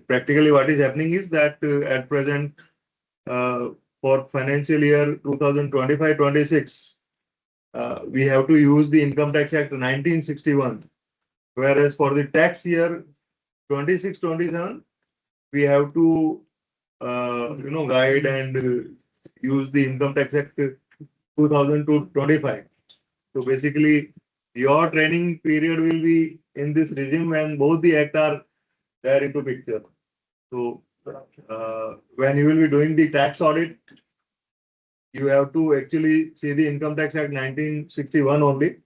practically what is happening is that at present for financial year 2025-26, we have to use the Income Tax Act 1961, whereas for the tax year 26-27, we have to guide and use the Income Tax Act 2025. So basically, your training period will be in this regime when both the act are there into picture. So when you will be doing the tax audit, you have to actually see the Income Tax Act 1961 only.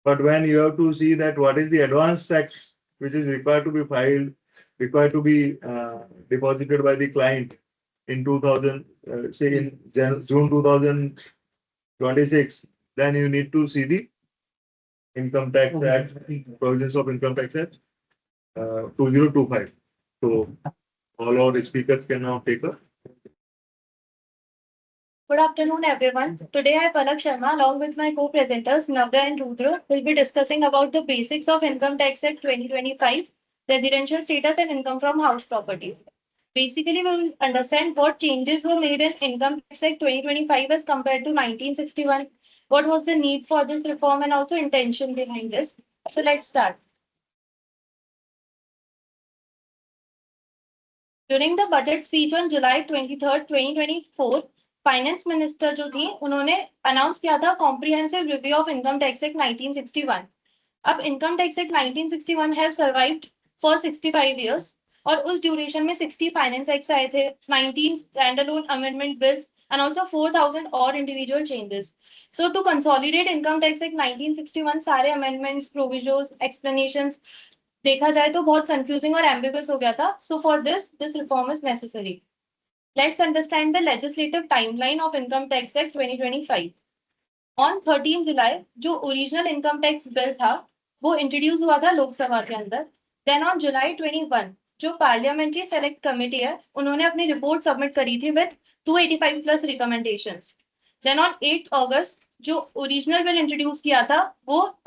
But when you have to see that what is the advance tax which is required to be filed, required to be deposited by the client in 2000, say in June 2026, then you need to see the Income Tax Act, provisions of Income Tax Act 2025. So all our speakers can now take a. Good afternoon, everyone. Today I, Palak Sharma, along with my co-presenters Navya and Rudra, will be discussing about the basics of Income Tax Act 2025, residential status and income from house properties. Basically, we will understand what changes were made in Income Tax Act 2025 as compared to 1961, what was the need for this reform and also intention behind this. So let's start. During the budget speech on July 23rd, 2024, finance minister जो थी उन्होंने announce किया था comprehensive review of income tax act 1961. अब income tax act 1961 have survived for 65 years और उस duration में 60 finance acts आए थे, 19 standalone amendment bills and also 4,000 और individual changes. So to consolidate income tax act 1961 सारे amendments, provisions, explanations देखा जाए तो बहुत confusing और ambiguous हो गया था. So for this reform is necessary. Let's understand the legislative timeline of Income Tax Act 2025. On 13 July, जो original income tax bill था, वो introduce हुआ था लोकसभा के अंदर. Then on July 21, जो parliamentary select committee है, उन्होंने अपनी report submit करी थी with 285 plus recommendations. Then on 8 August, जो original bill introduce किया था, वो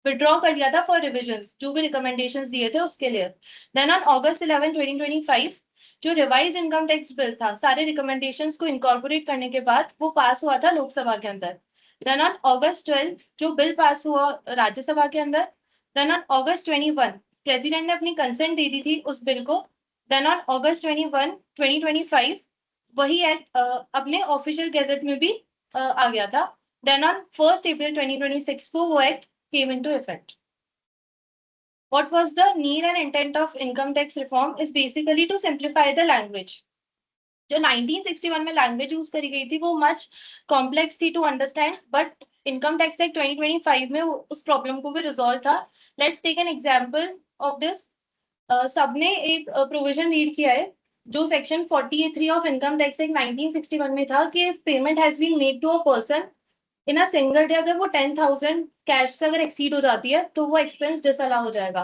withdraw कर दिया था for revisions, जो भी recommendations दिए थे उसके लिए. Then on August 11, 2025, जो रिवाइज इनकम टैक्स बिल था सारे रिकमेंडेशंस को इनकॉर्पोरेट करने के बाद वो पास हुआ था लोकसभा के अंदर. देन ऑन August 12 जो बिल पास हुआ राज्यसभा के अंदर. देन ऑन August 21 प्रेसिडेंट ने अपनी कंसेंट दे दी थी उस बिल को. देन ऑन August 21, 2025 वही एक्ट अपने ऑफिशियल गैजेट में भी आ गया था. देन ऑन 1 April 2026 को वो act came into effect. What was the need and intent of income tax reform is basically to simplify the language. जो 1961 में language use करी गई थी वो much complex थी to understand, but Income Tax Act 2025 में उस problem को भी resolve था. Let's take an example of this. सबने एक provision read किया है जो section 43 of Income Tax Act 1961 में था कि if payment has been made to a person in a single day अगर वो 10,000 कैश से अगर एक्सीड हो जाती है तो वो एक्सपेंस डिसअलाउ हो जाएगा.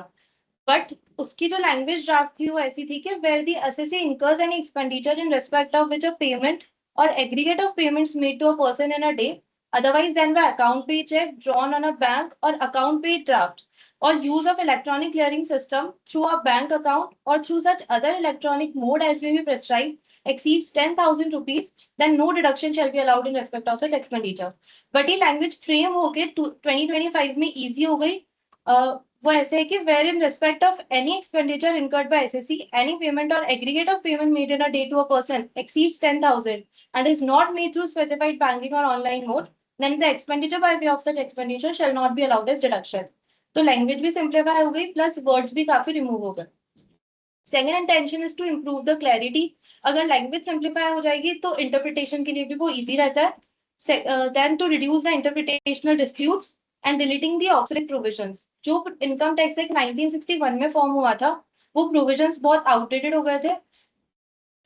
बट उसकी जो लैंग्वेज ड्राफ्ट थी वो ऐसी थी कि where the assessee incurs any expenditure in respect of which a payment or aggregate of payments made to a person in a day otherwise than by account pay check drawn on a bank or account pay draft or use of electronic clearing system through a bank account or through such other electronic mode as may be prescribed exceeds 10,000 rupees, then no deduction shall be allowed in respect of such expenditure. But ये language frame होके 2025 में easy हो गई. वो ऐसे है कि where in respect of any expenditure incurred by SSC, any payment or aggregate of payment made in a day to a person exceeds 10,000 and is not made through specified banking or online mode, then the expenditure by way of such expenditure shall not be allowed as deduction. तो language भी simplify हो गई plus words भी काफी remove हो गए. Second intention is to improve the clarity. अगर language simplify हो जाएगी तो interpretation के लिए भी वो easy रहता है. Then to reduce the interpretational disputes and deleting the obsolete provisions. जो Income Tax Act 1961 में form हुआ था वो provisions बहुत outdated हो गए थे.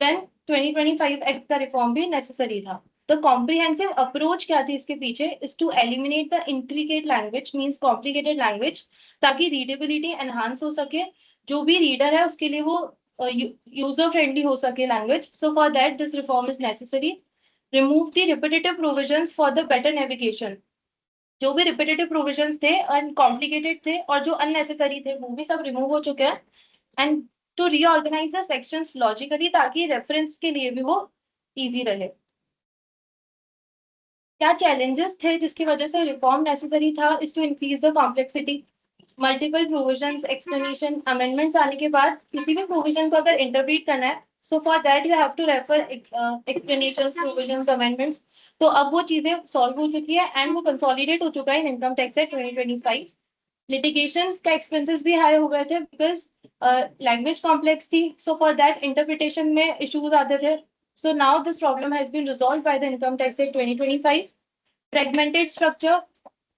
Then 2025 Act का reform भी necessary था. The comprehensive approach क्या थी इसके पीछे is to eliminate the intricate language means complicated language ताकि readability enhance हो सके. जो भी reader है उसके लिए वो user friendly हो सके language. So for that this reform is necessary. Remove the repetitive provisions for the better navigation. जो भी repetitive provisions थे and complicated थे और जो unnecessary थे वो भी सब remove हो चुके हैं. And to reorganize the sections logically, ताकि रेफरेंस के लिए भी वो इजी रहे। क्या चैलेंजेस थे जिसकी वजह से रिफॉर्म नेसेसरी था? Is to increase the complexity, multiple provisions, explanation, amendments आने के बाद किसी भी प्रोविजन को अगर इंटरप्रीट करना है, so for that you have to refer explanations, provisions, amendments. तो अब वो चीजें सॉल्व हो चुकी है एंड वो कंसोलिडेट हो चुका है in income tax act 2025। Litigation का एक्सपेंसेस भी हाई हो गए थे बिकॉज लैंग्वेज कॉम्प्लेक्स थी, सो फॉर दैट इंटरप्रिटेशन में इश्यूज आते थे। So now this problem has been resolve by the income tax act 2025। Fragmented structure,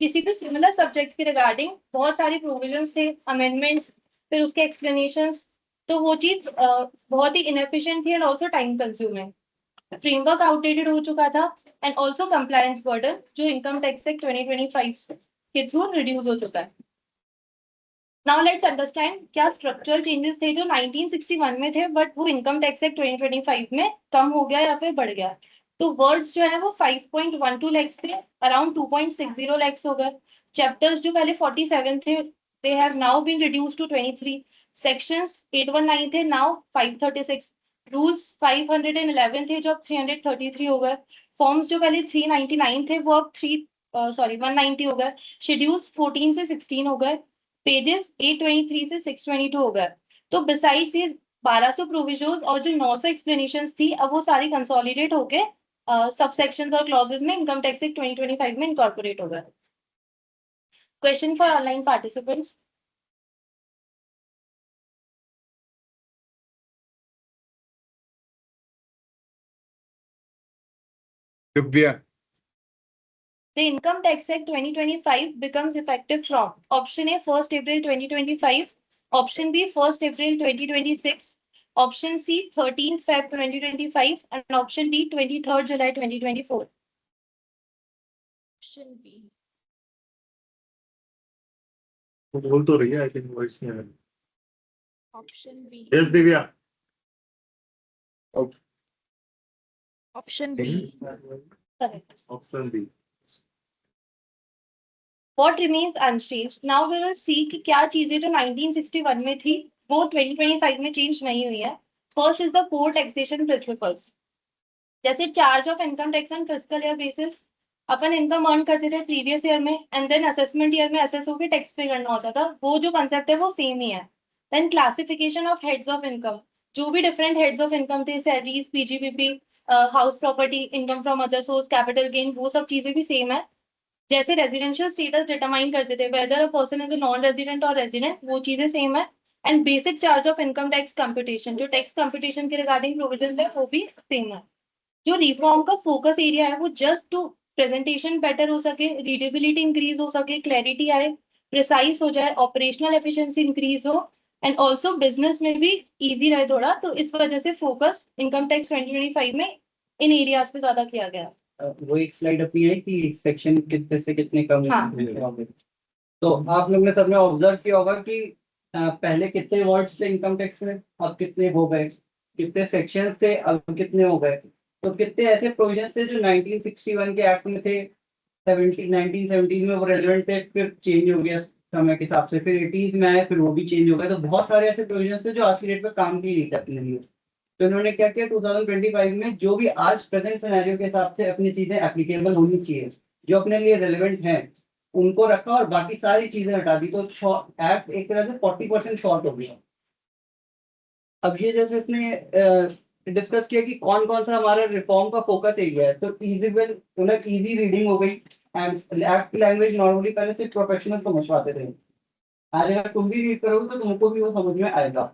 किसी भी सिमिलर सब्जेक्ट के रिगार्डिंग बहुत सारी प्रोविजंस थे, अमेंडमेंट्स, फिर उसके एक्सप्लेनेशंस, तो वो चीज बहुत ही इनएफिशिएंट थी and also time consuming. Framework outdated हो चुका था एंड ऑल्सो कंप्लायंस बर्डन जो इनकम टैक्स एक्ट 2025 के थ्रू रिड्यूस हो चुका है। नाउ लेट्स अंडरस्टैंड क्या स्ट्रक्चरल चेंजेस थे जो 1961 में थे बट वो इनकम टैक्स एक्ट 2025 में कम हो गया या फिर बढ़ गया। तो वर्ड्स जो है वो 5.12 लाख से अराउंड 2.60 लाख हो गए। चैप्टर्स जो पहले 47 थे they have now been reduced to 23। Sections 819 थे नाउ 536। रूल्स 511 थे जो अब 333 हो गए। फॉर्म्स जो पहले 399 थे वो अब 190 हो गए। शेड्यूल्स 14 से 16 हो गए। पेजेस 823 से 622 हो गए। तो बिसाइड्स ये 1200 प्रोविजन और जो 900 एक्सप्लेनेशंस थी अब वो सारी कंसोलिडेट होके सब सेक्शंस और क्लॉजेस में इनकम टैक्स एक्ट 2025 में इनकॉर्पोरेट हो गए। Question for online participants. Divya, The Income Tax Act 2025 becomes effective from option A 1st April 2025, option B 1st April 2026, option C 13th Feb 2025 and option D 23rd July 2024. Option B. वो बोल तो रही है, I think voice नहीं आ रही। Option B. Yes Divya. Option B. Correct. Option B. What remains unchanged? Now we will see कि क्या चीजें जो 1961 में थी वो 2025 में चेंज नहीं हुई है। First is the core taxation principles. जैसे charge of income tax on fiscal year basis, upon income earn करते थे प्रीवियस ईयर में एंड देन असेसमेंट ईयर में एसएसओ के टैक्स पे करना होता था, वो जो कंसेप्ट है वो सेम ही है। Then classification of heads of income, जो भी डिफरेंट हेड्स ऑफ इनकम थे, salaries, PGBP, house property, income from other source, capital gain, वो सब चीजें भी सेम है। जैसे रेजिडेंशियल स्टेटस डिटरमाइन करते थे weather a person is a non resident और रेजिडेंट, वो चीजें सेम है। And basic charge of income tax computation, जो टैक्स कंप्यूटेशन के रिगार्डिंग प्रोविजन है वो भी सेम है। जो रिफॉर्म का फोकस एरिया है वो जस्ट टू प्रेजेंटेशन बेटर हो सके, रीडेबिलिटी इंक्रीज हो सके, क्लैरिटी आए, प्रिसाइज हो जाए, ऑपरेशनल एफिशिएंसी इंक्रीज हो एंड ऑल्सो बिजनेस में भी इजी रहे थोड़ा, तो इस वजह से फोकस इनकम टैक्स 2025 में इन एरियाज पे ज्यादा किया गया। वो एक स्लाइड अपनी है कि सेक्शन कितने से कितने कम हाँ। तो आप लोग ने सबने ऑब्जर्व किया होगा कि पहले कितने वर्ड्स थे इनकम टैक्स में, अब कितने हो गए, कितने सेक्शंस थे अब कितने हो गए। तो कितने ऐसे प्रोविजन थे जो 1961 के एक्ट में थे, 1917 में वो रेलिवेंट थे, फिर चेंज हो गया समय के हिसाब से, फिर 80s में आए, फिर वो भी चेंज हो गए। तो बहुत सारे ऐसे प्रोविजन थे जो आज की डेट पे काम भी नहीं थे अपने लिए। तो इन्होंने क्या किया 2025 में, जो भी आज प्रेजेंट सिनेरियो के हिसाब से अपनी चीजें एप्लीकेबल होनी चाहिए, जो अपने लिए रेलेवेंट हैं, उनको रखा और बाकी सारी चीजें हटा दी। तो एक्ट एक तरह से 40% शॉर्ट हो गया। अब ये जैसे इसने डिस्कस किया कि कौन कौन सा हमारा रिफॉर्म का फोकस एरिया है, तो इजी रीडिंग हो गई। एंड एक्ट की लैंग्वेज नॉर्मली पहले से प्रोफेशनल समझ पाते थे, आज अगर तुम भी रीड करोगे तो तुमको भी वो समझ में आएगा।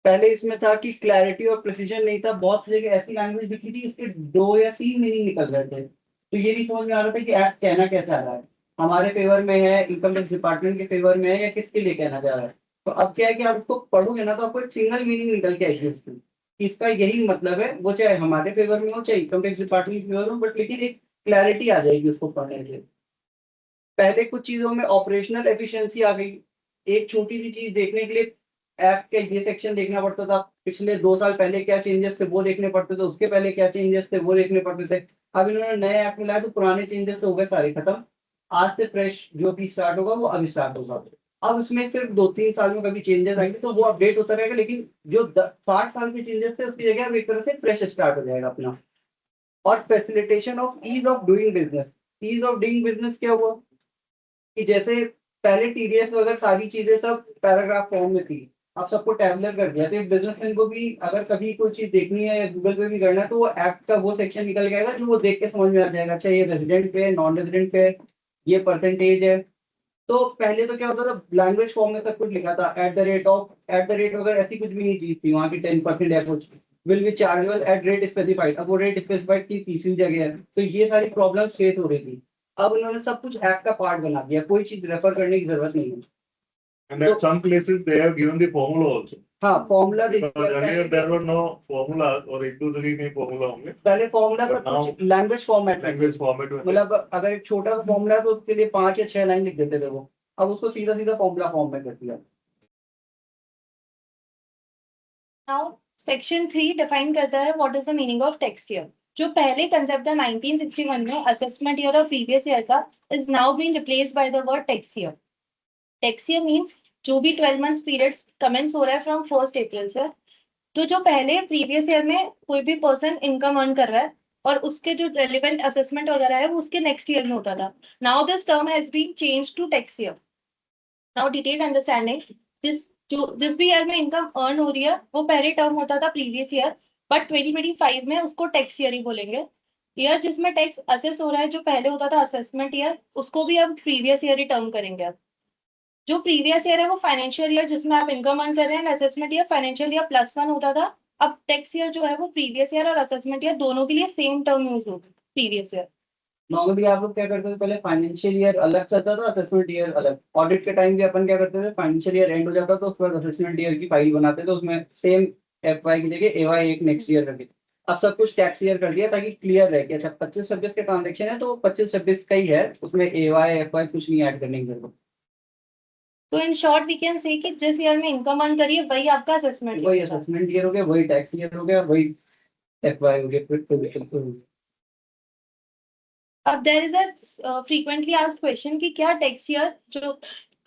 पहले इसमें था कि क्लैरिटी और प्रिसीजन नहीं था, बहुत सी जगह ऐसी लैंग्वेज दिखी थी इसके 2 या 3 मीनिंग निकल रहे थे, तो ये नहीं समझ में आ रहा था कि एक्ट कहना क्या चाह रहा है, हमारे फेवर में है, इनकम टैक्स डिपार्टमेंट के फेवर में है, या किसके लिए कहना चाह रहा है। तो अब क्या है कि आप उसको पढ़ोगे ना तो आपको एक सिंगल मीनिंग निकल के आएगी उसकी, कि इसका यही मतलब है, वो चाहे हमारे फेवर में हो चाहे इनकम टैक्स डिपार्टमेंट के फेवर में, बट लेकिन एक क्लैरिटी आ जाएगी उसको पढ़ने से। पहले कुछ चीजों में ऑपरेशनल एफिशिएंसी आ गई। एक छोटी सी चीज देखने के लिए एक्ट का ये सेक्शन देखना पड़ता था, पिछले 2 साल पहले क्या चेंजेस थे वो देखने पड़ते थे, उसके पहले क्या चेंजेस थे वो देखने पड़ते थे। अब इन्होंने नए एक्ट में लाया तो पुराने चेंजेस तो हो गए सारे खत्म, आज से फ्रेश जो भी स्टार्ट होगा वो अभी स्टार्ट होगा। अब उसमें सिर्फ 2-3 साल में कभी चेंजेस आएंगे तो वो अपडेट होता रहेगा, लेकिन जो 60 साल के चेंजेस थे उसकी जगह अब एक तरह से फ्रेश स्टार्ट हो जाएगा अपना। और facilitation of ease of doing business. Ease of doing business क्या हुआ कि जैसे पहले टीडीएस वगैरह सारी चीजें सब पैराग्राफ फॉर्म में थी, अब सबको टैबलर कर दिया, तो एक बिजनेसमैन को भी अगर कभी कोई चीज देखनी है या गूगल पे भी करना है तो वो एक्ट का वो सेक्शन निकल जाएगा जो वो देख के समझ में आ जाएगा, अच्छा ये रेजिडेंट पे है, नॉन रेजिडेंट पे है, ये परसेंटेज है। तो पहले तो क्या होता था, लैंग्वेज फॉर्म में सब कुछ लिखा था, at the rate of, at the rate वगैरह ऐसी कुछ भी नहीं चीज थी वहाँ की, 10% या कुछ will be chargeable at rate specified, अब वो रेट स्पेसिफाइड की तीसरी जगह है, तो ये सारी प्रॉब्लम फेस हो रही थी। अब उन्होंने सब कुछ एक्ट का पार्ट बना दिया, कोई चीज रेफर करने की जरूरत नहीं है। And at some places they have given the formula also. हाँ फॉर्मूला दे Because दिया earlier there were no formulas और एक दो जगह में formula होंगे. पहले फॉर्मूला But सब now कुछ लैंग्वेज फॉर्मेट में, Language format में. मतलब अगर एक छोटा सा फॉर्मूला है तो उसके लिए 5 या 6 लाइन लिख देते थे वो, अब उसको सीधा सीधा फॉर्मूला फॉर्म में कर दिया। नाउ सेक्शन 3 डिफाइन करता है what is the meaning of tax year. जो पहले कंसेप्ट था 1961 में असेसमेंट ईयर और प्रीवियस ईयर का, is now been replaced by the word tax year. Tax year means जो भी 12 मंथ्स पीरियड कमेंस हो रहा है फ्रॉम 1 अप्रैल से, तो जो पहले प्रीवियस ईयर में कोई भी पर्सन इनकम अर्न कर रहा है और उसके जो रेलिवेंट असेसमेंट वगैरह है वो उसके नेक्स्ट ईयर में होता था। Now this term has been change to tax year. Now detailed understanding, जिस भी ईयर में इनकम अर्न हो रही है वो पहले टर्म होता था प्रीवियस ईयर, बट 2025 में उसको टैक्स ईयर ही बोलेंगे। ईयर जिसमें टैक्स असेस हो रहा है जो पहले होता था असेसमेंट ईयर, उसको भी अब प्रीवियस ईयर ही टर्म करेंगे। अब जो प्रीवियस ईयर है वो फाइनेंशियल ईयर जिसमें आप इनकम अर्न कर रहे हैं, असेसमेंट ईयर फाइनेंशियल ईयर +1 होता था। अब टैक्स ईयर जो है वो प्रीवियस ईयर और असेसमेंट ईयर दोनों के लिए सेम टर्म यूज होगी, प्रीवियस ईयर। नॉर्मली आप लोग क्या करते थे, पहले फाइनेंशियल ईयर अलग चलता था, असेसमेंट ईयर अलग। ऑडिट के टाइम भी अपन क्या करते थे, फाइनेंशियल ईयर एंड हो जाता तो उसके बाद असेसमेंट ईयर की फाइल बनाते थे, उसमें सेम एफवाई की जगह एवाई एक नेक्स्ट ईयर रखे। अब सब कुछ टैक्स ईयर कर दिया ताकि क्लियर रहे कि अच्छा 25-26 के ट्रांजेक्शन है तो 25-26 का ही है, उसमें एवाई एफवाई कुछ नहीं ऐड करने की जरूरत। तो in short we can say कि जिस ईयर में इनकम अर्न करिए वही आपका असेसमेंट वही ईयर। असेसमेंट ईयर हो गया, वही टैक्स ईयर हो गया, वही एफवाई हो गया। अब there is a frequently asked question कि क्या टैक्स ईयर जो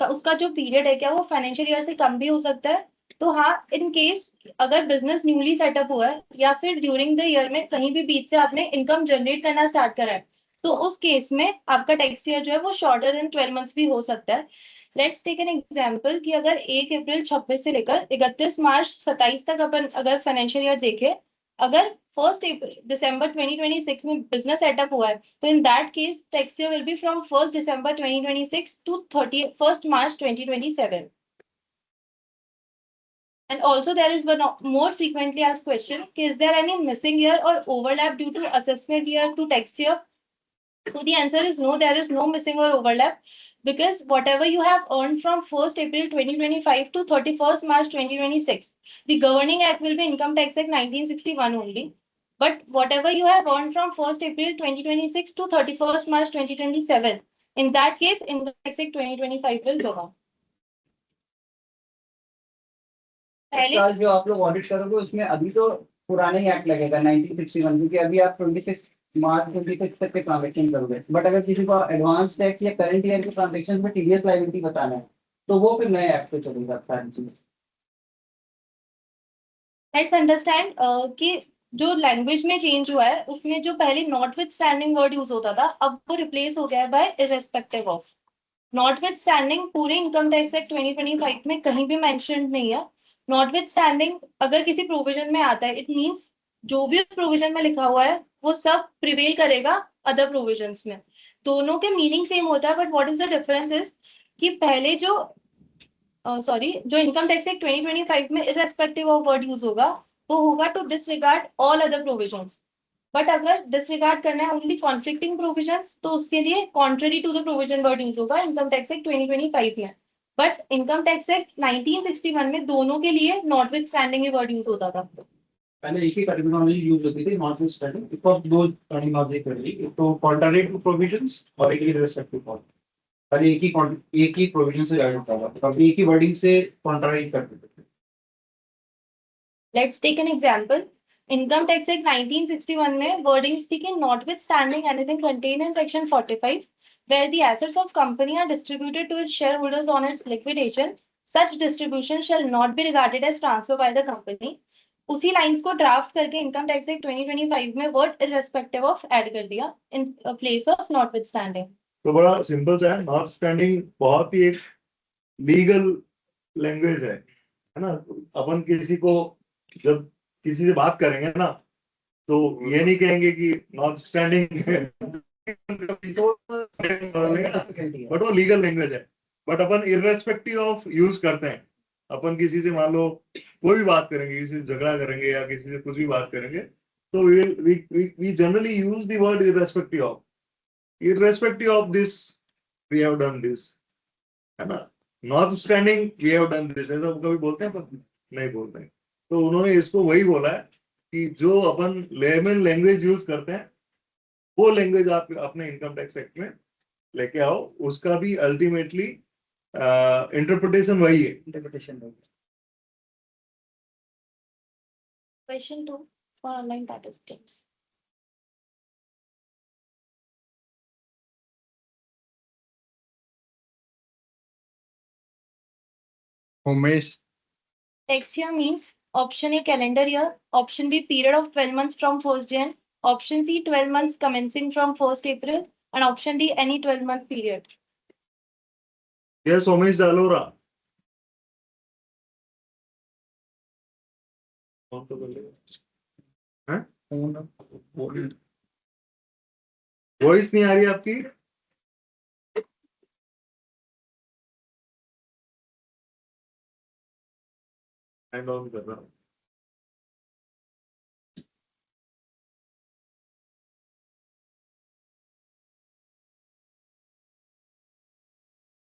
उसका जो पीरियड है क्या वो फाइनेंशियल ईयर से कम भी हो सकता है। तो हाँ, इन केस अगर बिजनेस न्यूली सेटअप हुआ है या फिर ड्यूरिंग द ईयर में कहीं भी बीच से आपने इनकम जनरेट करना स्टार्ट करा है, तो उस केस में आपका टैक्स ईयर जो है वो शॉर्टर देन 12 मंथ्स भी हो सकता है। लेट्स टेक एन एग्जांपल कि अगर 1 अप्रैल 26 से लेकर 31 मार्च 27 तक अपन अगर फाइनेंशियल ईयर देखें, अगर 1 दिसंबर 2026 में बिजनेस सेटअप हुआ है, तो in that case tax year will be from 1st December 2026 to 31st March 2027. And also there is one more frequently asked question, is there any missing year or overlap due to assessment year to tax year? So the answer is no, there is no missing or overlap, because whatever you have earned from 1st April 2025 to 31st March 2026, the governing act will be Income Tax Act 1961 only. But whatever you have earned from 1st April 2026 to 31st March 2027, in that case, Income Tax Act 2025 will go on. पहले साल जो आप लोग audit करोगे उसमें अभी तो पुराना ही एक्ट लगेगा 1961, क्योंकि अभी आप 26 मार्च 26 तक के ट्रांजेक्शन करोगे। बट अगर किसी को एडवांस टैक्स या करंट ईयर के ट्रांजेक्शन में टीडीएस लायबिलिटी बताना है तो वो फिर नए एक्ट पे चलेगा सारी चीज। लेट्स अंडरस्टैंड कि जो लैंग्वेज में चेंज हुआ है उसमें जो पहले नॉटविथस्टैंडिंग वर्ड यूज होता था, अब वो रिप्लेस हो गया है बाय इररेस्पेक्टिव ऑफ। नॉटविथस्टैंडिंग पूरे इनकम टैक्स एक्ट 2025 में कहीं भी मेंशन्ड नहीं है। नॉटविथस्टैंडिंग अगर किसी प्रोविजन में आता है, इट मींस जो भी उस प्रोविजन में लिखा हुआ है वो सब प्रिवेल करेगा अदर प्रोविजंस में। दोनों के मीनिंग सेम होता है, but what is the difference is कि पहले जो जो इनकम टैक्स एक्ट 2025 में इररेस्पेक्टिव ऑफ वर्ड यूज होगा वो होगा to disregard all other provisions. But अगर डिसरिगार्ड करना है ओनली कॉन्फ्लिक्टिंग प्रोविजंस, तो उसके लिए contrary to the provision word use होगा इनकम टैक्स एक्ट 2025 में। बट इनकम टैक्स एक्ट 1961 में दोनों के लिए नॉटविथस्टैंडिंग वर्ड यूज होता था। पहले एक ही टर्मिनोलॉजी यूज होती थी, नॉटविथस्टैंडिंग। इट वाज दो टर्मिनोलॉजी कर ली, एक तो कॉन्ट्रारी टू प्रोविजंस और एक इररेस्पेक्टिव ऑफ। पहले एक ही प्रोविजन से जारी होता था, तो एक ही वर्डिंग से कॉन्ट्रारी करते थे। Let's take an example. Income tax act 1961 में वर्डिंग्स थी कि notwithstanding anything contained in section 45, where the assets of company are distributed to its shareholders on its liquidation, such distribution shall not be regarded as transfer by the company. उसी lines को draft करके income tax act 2025 में word irrespective of add कर दिया in place of notwithstanding. तो बड़ा simple सा है, नॉट स्टैंडिंग बहुत ही एक लीगल लैंग्वेज है ना। अपन किसी को जब किसी से बात करेंगे ना तो ये नहीं कहेंगे कि नॉट स्टैंडिंग बट वो लीगल लैंग्वेज है। But upon irrespective of use करते हैं। अपन किसी से मान लो कोई भी बात करेंगे, किसी से झगड़ा करेंगे या किसी से कुछ भी बात करेंगे तो we generally use the word irrespective of this we have done this, है ना। notwithstanding we have done this ऐसा कभी बोलते हैं पर नहीं बोलते हैं। तो उन्होंने इसको वही बोला है कि जो अपन लेमन लैंग्वेज यूज करते हैं वो लैंग्वेज आप अपने इनकम टैक्स एक्ट में लेके आओ, उसका भी अल्टीमेटली इंटरप्रिटेशन वही है। Interpretation Question 2 for online participants. Umesh, Tax year means option A calendar year, option B period of 12 months from 1st Jan, option C 12 months commencing from 1st April, and option D any 12-month period. Yes, Umesh Dalora. Voice नहीं आ रही आपकी? Hand on कर रहा हूं।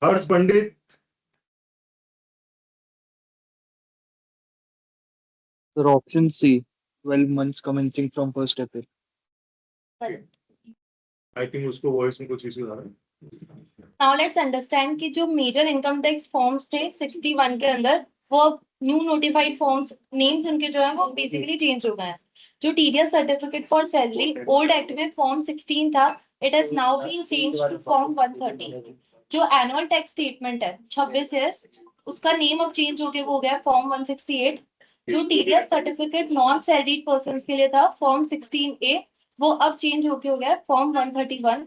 हर्ष पंडित, sir, option C, 12 months commencing from 1st April. I think उसको voice में कुछ issue आ रहा है। Now let's understand कि जो मेजर इनकम टैक्स फॉर्म्स थे 61 के अंदर वो न्यू नोटिफाइड फॉर्म्स नेम्स उनके जो है वो बेसिकली चेंज हो गए हैं। जो TDS certificate for salary old act में फॉर्म 16 था, it has now been changed to form 130। जो एनुअल टैक्स स्टेटमेंट है 26 उसका नेम अब चेंज होके वो हो गया फॉर्म 168। जो TDS certificate non salaried persons के लिए था फॉर्म 16A वो अब चेंज होके हो गया फॉर्म 131।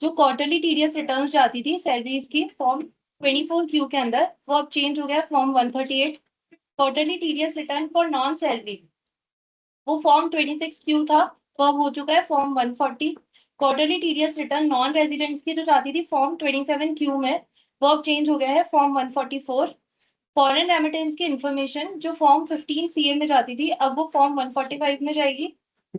जो क्वार्टरली टीडीएस रिटर्न्स जाती थी सैलरीज की फॉर्म 24Q के अंदर वो अब चेंज हो गया form 138। Quarterly TDS return for non salary वो फॉर्म 26Q था वो अब हो चुका है form 140। Quarterly TDS return non residents की जो जाती थी फॉर्म 27Q में वो अब चेंज हो गया है फॉर्म 144। फॉरेन रेमिटेंस की इंफॉर्मेशन जो फॉर्म 15CA में जाती थी अब वो फॉर्म 145 में जाएगी।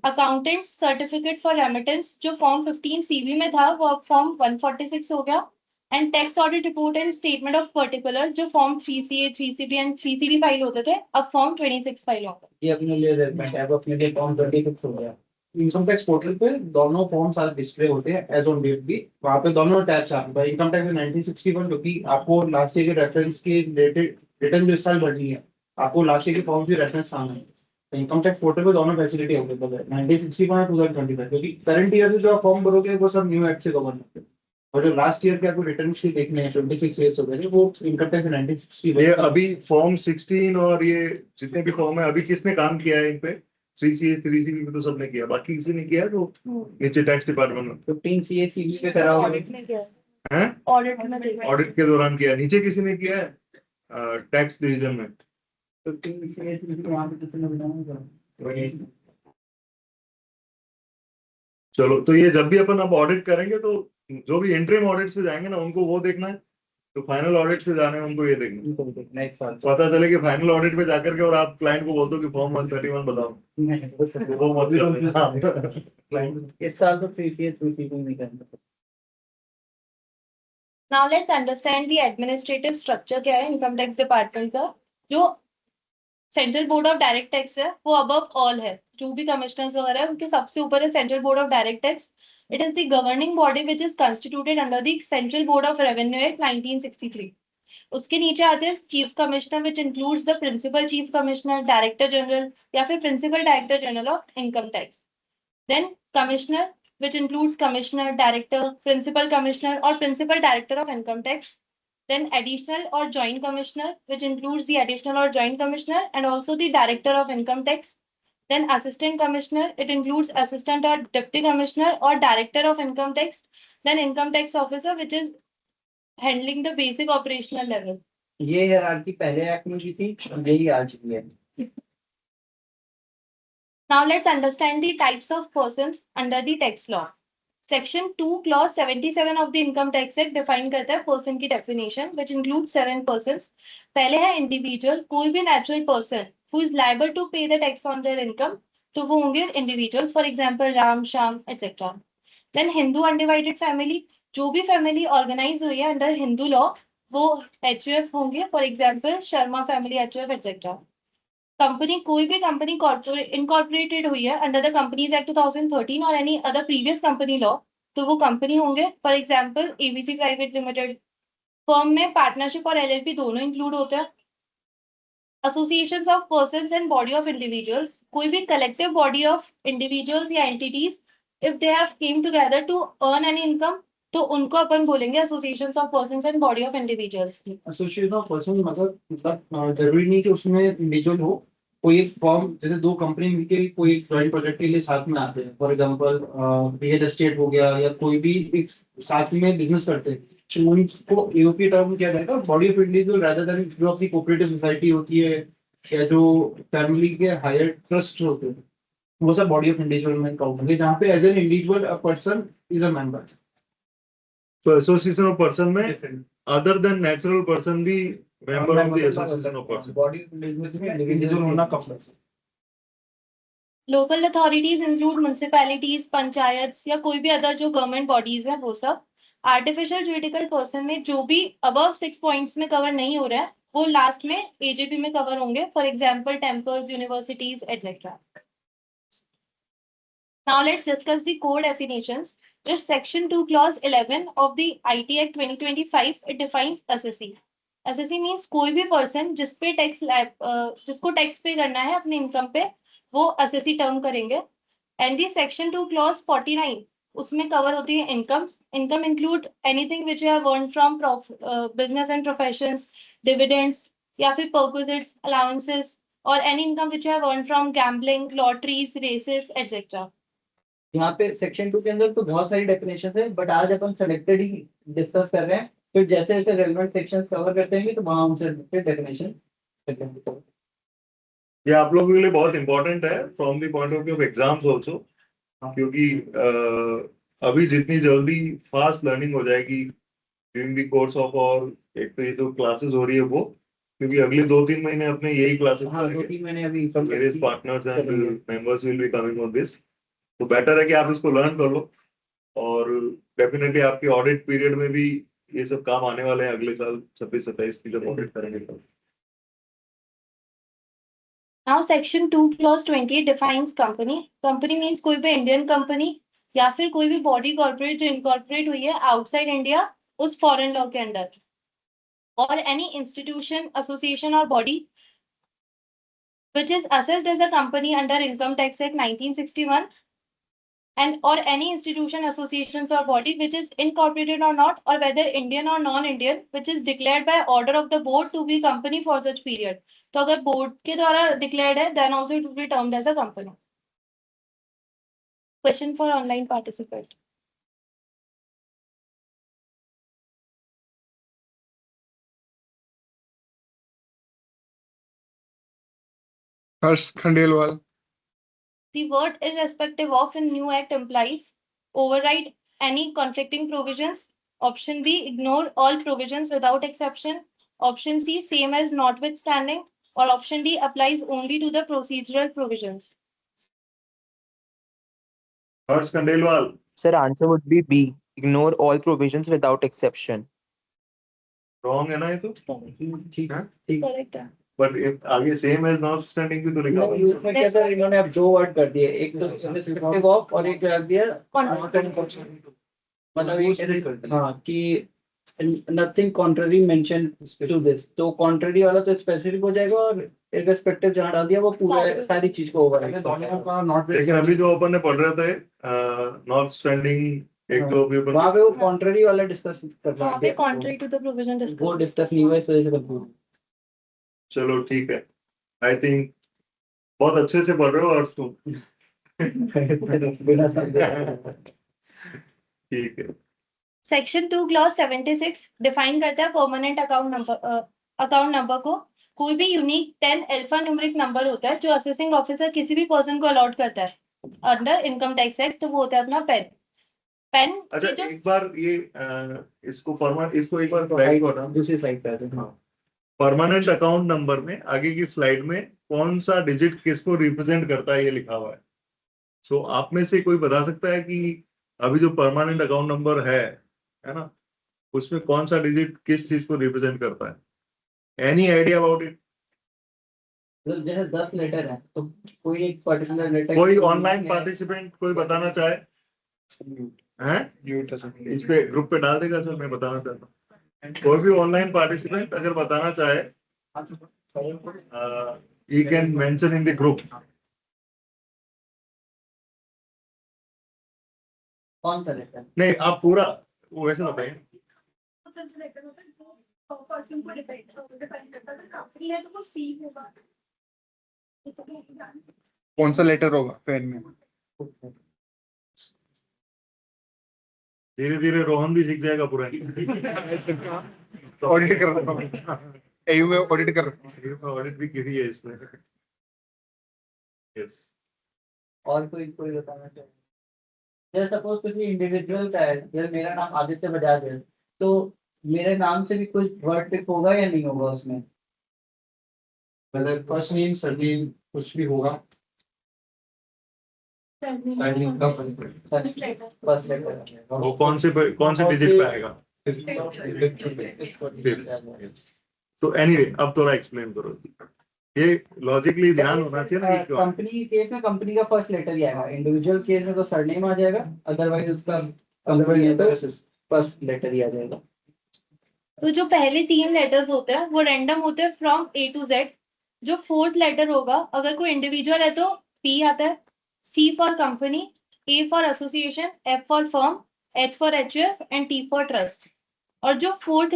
अकाउंटेंट सर्टिफिकेट फॉर रेमिटेंस जो फॉर्म 15CB में था वो अब फॉर्म 146 हो गया। And tax audit report and statement of particular जो form 3CA 3CB and 3CD file होते थे अब फॉर्म 26 फाइल होगा। ये अपने लिए रेलेवेंट है, अब अपने लिए फॉर्म 26 हो गया। इनकम टैक्स पोर्टल पे दोनों फॉर्म सारे डिस्प्ले होते हैं एज ऑन डेट भी, वहाँ पे दोनों टैब्स आते हैं। इनकम टैक्स में 1961 क्योंकि आपको लास्ट ईयर के रेफरेंस की रिलेटेड रिटर्न जो इस साल भरनी है आपको लास्ट ईयर के फॉर्म की रेफरेंस काम है। तो इनकम टैक्स पोर्टल पे दोनों फैसिलिटी अवेलेबल है 1961 और 2025 क्योंकि करंट ईयर से जो आप फॉर्म भरोगे वो सब न्यू एक्ट से कवर होते हैं और जो लास्ट ईयर के आपको रिटर्न्स की देखने हैं 26 ईयर्स हो गए वो इनकम टैक्स 1960। ये अभी फॉर्म 16 और ये जितने भी फॉर्म है अभी किसने काम किया है इन पे? 3CA 3CB पे तो सबने किया, बाकी किसी ने किया है तो नीचे टैक्स डिपार्टमेंट में 15CA CB पे करा हुआ ऑडिट में किया है। ऑडिट में देखा ऑडिट के दौरान किया, नीचे किसी ने किया है टैक्स डिवीजन में। 15CA CB वहाँ पे किसी ने बनाया चलो तो ये जब भी अपन अब ऑडिट करेंगे तो जो भी इंटरिम ऑडिट्स पे जाएंगे ना उनको वो देखना है, तो फाइनल ऑडिट पे जाने हैं उनको ये देखना है। नेक्स्ट साल पता चले कि फाइनल ऑडिट पे जाकर के और आप क्लाइंट को बोल दो कि फॉर्म 131 बताओ, वो मत करना। इस साल तो 3CA 3CB नहीं करना। Now let's understand the administrative structure क्या है इनकम टैक्स डिपार्टमेंट का। जो central board of direct tax है वो अबव ऑल है, जो भी कमिश्नर्स वगैरह है उनके सबसे ऊपर है central board of direct tax. It is the governing body which is constituted under the central board of revenue act 1963। उसके नीचे आते हैं chief commissioner which includes the principal chief commissioner, director general या फिर principal director general of income tax. Then commissioner which includes commissioner, director, principal commissioner, or principal director of income tax. Then additional or joint commissioner, which includes the additional or joint commissioner and also the director of income tax. Then assistant commissioner, it includes assistant or deputy commissioner or director of income tax. Then income tax officer, which is handling the basic operational level. ये hierarchy पहले act में भी थी और यही आज भी है. Now let's understand the types of persons under the tax law. Section 2 clause 77 of the income tax act define करता है person की definition which includes 7 persons. पहले है individual, कोई भी natural person who is liable to pay the tax on their income, तो वो होंगे individuals, for example Ram, Sham, etc. Then Hindu undivided family, जो भी family organize हुई है under Hindu law, वो HUF होंगे, for example Sharma family HUF etc. Company, कोई भी कंपनी इनकॉर्पोरेटेड हुई है अंडर द कंपनीज एक्ट 2013 और any other previous company law, तो वो कंपनी होंगे. For example ABC private limited. Firm में पार्टनरशिप और एलएलपी दोनों इंक्लूड होते हैं. Associations of persons and body of individuals, कोई भी कलेक्टिव बॉडी ऑफ इंडिविजुअल्स या entities if they have came together to earn any income, तो उनको अपन बोलेंगे associations of persons and body of individuals. Association of person मतलब जरूरी नहीं कि उसमें इंडिविजुअल हो. कोई एक फॉर्म, जैसे दो कंपनी मिलके कोई जॉइंट प्रोजेक्ट के लिए साथ में आते हैं, फॉर एग्जांपल रियल एस्टेट हो गया या कोई भी एक साथ में बिजनेस करते हैं, तो उनको यूपी टर्म क्या जाएगा, body of individual rather than जो अपनी कोऑपरेटिव सोसाइटी होती है या जो फैमिली के हायर ट्रस्ट होते हैं, वो सब बॉडी ऑफ इंडिविजुअल में काउंट होंगे, जहाँ पे as an individual a person is a member. तो एसोसिएशन ऑफ पर्सन में अदर देन नेचुरल पर्सन भी member of the association of person. Body individual होना compulsory. Local authorities include municipalities, panchayat या कोई भी अदर जो गवर्नमेंट बॉडीज है वो सब. आर्टिफिशियल जुरिडिकल पर्सन में जो भी अबव 6 पॉइंट्स में कवर नहीं हो रहा है वो लास्ट में एजेपी में कवर होंगे, for example temples, universities etcetera. Now let's discuss the core definitions. Just section 2 clause 11 of the IT Act 2025, it defines assessee. Assessee means कोई भी person जिस पे जिसको टैक्स पे करना है अपने इनकम पे, वो assessee टर्म करेंगे. And the section 2 clause 49, उसमें कवर होती है incomes. Income include anything which you have earn from business and professions, dividends या फिर परक्विजिट्स, अलाउंसेस, और any income which you have earn from gambling, lotteries, races etcetera. यहाँ पे section 2 के अंदर तो बहुत सारी डेफिनेशन है, बट आज अपन सेलेक्टेड ही डिस्कस कर रहे हैं. फिर जैसे जैसे रेलेवेंट सेक्शंस कवर करते हैं तो वहाँ उनसे डेफिनेशन. ये आप लोगों के लिए बहुत इंपॉर्टेंट है from the point of view of exams also, क्योंकि अभी जितनी जल्दी फास्ट लर्निंग हो जाएगी ड्यूरिंग द कोर्स ऑफ, और एक तो ये जो क्लासेस हो रही है वो, क्योंकि अगले 2-3 महीने अपने यही क्लासेस हाँ, 2-3 महीने अभी various partners and members will be coming on this. तो बेटर है कि आप इसको लर्न कर लो, और डेफिनेटली आपके ऑडिट पीरियड में भी ये सब काम आने वाले हैं अगले साल 26-27 की जब ऑडिट करेंगे. Now section 2 clause 20 defines company. Company means कोई भी इंडियन कंपनी या फिर कोई भी बॉडी कॉर्पोरेट जो इनकॉर्पोरेट हुई है आउटसाइड इंडिया उस फॉरेन लॉ के अंडर, और एनी इंस्टीट्यूशन, एसोसिएशन और body which is assessed as a company under Income Tax Act 1961, and or any institution, associations or body which is incorporated or not, or whether Indian or non-Indian, which is declared by order of the board to be company for such period. तो अगर board के द्वारा declared है, then also it will be termed as a company. Question for online participant. Harsh Khandelwal. The word irrespective of in new act implies override any conflicting provisions. Option B, ignore all provisions without exception. Option C, same as notwithstanding. Or option D, applies only to the procedural provisions. Harsh Khandelwal. Sir, answer would be B. Ignore all provisions without exception. Wrong है ना ये तो? ठीक है. Correct है. But आगे same as not standing भी तो लिखा हुआ है. उसमें क्या सर, इन्होंने अब 2 वर्ड कर दिए, एक तो irrespective of और एक लग दिया मतलब ये, हाँ, कि nothing contrary mentioned to this. तो contrary वाला तो स्पेसिफिक हो जाएगा और इररिस्पेक्टिव जहाँ डाल दिया वो पूरा सारी चीज को पहले दोनों का नॉट लेकिन अभी जो अपन ने पढ़ रहे थे नॉट स्टैंडिंग एक दो के ऊपर वहाँ पे वो कॉन्ट्ररी वाला डिस्कस करना वहाँ पे कॉन्ट्री टू द प्रोविजन वो डिस्कस डिस्कस नहीं हुआ इस वजह से कंफ्यूज चलो ठीक है आई थिंक बहुत अच्छे से पढ़ रहे हो और तुम बिना समझे ठीक है सेक्शन 2 क्लॉज 76 डिफाइन करता है परमानेंट अकाउंट नंबर को कोई भी यूनिक 10 अल्फा न्यूमेरिक नंबर होता है जो असेसिंग ऑफिसर किसी भी पर्सन को अलॉट करता है अंडर इनकम टैक्स एक्ट, तो वो होता है अपना पेन पेन अच्छा की जो एक बार ये इसको एक बार बैक करो दूसरी साइड पे आते हैं परमानेंट अकाउंट नंबर में आगे की स्लाइड में कौन सा डिजिट किसको रिप्रेजेंट करता है ये लिखा हुआ है सो आप में से कोई बता सकता है कि अभी जो परमानेंट अकाउंट नंबर है ना उसमें कौन सा डिजिट किस चीज को रिप्रेजेंट करता है एनी आइडिया अबाउट इट जैसे 10 लेटर है तो कोई एक पर्टिकुलर लेटर कोई ऑनलाइन पार्टिसिपेंट कोई बताना चाहे हैं इस पे ग्रुप पे डाल देगा सर मैं बताना चाहता हूँ कोई भी ऑनलाइन पार्टिसिपेंट अगर बताना चाहे he can mention in the group कौन सा लेटर नहीं आप पूरा वैसे बताइए कौन सा लेटर होगा पेन में? धीरे धीरे रोहन भी सीख जाएगा पूरा ऑडिट कर रहा हूँ एयू में ऑडिट कर रहा हूँ ऑडिट भी की है इसने यस और कोई बताना चाहिए जैसे सपोज किसी इंडिविजुअल का है जैसे मेरा नाम आदित्य बजाज है तो मेरे नाम से भी कुछ वर्ड पिक होगा या नहीं होगा उसमें मतलब फर्स्ट नेम सरनेम कुछ भी होगा सरनेम का फर्स्ट लेटर वो कौन से डिजिट पे आएगा तो एनीवे अब थोड़ा एक्सप्लेन करो ये लॉजिकली ध्यान होना चाहिए ना कि क्यों कंपनी केस में कंपनी का फर्स्ट लेटर ही आएगा इंडिविजुअल केस में तो सरनेम आ जाएगा अदरवाइज उसका कंपनी है तो फर्स्ट लेटर ही आ जाएगा तो जो पहले 3 लेटर्स होते हैं वो रैंडम होते हैं फ्रॉम ए टू जेड जो 4th लेटर होगा अगर कोई इंडिविजुअल है तो पी आता है C for company A for association F for firm H for HUF and T for trust और जो 5th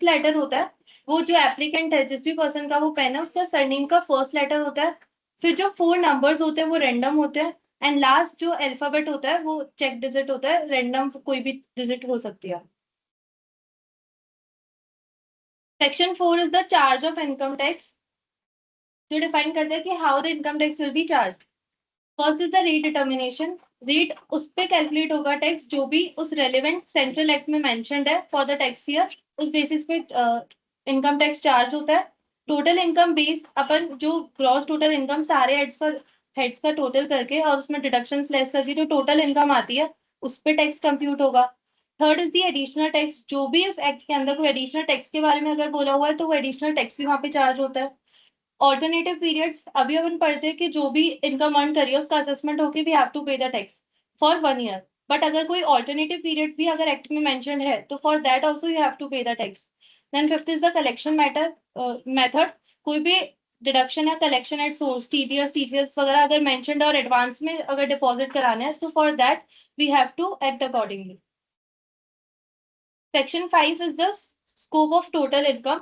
लेटर होता है वो जो एप्लीकेंट है जिस भी पर्सन का वो पेन है उसका सरनेम का फर्स्ट लेटर होता है फिर जो 4 नंबर्स होते हैं वो रैंडम होते हैं एंड लास्ट जो अल्फाबेट होता है वो चेक डिजिट होता है रैंडम कोई भी डिजिट हो सकती है section 4 is the charge of income tax जो डिफाइन करता है कि how the income tax will be charge first is the rate determination rate उस पे कैलकुलेट होगा टैक्स जो भी उस रेलेवेंट सेंट्रल एक्ट में मेंशन्ड है फॉर द टैक्स ईयर उस बेसिस पे इनकम टैक्स चार्ज होता है टोटल इनकम बेस अपन जो ग्रॉस टोटल इनकम सारे हेड्स का टोटल करके और उसमें डिडक्शंस लेस करके जो टोटल इनकम आती है उस पे टैक्स कंप्यूट होगा third is the additional tax जो भी इस एक्ट के अंदर कोई एडिशनल टैक्स के बारे में अगर बोला हुआ है तो वो एडिशनल टैक्स भी वहाँ पे चार्ज होता है ऑल्टरनेटिव पीरियड्स अभी अपन पढ़ते हैं कि जो भी इनकम अर्न करिए उसका असेसमेंट होके we have to pay the tax for 1 year but अगर कोई ऑल्टरनेटिव पीरियड भी अगर एक्ट में मेंशन है तो for that also you have to pay the tax then fifth is the collection method कोई भी डिडक्शन या कलेक्शन एट सोर्स टीसीएस वगैरह अगर मेंशन्ड और एडवांस में अगर डिपॉजिट कराना है तो for that we have to act accordingly section 5 is the scope of total income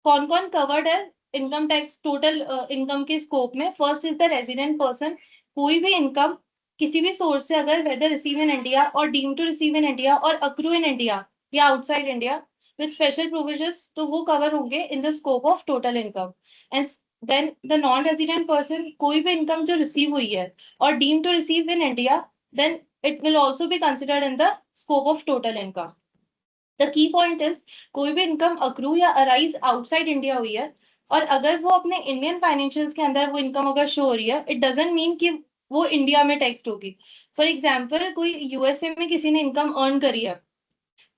कौन कौन कवर्ड है इनकम टैक्स टोटल इनकम के स्कोप में first is the resident person कोई भी इनकम किसी भी सोर्स से अगर वेदर रिसीव इन इंडिया और deem to receive in India और अक्रू इन इंडिया या outside India with special provisions तो वो कवर होंगे in the scope of total income and then the non resident person कोई भी इनकम जो receive हुई है और deem to receive in India then it will also be considered in the scope of total income the key point is कोई भी income accrue या arise outside India हुई है और अगर वो अपने इंडियन फाइनेंशियल्स के अंदर वो इनकम अगर शो हो रही है इट डजंट मीन कि वो इंडिया में टैक्स्ड होगी फॉर एग्जाम्पल कोई यूएसए में किसी ने इनकम अर्न करी है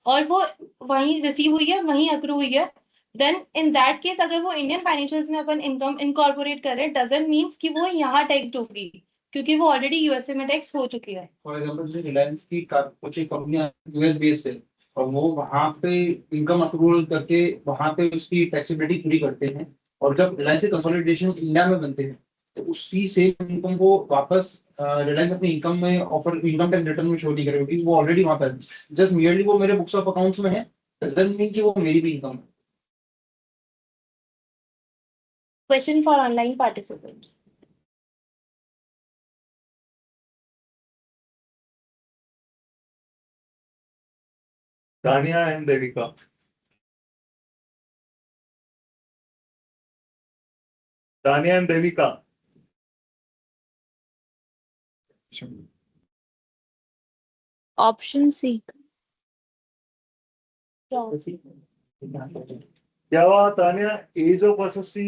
और वो वहीं रिसीव हुई है वहीं अक्रू हुई है देन इन दैट केस अगर वो इंडियन फाइनेंशियल्स में अपन इनकम इनकॉर्पोरेट करें डजंट मीन्स कि वो यहाँ टैक्स्ड होगी क्योंकि वो ऑलरेडी यूएसए में टैक्स हो चुकी है फॉर एग्जांपल जैसे रिलायंस की कुछ कंपनियां यूएस बेस्ड है और वो वहां पे इनकम अप्रूवल करके वहां पे उसकी टैक्सेबिलिटी पूरी करते हैं और जब रिलायंस के कंसोलिडेशन इंडिया में बनते हैं तो उसकी सेम इनकम को वापस रिलायंस अपनी इनकम में ऑफर इनकम टैक्स रिटर्न में शो नहीं करेगा क्योंकि वो ऑलरेडी वहां पर है। जस्ट मियरली वो मेरे बुक्स ऑफ अकाउंट्स में है, डजंट मीन कि वो मेरी भी इनकम है। Question for online participants. Tanya and Devika. Tanya and Devika. Option C. क्या हुआ Tania? Age of SSC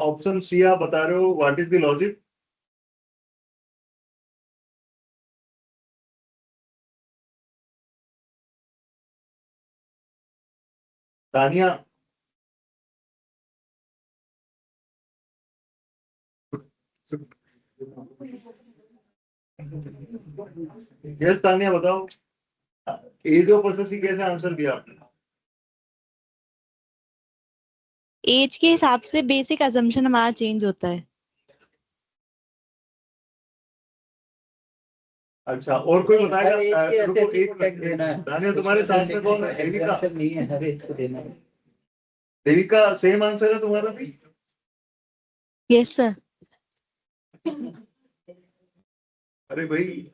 option C आप बता रहे हो, what is the logic? Tania, yes Tania बताओ, एज ऑफ एसएससी कैसे आंसर दिया आपने? एज के हिसाब से बेसिक असम्पशन हमारा चेंज होता है। अच्छा, और कोई बताएगा? हर एज के रुको SSC एक को टैक्स देना है। मिनट, तानिया तुम्हारे साथ में कौन है? देविका। Exemption नहीं है, हर एज को देना है। देविका सेम आंसर है तुम्हारा भी? Yes sir. अरे भाई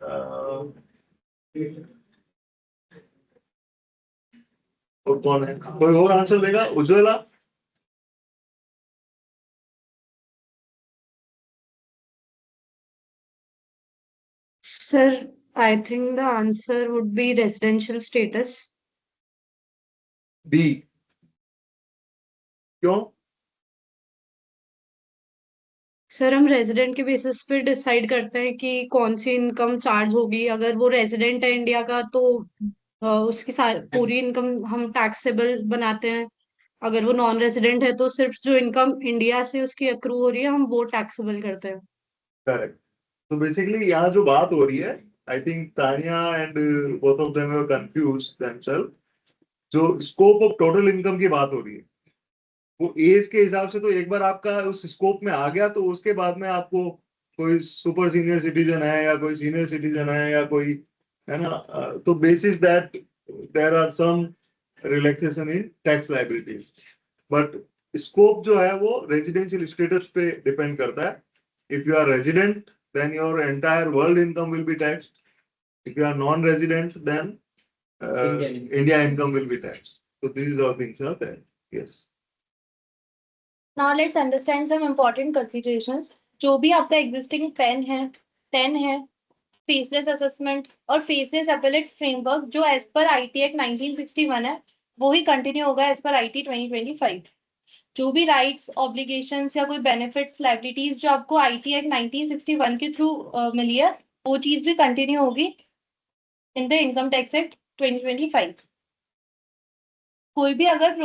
और कौन है? कोई और आंसर देगा? Ujjwala. Sir, I think the answer would be residential status. B. क्यों? सर हम रेजिडेंट के बेसिस पे डिसाइड करते हैं कि कौन सी इनकम चार्ज होगी। अगर वो रेजिडेंट है इंडिया का तो उसकी पूरी इनकम हम टैक्सेबल बनाते हैं। अगर वो नॉन रेजिडेंट है तो सिर्फ जो इनकम इंडिया से उसकी अक्रू हो रही है हम वो टैक्सेबल करते हैं। करेक्ट। तो बेसिकली यहाँ जो बात हो रही है, I think Tania and both of them have confused themselves. जो स्कोप ऑफ टोटल इनकम की बात हो रही है, वो एज के हिसाब से तो एक बार आपका उस स्कोप में आ गया तो उसके बाद में आपको कोई सुपर सीनियर सिटीजन है या कोई सीनियर सिटीजन है या कोई है ना, तो basis that there are some relaxation in tax liabilities, but scope जो है वो रेजिडेंशियल स्टेटस पे डिपेंड करता है। If you are resident then your entire world income will be taxed. If you are non-resident, then India income will be taxed. So these are things are there. Yes. Now let's understand some important considerations. जो भी आपका existing 10 है, faceless assessment और faceless appellate framework जो as per IT Act 1961 है, वो ही continue होगा as per IT 2025. जो भी राइट्स, ऑब्लिगेशंस या कोई बेनिफिट्स, लाइबिलिटीज जो आपको IT Act 1961 के थ्रू मिली है, वो चीज भी कंटिन्यू होगी in the income tax act 2025। कोई भी अगर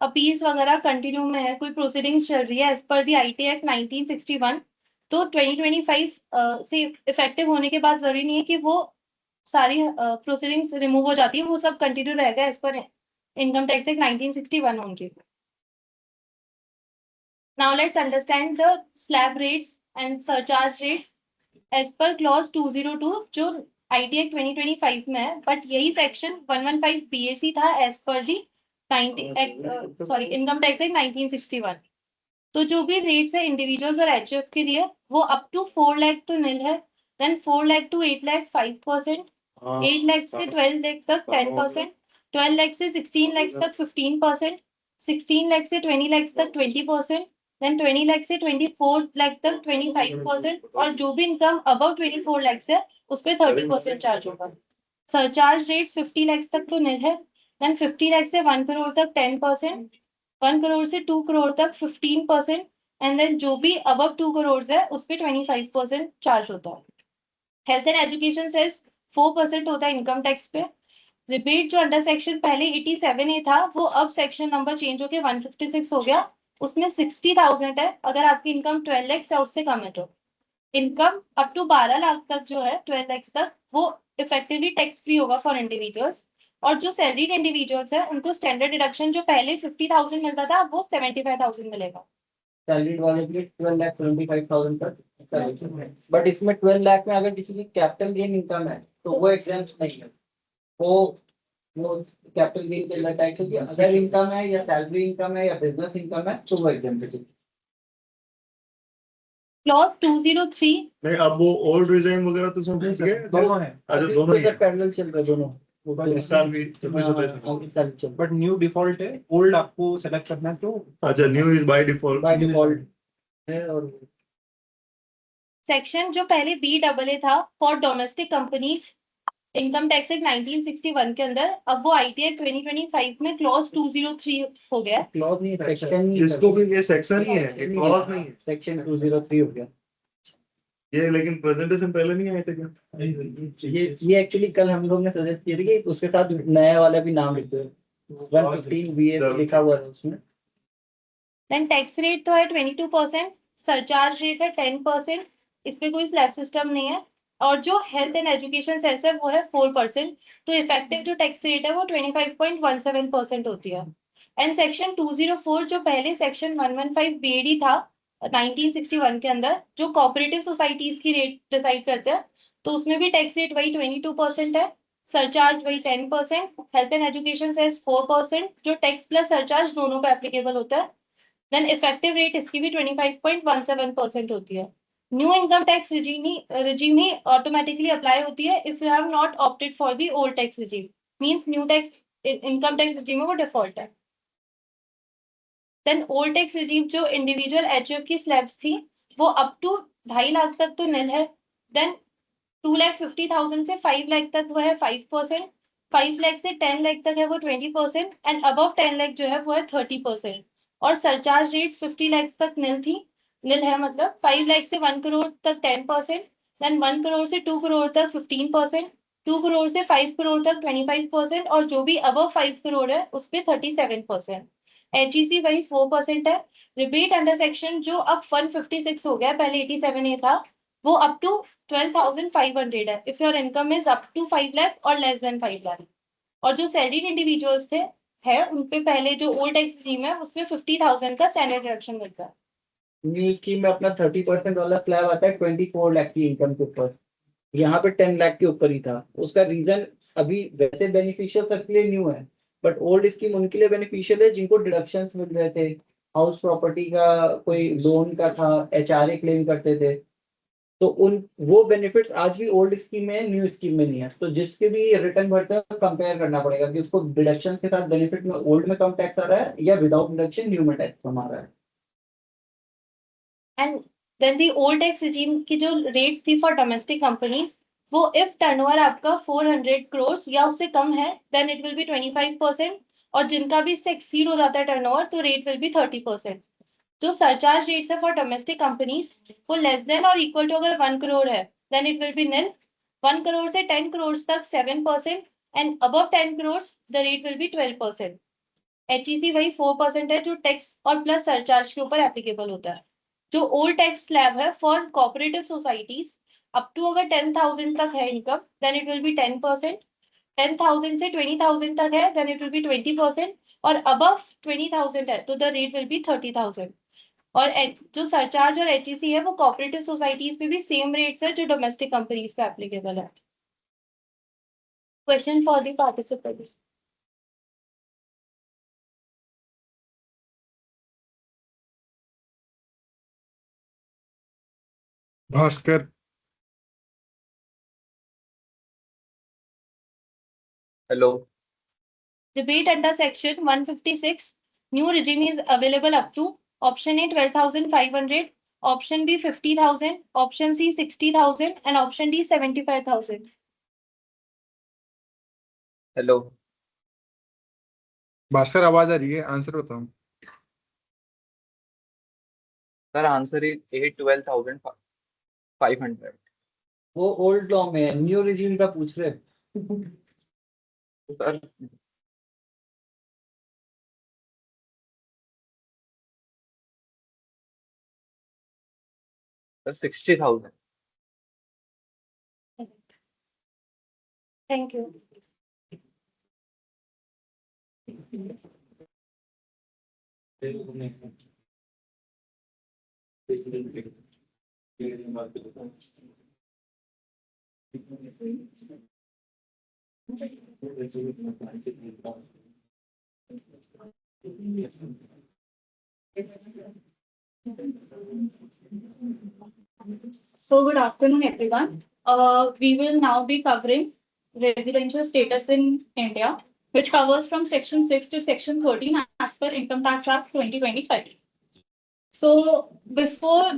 अपील्स वगैरह कंटिन्यू में है, कोई प्रोसीडिंग्स चल रही है as per the IT Act 1961, तो 2025 से इफेक्टिव होने के बाद जरूरी नहीं है कि वो सारी प्रोसीडिंग्स रिमूव हो जाती है, वो सब कंटिन्यू रहेगा as per income tax act 1961 only. Now let's understand the slab rates and surcharge rates as per clause 202 जो IT Act 2025 में है, बट यही सेक्शन 115 BAC था as per the income tax act 1961। तो जो भी रेट्स है इंडिविजुअल्स और HF के लिए वो अप टू 4 लाख तो नील है, देन 4 लाख टू 8 लाख 5%, 8 लाख से 12 लाख तक 10%, 12 लाख से 16 लाख तक 15%, 16 लाख से 20 लाख तक 20%, देन 20 लाख से 24 लाख तक 25%, और जो भी इनकम अबव 24 लाख है उस पर 30% चार्ज होगा। सरचार्ज रेट्स 50 लाख तक तो नील है, देन 50 लाख से 1 करोड़ तक 10%, 1 करोड़ से 2 करोड़ तक 15%, एंड देन जो भी अबव 2 करोड़ है उस पर 25% चार्ज होता है। हेल्थ एंड एजुकेशन सेस 4% होता है इनकम टैक्स पे। रिबेट जो अंडर सेक्शन पहले 87A था वो अब सेक्शन नंबर चेंज होकर 156 हो गया, उसमें 60,000 है अगर आपकी इनकम 12 लाख है उससे कम है तो। इनकम अप टू 12 लाख तक जो है 12 लाख तक वो इफेक्टिवली टैक्स फ्री होगा फॉर इंडिविजुअल्स, और जो सैलरीड इंडिविजुअल्स है उनको स्टैंडर्ड डिडक्शन जो पहले 50,000 मिलता था वो 75,000 मिलेगा। सैलरीड वाले के लिए 12,75,000 तक, बट इसमें 12 लाख में अगर किसी की कैपिटल गेन इनकम है तो वो एग्जाम्प्ट नहीं है, वो कैपिटल गेन के अंदर टैक्स होगी। अगर इनकम है या सैलरी इनकम है या बिजनेस इनकम है तो वो एग्जाम्प्ट है। क्लॉज 203 नहीं, अब वो ओल्ड रिजाइन वगैरह तो सब ठीक है? दोनों है। अच्छा, दोनों ही है। पैरेलल चल रहे दोनों। इस साल भी 26-27 इस साल चल बट न्यू डिफॉल्ट है, ओल्ड आपको सेलेक्ट करना है तो अच्छा, new is by default. By default है। और सेक्शन जो पहले BAA था for domestic companies income tax act 1961 के अंदर, अब वो IT एक्ट 2025 में क्लॉज 203 हो गया। क्लॉज नहीं, सेक्शन इसको भी ये सेक्शन ही है, ये क्लॉज नहीं है। सेक्शन 203 हो गया। ये लेकिन प्रेजेंटेशन पहले नहीं आए थे क्या? ये एक्चुअली कल हम लोग ने सजेस्ट किया था कि उसके साथ नया वाला भी नाम लिख दो, 115 BA लिखा हुआ है उसमें। देन टैक्स रेट तो है 22%, सरचार्ज रेट है 10%, इस पे कोई स्लैब सिस्टम नहीं है, और जो हेल्थ एंड एजुकेशन सेस है वो है 4%, तो इफेक्टिव जो टैक्स रेट है वो 25.17% होती है। एंड सेक्शन 204 जो पहले सेक्शन 115 BAD था 1961 के अंदर, जो कोऑपरेटिव सोसाइटीज की रेट डिसाइड करते हैं, तो उसमें भी टैक्स रेट वही 22% है, सरचार्ज वही 10%, हेल्थ एंड एजुकेशन सेस 4%, जो टैक्स प्लस सरचार्ज दोनों पे एप्लीकेबल होता है। देन इफेक्टिव रेट इसकी भी 25.17% होती है। न्यू इनकम टैक्स regime ही ऑटोमेटिकली अप्लाई होती है if you have not opted for the old tax regime, means new tax income tax regime है वो डिफॉल्ट है। देन ओल्ड टैक्स regime जो इंडिविजुअल HUF की स्लैब्स थी वो अप टू 2.5 लाख तक तो निल है, देन 2,50,000 से 5 लाख तक वो है 5%, 5 लाख से 10 लाख तक है वो 20%, एंड अबव 10 लाख जो है वो है 30%। और सरचार्ज रेट्स 50 लाख तक निल है, मतलब 5 लाख से 1 करोड़ तक 10%, देन 1 करोड़ से 2 करोड़ तक 15%, 2 करोड़ से 5 करोड़ तक 25%, और जो भी अबव 5 करोड़ है उस पे 37%। HEC वही 4% है। रिबेट अंडर सेक्शन जो अब 156 हो गया, पहले 87A था, वो अप टू 12,500 है if your income is up to 5 lakh और लेस देन 5 लाख। और जो सैलरीड इंडिविजुअल्स थे है उन पे पहले जो ओल्ड टैक्स स्कीम है उसमें 50,000 का स्टैंडर्ड डिडक्शन मिलता है। न्यू स्कीम में अपना 30% वाला स्लैब आता है 24 लाख की इनकम के ऊपर, यहाँ पे 10 लाख के ऊपर ही था। उसका रीजन अभी वैसे बेनिफिशियल सबके लिए न्यू है, बट ओल्ड स्कीम उनके लिए बेनिफिशियल है जिनको डिडक्शंस मिल रहे थे, हाउस प्रॉपर्टी का कोई लोन का था, HRA क्लेम करते थे, तो उन वो बेनिफिट्स आज भी ओल्ड स्कीम में है, न्यू स्कीम में नहीं है। तो जिसके भी रिटर्न भरते हैं कंपेयर करना पड़ेगा कि उसको डिडक्शन के साथ बेनिफिट में ओल्ड में कम टैक्स आ रहा है या विदाउट डिडक्शन न्यू में टैक्स कम आ रहा है। And then the old tax regime की जो रेट्स थी फॉर डोमेस्टिक कंपनीज, वो इफ टर्नओवर आपका 400 करोड़ या उससे कम है देन इट विल बी 25%, और जिनका भी इससे एक्सीड हो जाता है टर्नओवर तो रेट विल बी 30%। जो सरचार्ज रेट्स है फॉर डोमेस्टिक कंपनीज वो लेस देन और इक्वल टू अगर 1 करोड़ है देन इट विल बी निल, 1 करोड़ से 10 करोड़ तक 7%, and above 10 crore the rate will be 12%। HEC वही 4% है जो टैक्स और प्लस सरचार्ज के ऊपर एप्लीकेबल होता है। जो ओल्ड टैक्स स्लैब है for cooperative societies up to अगर 10,000 तक है income then it will be 10%, 10,000 से 20,000 तक है देन इट विल बी 20%, और अबव 20,000 है तो द रेट विल बी 30,000। और जो सरचार्ज और HEC है वो कोऑपरेटिव सोसाइटीज पे भी सेम रेट्स है जो डोमेस्टिक कंपनीज पे एप्लीकेबल है। Question for the participants. Bhaskar. Hello. Debate under section 156. New regime is available up to option A 12,500, option B 50,000, option C 60,000, and option D 75,000. Hello. Bhaskar आवाज आ रही है, answer बताओ। Sir answer is 12,500। वो old law में है, new regime का पूछ रहे हैं। Sir sir 60,000। Thank you. So good afternoon, everyone. We will now be covering residential status in India, which covers from Section 6 to Section 13 as per Income Tax Act 2025. So before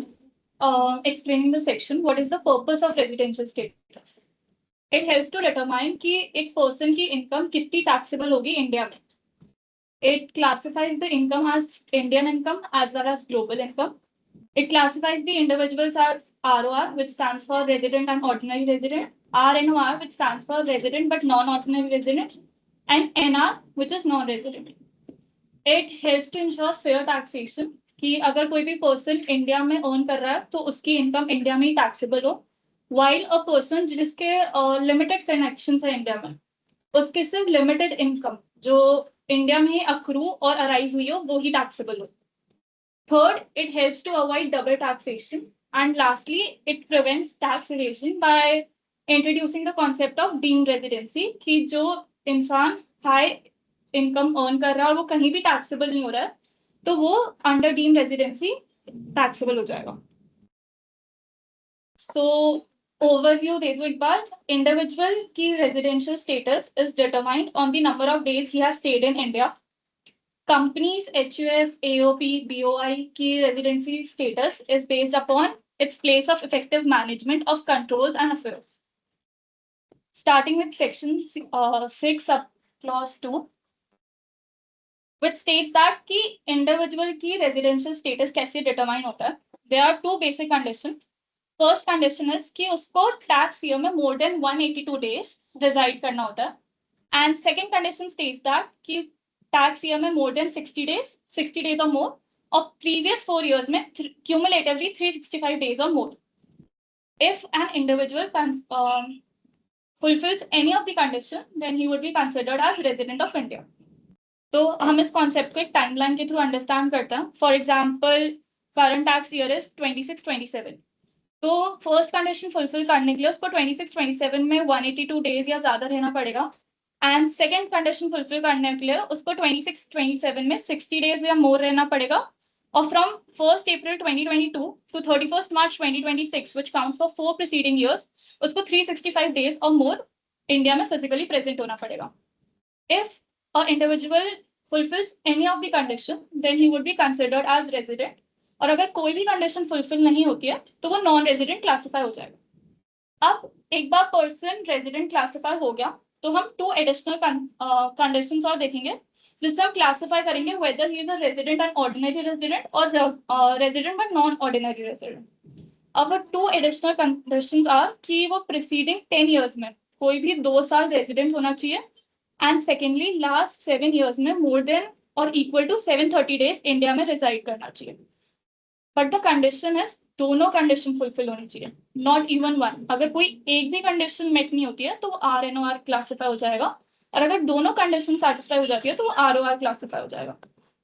explaining the section, what is the purpose of residential status? It helps to determine कि एक person की income कितनी taxable होगी India में. It classifies the income as Indian income as well as global income. It classifies the individuals as ROR, which stands for resident and ordinary resident, RNOR, which stands for resident but non-ordinary resident, and NR, which is non-resident. It helps to ensure fair taxation कि अगर कोई भी person India में earn कर रहा है तो उसकी इनकम इंडिया में ही टैक्सेबल हो, while a person जिसके लिमिटेड कनेक्शंस है इंडिया में, उसके सिर्फ लिमिटेड इनकम जो इंडिया में ही अक्रू और अराइज हुई हो वो ही टैक्सेबल हो. Third, it helps to avoid double taxation. And lastly, it prevents tax evasion by introducing the concept of deemed residency कि जो इंसान हाई इनकम अर्न कर रहा है और वो कहीं भी टैक्सेबल नहीं हो रहा है तो वो अंडर डीम्ड रेजिडेंसी टैक्सेबल हो जाएगा. So overview दे दो एक बार. Individual की residential status is determined on the number of days he has stayed in India. Companies HUF, AOP, BOI की residency status is based upon its place of effective management of controls and affairs. Starting with section 6 sub clause 2, which states that कि individual की residential status कैसे determine होता है. There are two basic conditions. First condition is कि उसको tax year में more than 182 days reside करना होता है. And second condition states that कि tax year में more than 60 days or more, और previous 4 years में cumulatively 365 days or more. If an individual fulfills any of the condition, then he would be considered as resident of India. तो हम इस concept को एक timeline के through understand करते हैं. For example, current tax year is 26-27. तो first condition fulfill करने के लिए उसको 26-27 में 182 days या ज़्यादा रहना पड़ेगा. एंड सेकेंड कंडीशन फुलफिल करने के लिए उसको 26-27 में 60 डेज या मोर रहना पड़ेगा. और from 1 April 2022 to 31 March 2026 which counts for 4 preceding years उसको 365 डेज और मोर इंडिया में फिजिकली प्रेजेंट होना पड़ेगा. If a individual fulfils any of the condition then he would be considered as resident. और अगर कोई भी कंडीशन फुलफिल नहीं होती है तो वो नॉन रेजिडेंट क्लासिफाई हो जाएगा. अब एक बार पर्सन रेजिडेंट क्लासिफाई हो गया तो हम 2 एडिशनल कंडीशंस और देखेंगे जिससे हम क्लासिफाई करेंगे whether he is a resident and ordinary resident और resident but non ordinary resident. अब 2 एडिशनल कंडीशंस आर कि वो प्रीसीडिंग 10 इयर्स में कोई भी 2 साल रेजिडेंट होना चाहिए एंड सेकेंडली लास्ट 7 इयर्स में मोर देन और इक्वल टू 730 डेज इंडिया में रिजाइड करना चाहिए. बट द कंडीशन इज दोनों कंडीशन फुलफिल होनी चाहिए, नॉट इवन वन. अगर कोई एक भी कंडीशन मेट नहीं होती है तो वो RNOR क्लासिफाई हो जाएगा और अगर दोनों कंडीशन सेटिस्फाई हो जाती है तो वो ROR क्लासिफाई हो जाएगा.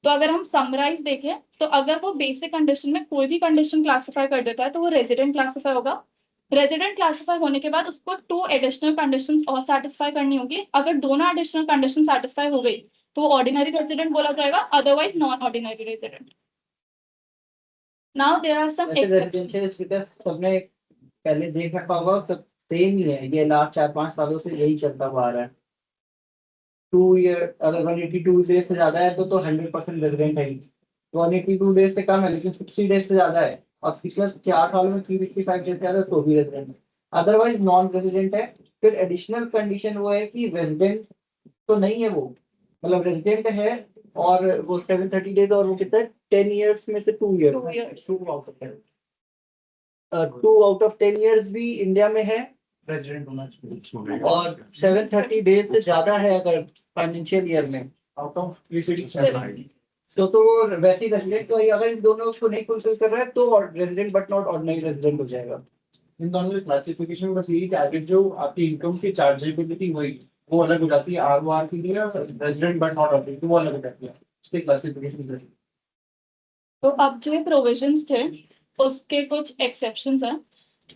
तो अगर हम समराइज देखें तो अगर वो बेसिक कंडीशन में कोई भी कंडीशन क्लासिफाई कर देता है तो वो रेजिडेंट क्लासिफाई होगा. रेजिडेंट क्लासिफाई होने के बाद उसको 2 एडिशनल कंडीशंस और सेटिस्फाई करनी होगी. अगर दोनों एडिशनल कंडीशन सेटिस्फाई हो गई तो वो ऑर्डिनरी रेजिडेंट बोला जाएगा, otherwise non ordinary resident. Now there are some exceptions. Residential status सबने पहले देख रखा होगा, सब सेम ही है. ये लास्ट 4-5 सालों से यही चलता हुआ आ रहा है. 2 ईयर अगर 182 डेज से ज्यादा है तो 100% रेजिडेंट है. 182 डेज से कम है लेकिन 60 डेज से ज्यादा है और पिछले 4 साल में 365 डेज से ज्यादा तो भी रेजिडेंट है, अदरवाइज नॉन रेजिडेंट है. फिर एडिशनल कंडीशन वो है कि रेजिडेंट तो नहीं है, वो मतलब रेजिडेंट है और वो 730 डेज और वो कितना 10 इयर्स में से 2 year 2 years. 2 out of 10 years भी इंडिया में है रेजिडेंट होना चाहिए. और 730 डेज से ज्यादा है अगर फाइनेंशियल ईयर में आउट ऑफ 365 तो वैसे ही रेजिडेंट. तो अगर इन दोनों उसको नहीं फुलफिल कर रहा है तो resident but not ordinary resident हो जाएगा. इन दोनों की क्लासिफिकेशन बस यही कि जो आपकी इनकम की चार्जेबिलिटी हुई वो अलग हो जाती है. ROR के लिए रेजिडेंट बट नॉट ऑर्डिनरी वो अलग हो जाती है, उसकी क्लासिफिकेशन. तो अब जो प्रोविजंस थे उसके कुछ एक्सेप्शंस हैं।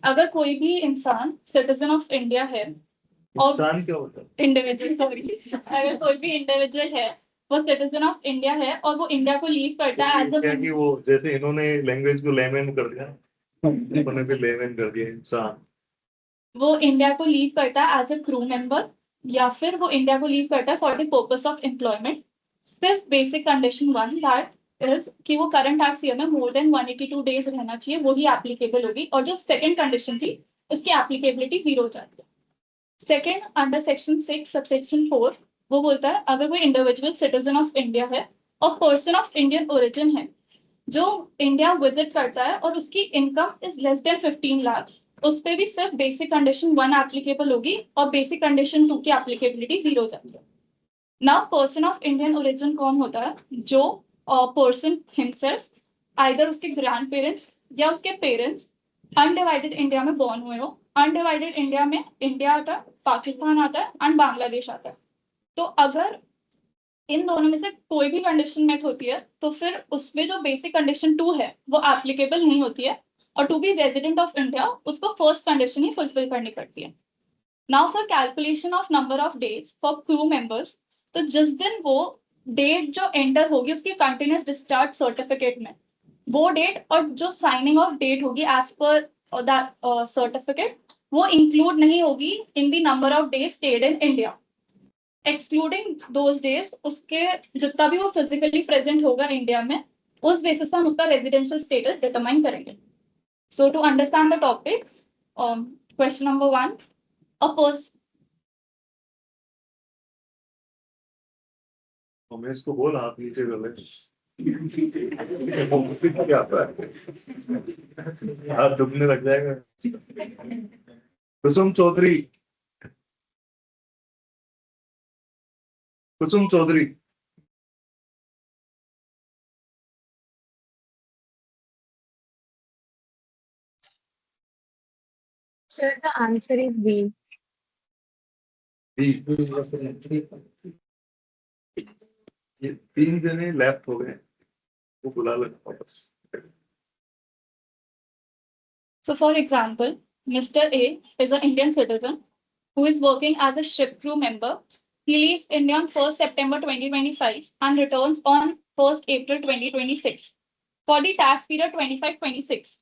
अगर कोई भी इंसान सिटीजन ऑफ इंडिया है और इंसान क्या होता है? इंडिविजुअल, सॉरी, अगर कोई भी इंडिविजुअल है, वो सिटीजन ऑफ इंडिया है और वो इंडिया को लीव करता है एज क्या कि वो जैसे इन्होंने लैंग्वेज को लेमन कर दिया, उन्होंने भी लेमन कर दिया इंसान। वो इंडिया को लीव करता है एज अ क्रू मेंबर, या फिर वो इंडिया को लीव करता है for the purpose of employment. सिर्फ basic condition one that is कि वो करंट टैक्स ईयर में मोर देन 182 डेज रहना चाहिए, वही एप्लीकेबल होगी। और जो सेकंड कंडीशन थी उसकी एप्लीकेबिलिटी 0 हो जाती है। सेकंड, अंडर सेक्शन 6 सबसेक्शन 4 वो बोलता है अगर कोई इंडिविजुअल सिटीजन ऑफ इंडिया है और पर्सन ऑफ इंडियन ओरिजिन है जो इंडिया विजिट करता है और उसकी income is less than 15 lakh, उस पे भी सिर्फ बेसिक कंडीशन 1 एप्लीकेबल होगी और बेसिक कंडीशन 2 की एप्लीकेबिलिटी 0 हो जाती है। Now person of Indian origin कौन होता है? जो पर्सन हिमसेल्फ, आइदर उसके ग्रैंड पेरेंट्स या उसके पेरेंट्स अनडिवाइडेड इंडिया में बॉर्न हुए हो। अनडिवाइडेड इंडिया में इंडिया आता है, पाकिस्तान आता है एंड बांग्लादेश आता है। तो अगर इन दोनों में से कोई भी कंडीशन मेट होती है तो फिर उसमें जो बेसिक कंडीशन 2 है वो एप्लीकेबल नहीं होती है, और to be resident of India उसको फर्स्ट कंडीशन ही फुलफिल करनी पड़ती है। Now for calculation of number of days for crew members, तो जिस दिन वो डेट जो एंटर होगी उसकी कंटिन्यूस डिस्चार्ज सर्टिफिकेट में, वो डेट और जो साइनिंग ऑफ डेट होगी एज पर दैट सर्टिफिकेट, वो इंक्लूड नहीं होगी in the number of days stayed in India. Excluding those days, उसके जितना भी वो फिजिकली प्रेजेंट होगा इंडिया में, उस बेसिस पर हम उसका रेजिडेंशियल स्टेटस डिटरमाइन करेंगे। So to understand the topic, question number 1, a person, हमें इसको बोल हाथ नीचे कर ले। क्या आता है? हाथ दुखने लग जाएगा। कुसुम चौधरी, कुसुम Chaudhary. Sir, the answer is B. ये 3 जने लेफ्ट हो गए, वो बुला लेना वापस। so for example, Mr. A is an Indian citizen who is working as a ship crew member. He leaves India on 1st September 2025 and returns on 1st April 2026 for the tax period 25-26.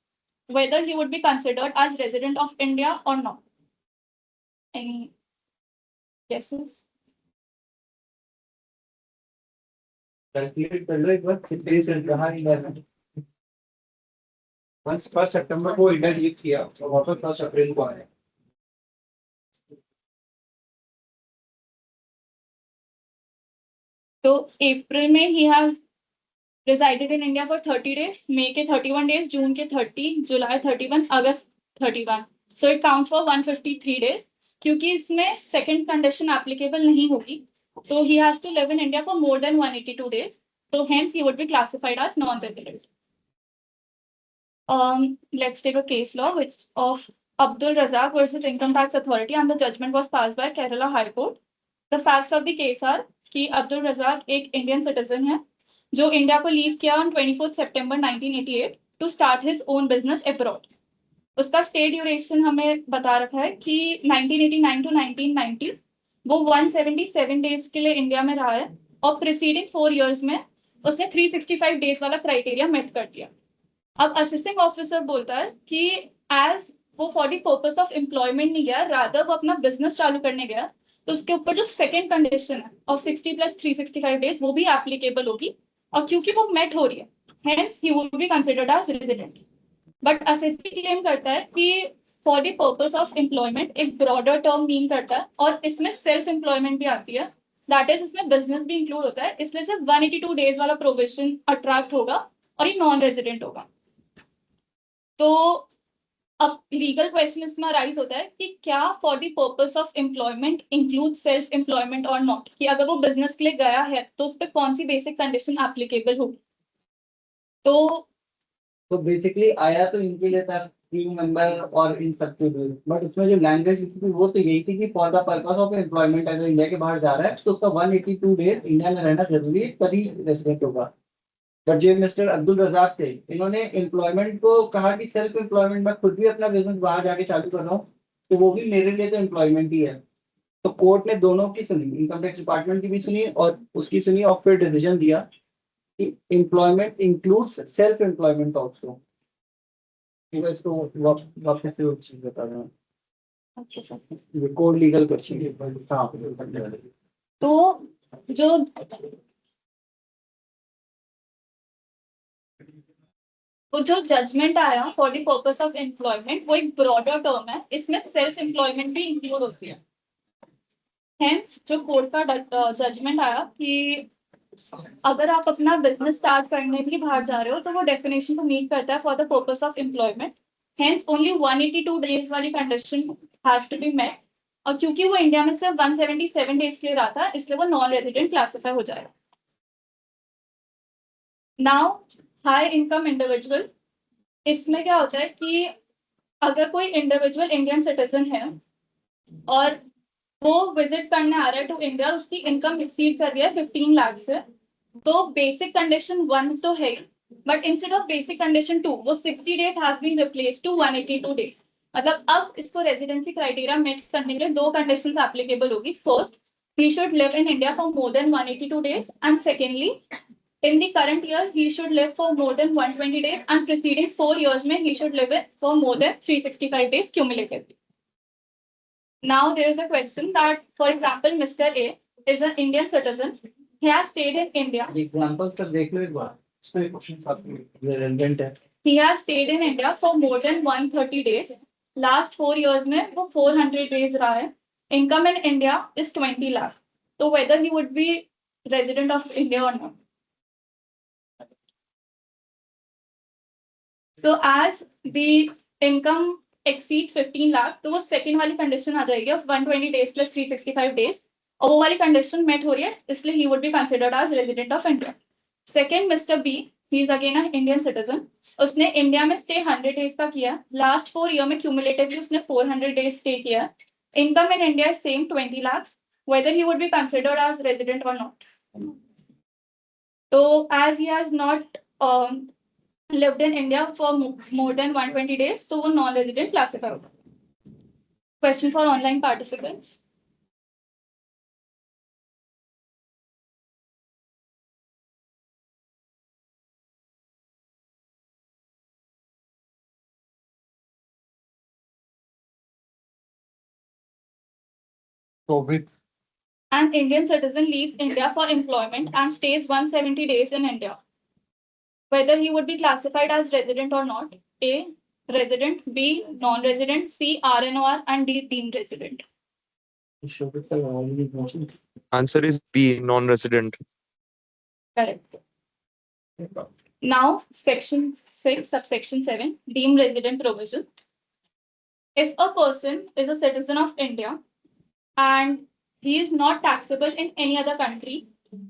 Whether he would be considered as resident of India or not. Any guesses? Calculate कर लो एक बार कितने से कहाँ India में। Once 1 सितंबर को India leave किया और वापस 1 अप्रैल को आया। तो अप्रैल में he has resided in India for 30 days, May के 31 days, June के 30, July 31, August 31. So it counts for 153 days. क्योंकि इसमें second condition applicable नहीं होगी, तो he has to live in India for more than 182 days. So hence he would be classified as non-resident. Let's take a case law which of Abdul Razak versus Income Tax Authority, and the judgment was passed by Kerala High Court. The facts of the case are कि अब्दुल रजाक एक Indian citizen है जो India को leave किया on 24 सितंबर 1988 to start his own business abroad. उसका stay duration हमें बता रखा है कि 1989 टू 1990 वो 177 डेज के लिए इंडिया में रहा है और प्रीसीडिंग 4 इयर्स में उसने 365 डेज वाला क्राइटेरिया मेट कर दिया। अब असिस्टिंग ऑफिसर बोलता है कि एज वो for the purpose of employment नहीं गया, रादर वो अपना बिजनेस चालू करने गया, तो उसके ऊपर जो सेकंड कंडीशन है ऑफ 60 + 365 डेज वो भी एप्लीकेबल होगी, और क्योंकि वो मेट हो रही है hence he would be considered as resident. But assessee claim करता है कि for the purpose of employment एक ब्रॉडर टर्म मीन करता है और इसमें सेल्फ एम्प्लॉयमेंट भी आती है, दैट इज इसमें बिजनेस भी इंक्लूड होता है, इसलिए सिर्फ 182 डेज वाला प्रोविजन अट्रैक्ट होगा और ये नॉन रेजिडेंट होगा। तो अब लीगल क्वेश्चन इसमें राइज होता है कि क्या for the purpose of employment include self employment और नॉट, कि अगर वो बिजनेस के लिए गया है तो उस पर कौन सी बेसिक कंडीशन एप्लीकेबल होगी। तो बेसिकली आया तो इनके लिए था क्रू मेंबर और इन सब के लिए, बट उसमें जो लैंग्वेज थी वो तो यही थी कि for the purpose of employment अगर इंडिया के बाहर जा रहा है तो उसका 182 डेज इंडिया में रहना जरूरी है तभी रेजिडेंट होगा। बट जो मिस्टर अब्दुल रजाक थे, इन्होंने एम्प्लॉयमेंट को कहा कि सेल्फ एम्प्लॉयमेंट, मैं खुद भी अपना बिजनेस बाहर जाके चालू कर रहा हूँ, तो वो भी मेरे लिए तो एम्प्लॉयमेंट ही है। तो कोर्ट ने दोनों की सुनी, इनकम टैक्स डिपार्टमेंट की भी सुनी और उसकी सुनी, और फिर डिसीजन दिया कि employment includes self employment also. इसको वापस से वो चीज बता रहा हूँ, Okay, sir. ये कोड लीगल क्वेश्चन है। हाँ, तो जो तो जो जजमेंट आया for the purpose of employment वो एक ब्रॉडर टर्म है, इसमें सेल्फ एम्प्लॉयमेंट भी इंक्लूड होती है। हेंस जो कोर्ट का जजमेंट आया कि अगर आप अपना बिजनेस स्टार्ट करने भी बाहर जा रहे हो तो वो डेफिनेशन को मीट करता है for the purpose of employment. Hence only 182 days वाली condition has to be met, और क्योंकि वो इंडिया में सिर्फ 177 डेज के लिए रहा था, इसलिए वो नॉन रेजिडेंट क्लासिफाई हो जाएगा। नाउ हाई इनकम इंडिविजुअल, इसमें क्या होता है कि अगर कोई इंडिविजुअल इंडियन सिटीजन है और वो विजिट करने आ रहा है टू इंडिया, उसकी इनकम एक्सीड कर रही है 15 लाख से, तो बेसिक कंडीशन 1 तो है, but instead of basic condition 2 वो 60 days has been replaced to 182 days. मतलब अब इसको रेजिडेंसी क्राइटेरिया मेट करने के लिए 2 कंडीशंस एप्लीकेबल होगी। First, he should live in India for more than 182 days, and secondly, in the current year he should live for more than 120 days, and preceding 4 years में he should live it for more than 365 days cumulatively. Now there is a question that, for example, Mr. A is an Indian citizen. He has stayed in India. Examples तो देख लो एक बार, इस पे question काफी relevant है। He has stayed in India for more than 130 days. Last 4 years में वो 400 days रहा है. Income in India is 20 lakh. So whether he would be resident of India or not. So as the income exceeds 15 lakh, तो वो second वाली condition आ जाएगी of 120 days plus 365 days. और वो वाली condition met हो रही है, इसलिए he would be considered as resident of India. Second, Mr. B, he is again an Indian citizen. उसने इंडिया में स्टे 100 डेज का किया, लास्ट 4 ईयर में क्यूमुलेटिवली उसने 400 डेज स्टे किया। Income in India same 20 lakh, whether he would be considered as resident or not. So as he has not lived in India for more than 120 days, so वो non resident classify होगा। Question for online participants. तो भी An Indian citizen leaves India for employment and stays 170 days in India. Whether he would be classified as resident or not. A, resident. B, non-resident. C, RNOR, and D, deemed resident. Answer is B, non-resident. Correct. Now, section 6, subsection 7, deemed resident provision. If a person is a citizen of India and he is not taxable in any other country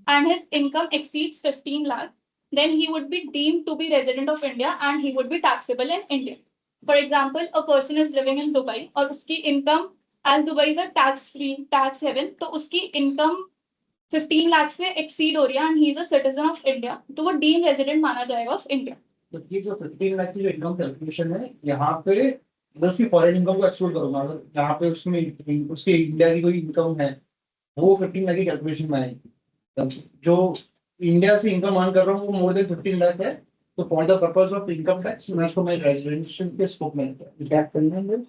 and his income exceeds 15 lakh, then he would be deemed to be resident of India and he would be taxable in India. For example, a person is living in Dubai और उसकी income, as Dubai is a tax-free, tax haven, तो उसकी income 15 lakh से exceed हो रही है and he is a citizen of India, तो वो deemed resident माना जाएगा of India. तो ये जो 15 लाख की जो इनकम कैलकुलेशन है, यहाँ पे अगर उसकी फॉरेन इनकम को एक्सक्लूड करूंगा, अगर यहाँ पे उसमें उसकी इंडिया की कोई इनकम है, वो 15 लाख की कैलकुलेशन में आएगी। जो इंडिया से इनकम अर्न कर रहा हूँ वो मोर देन 15 लाख है, तो for the purpose of income tax मैं इसको मैं रेजिडेंशियल के स्कोप में टैक्स करना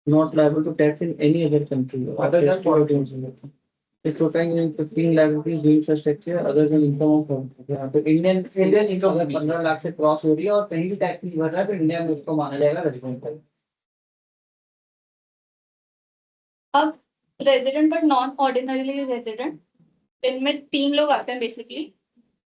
Not liable to tax in any other country. Other than foreign. It's totaling in 15 lakh rupees doing such tax here, other than income of यहाँ पे Indian income अगर 15 लाख से क्रॉस हो रही है और कहीं भी टैक्स भर रहा है तो इंडिया में उसको माना जाएगा रेजिडेंट। अब resident but non ordinary resident, इनमें 3 लोग आते हैं बेसिकली।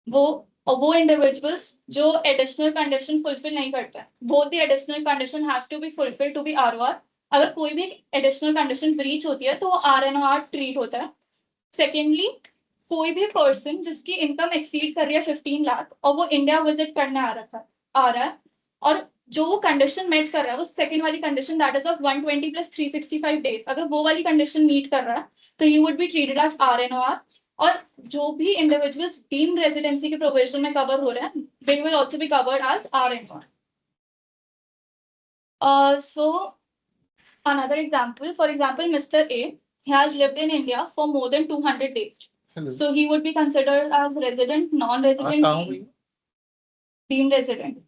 वो इंडिविजुअल्स जो एडिशनल कंडीशन फुलफिल नहीं करते हैं, both the additional condition has to be fulfil to be ROR. अगर कोई भी एडिशनल कंडीशन ब्रीच होती है तो वो आरएनओआर ट्रीट होता है। सेकेंडली, कोई भी पर्सन जिसकी इनकम एक्सीड कर रही है 15 लाख और वो इंडिया विजिट करने आ रहा है और जो वो कंडीशन मेट कर रहा है, वो सेकंड वाली condition that is of 120 plus 365 days, अगर वो वाली कंडीशन मीट कर रहा है तो you would be treated as RNOR. और जो भी इंडिविजुअल्स डीम्ड रेजिडेंसी के प्रोविजन में कवर हो रहे हैं, they will also be covered as RN1. So another example, for example, Mr. A, he has lived in India for more than 200 days. So he would be considered as resident, non-resident, deemed resident.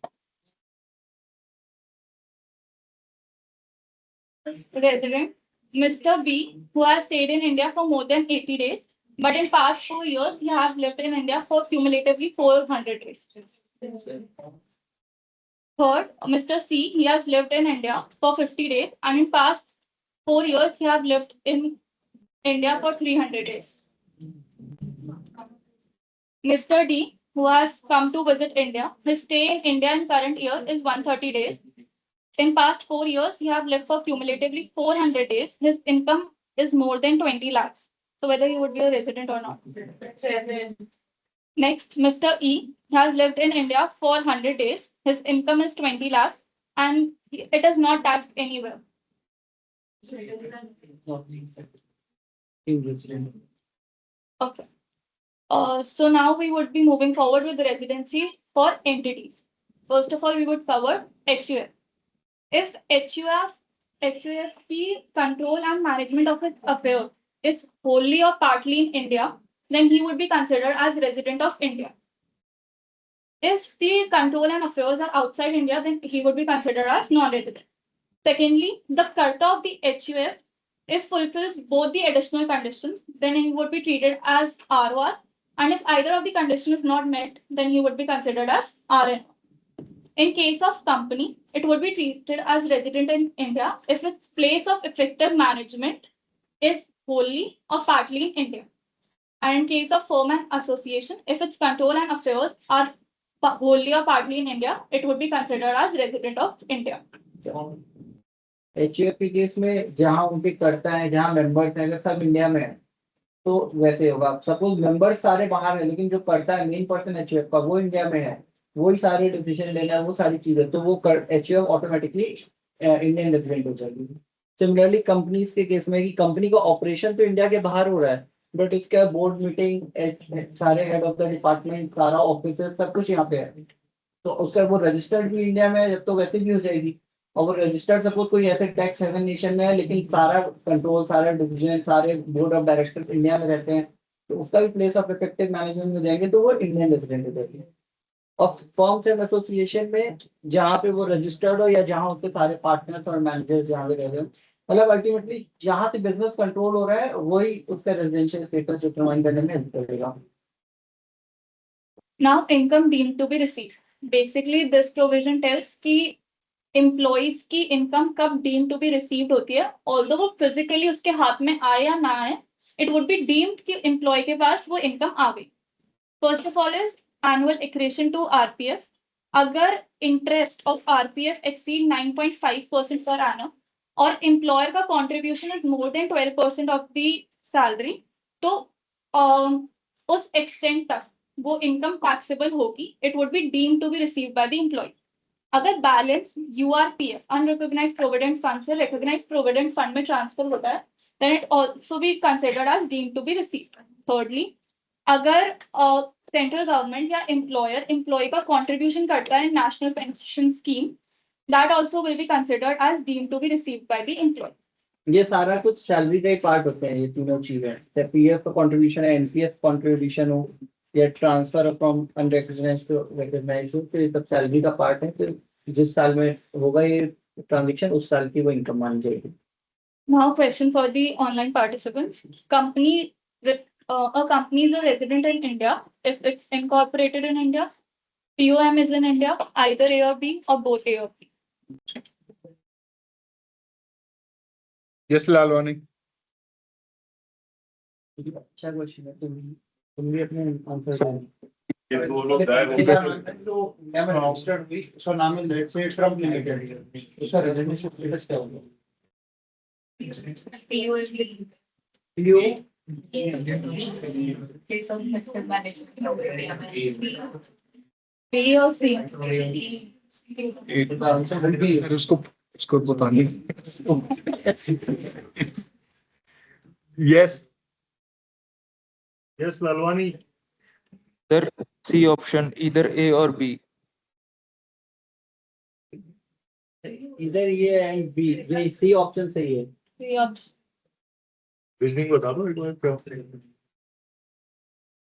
Resident. Mr. B, who has stayed in India for more than 80 days, but in past 4 years, he have lived in India for cumulatively 400 days. Third, Mr. C, he has lived in India for 50 days, and in past 4 years, he have lived in India for 300 days. Mr. D, who has come to visit India, his stay in India in current year is 130 days. In past 4 years, he have lived for cumulatively 400 days. His income is more than 20 lakhs. So whether he would be a resident or not. Next, Mr. E has lived in India for 100 days. His income is 20 lakhs and it is not taxed anywhere. Okay. So now we would be moving forward with the residency for entities. First of all, we would cover HUF. If HUFP control and management of its affairs is wholly or partly in India, then he would be considered as resident of India. If the control and affairs are outside India, then he would be considered as non-resident. Secondly, the Karta of the HUF, if fulfills both the additional conditions, then he would be treated as ROR. And if either of the conditions is not met, then he would be considered as RN. In case of company, it would be treated as resident in India if its place of effective management is wholly or partly in India. And in case of firm and association, if its control and affairs are wholly or partly in India, it would be considered as resident of India. HUF case में जहाँ उनके करता है, जहाँ members हैं, अगर सब India में है तो वैसे होगा. सपोज मेंबर्स सारे बाहर है लेकिन जो करता है मेन पर्सन HUF का वो इंडिया में है, वही सारे डिसीजन लेना है, वो सारी चीजें, तो वो HUF ऑटोमेटिकली इंडियन रेजिडेंट हो जाएगी. सिमिलरली कंपनीज के केस में कि कंपनी का ऑपरेशन तो इंडिया के बाहर हो रहा है बट इसका बोर्ड मीटिंग, सारे हेड ऑफ द डिपार्टमेंट, सारा ऑफिस सब कुछ यहाँ पे है, तो उसका वो रजिस्टर्ड भी इंडिया में है तो वैसे भी हो जाएगी. और वो रजिस्टर्ड सपोज कोई ऐसे टैक्स हेवन नेशन में है लेकिन सारा कंट्रोल, सारे डिसीजन, सारे बोर्ड ऑफ डायरेक्टर इंडिया में रहते हैं, तो उसका भी प्लेस ऑफ इफेक्टिव मैनेजमेंट में जाएंगे तो वो इंडियन रेजिडेंट हो जाएगी. और फर्म्स एंड एसोसिएशन में जहाँ पे वो रजिस्टर्ड हो या जहाँ उसके सारे पार्टनर्स और मैनेजर्स जहाँ पे रह रहे हो, मतलब अल्टीमेटली जहाँ से बिजनेस कंट्रोल हो रहा है वही उसका रेजिडेंशियल स्टेटस डिटरमाइन करने में हेल्प करेगा. Now, income deemed to be received. Basically, this provision tells कि employees की income कब deemed to be received होती है. Although वो physically उसके हाथ में आए या ना आए, it would be deemed कि employee के पास वो income आ गई. First of all is annual accretion to RPF. अगर interest of RPF exceed 9.5% per annum और employer का contribution is more than 12% of the salary, तो उस extent तक वो income taxable होगी. It would be deemed to be received by the employee. अगर balance URPF unrecognized provident fund से recognized provident fund में ट्रांसफर होता है, then it also be considered as deemed to be received. Thirdly, अगर central government या employ का contribution करता है national pension scheme, that also will be considered as deemed to be received by the employee. ये सारा कुछ salary का ही part होते हैं, ये तीनों चीजें, चाहे पीएफ का कंट्रीब्यूशन है, एनपीएस कंट्रीब्यूशन हो या transfer from unrecognised to recognised हो, तो ये सब सैलरी का पार्ट है. तो जिस साल में होगा ये ट्रांजेक्शन उस साल की वो इनकम मान जाएगी. Now question for the online participants. A company is a resident in India if it's incorporated in India, POM is in India, either A or B or both A or B. Yes, Lalwani. अच्छा question है, तुम भी अपने answer दो. ये दो लोग गायब हो गए. तो मैं रजिस्टर्ड हुई, सो नाम है लेट्स से ट्रम्प लिमिटेड, उसका रेजिडेंशियल स्टेटस क्या होगा? B or C? उसको पता नहीं. Yes. Yes, Lalwani. Sir, C option, either A or B. इधर ये एंड बी, ये सी ऑप्शन सही है। Reasoning बता दो एक बार क्या?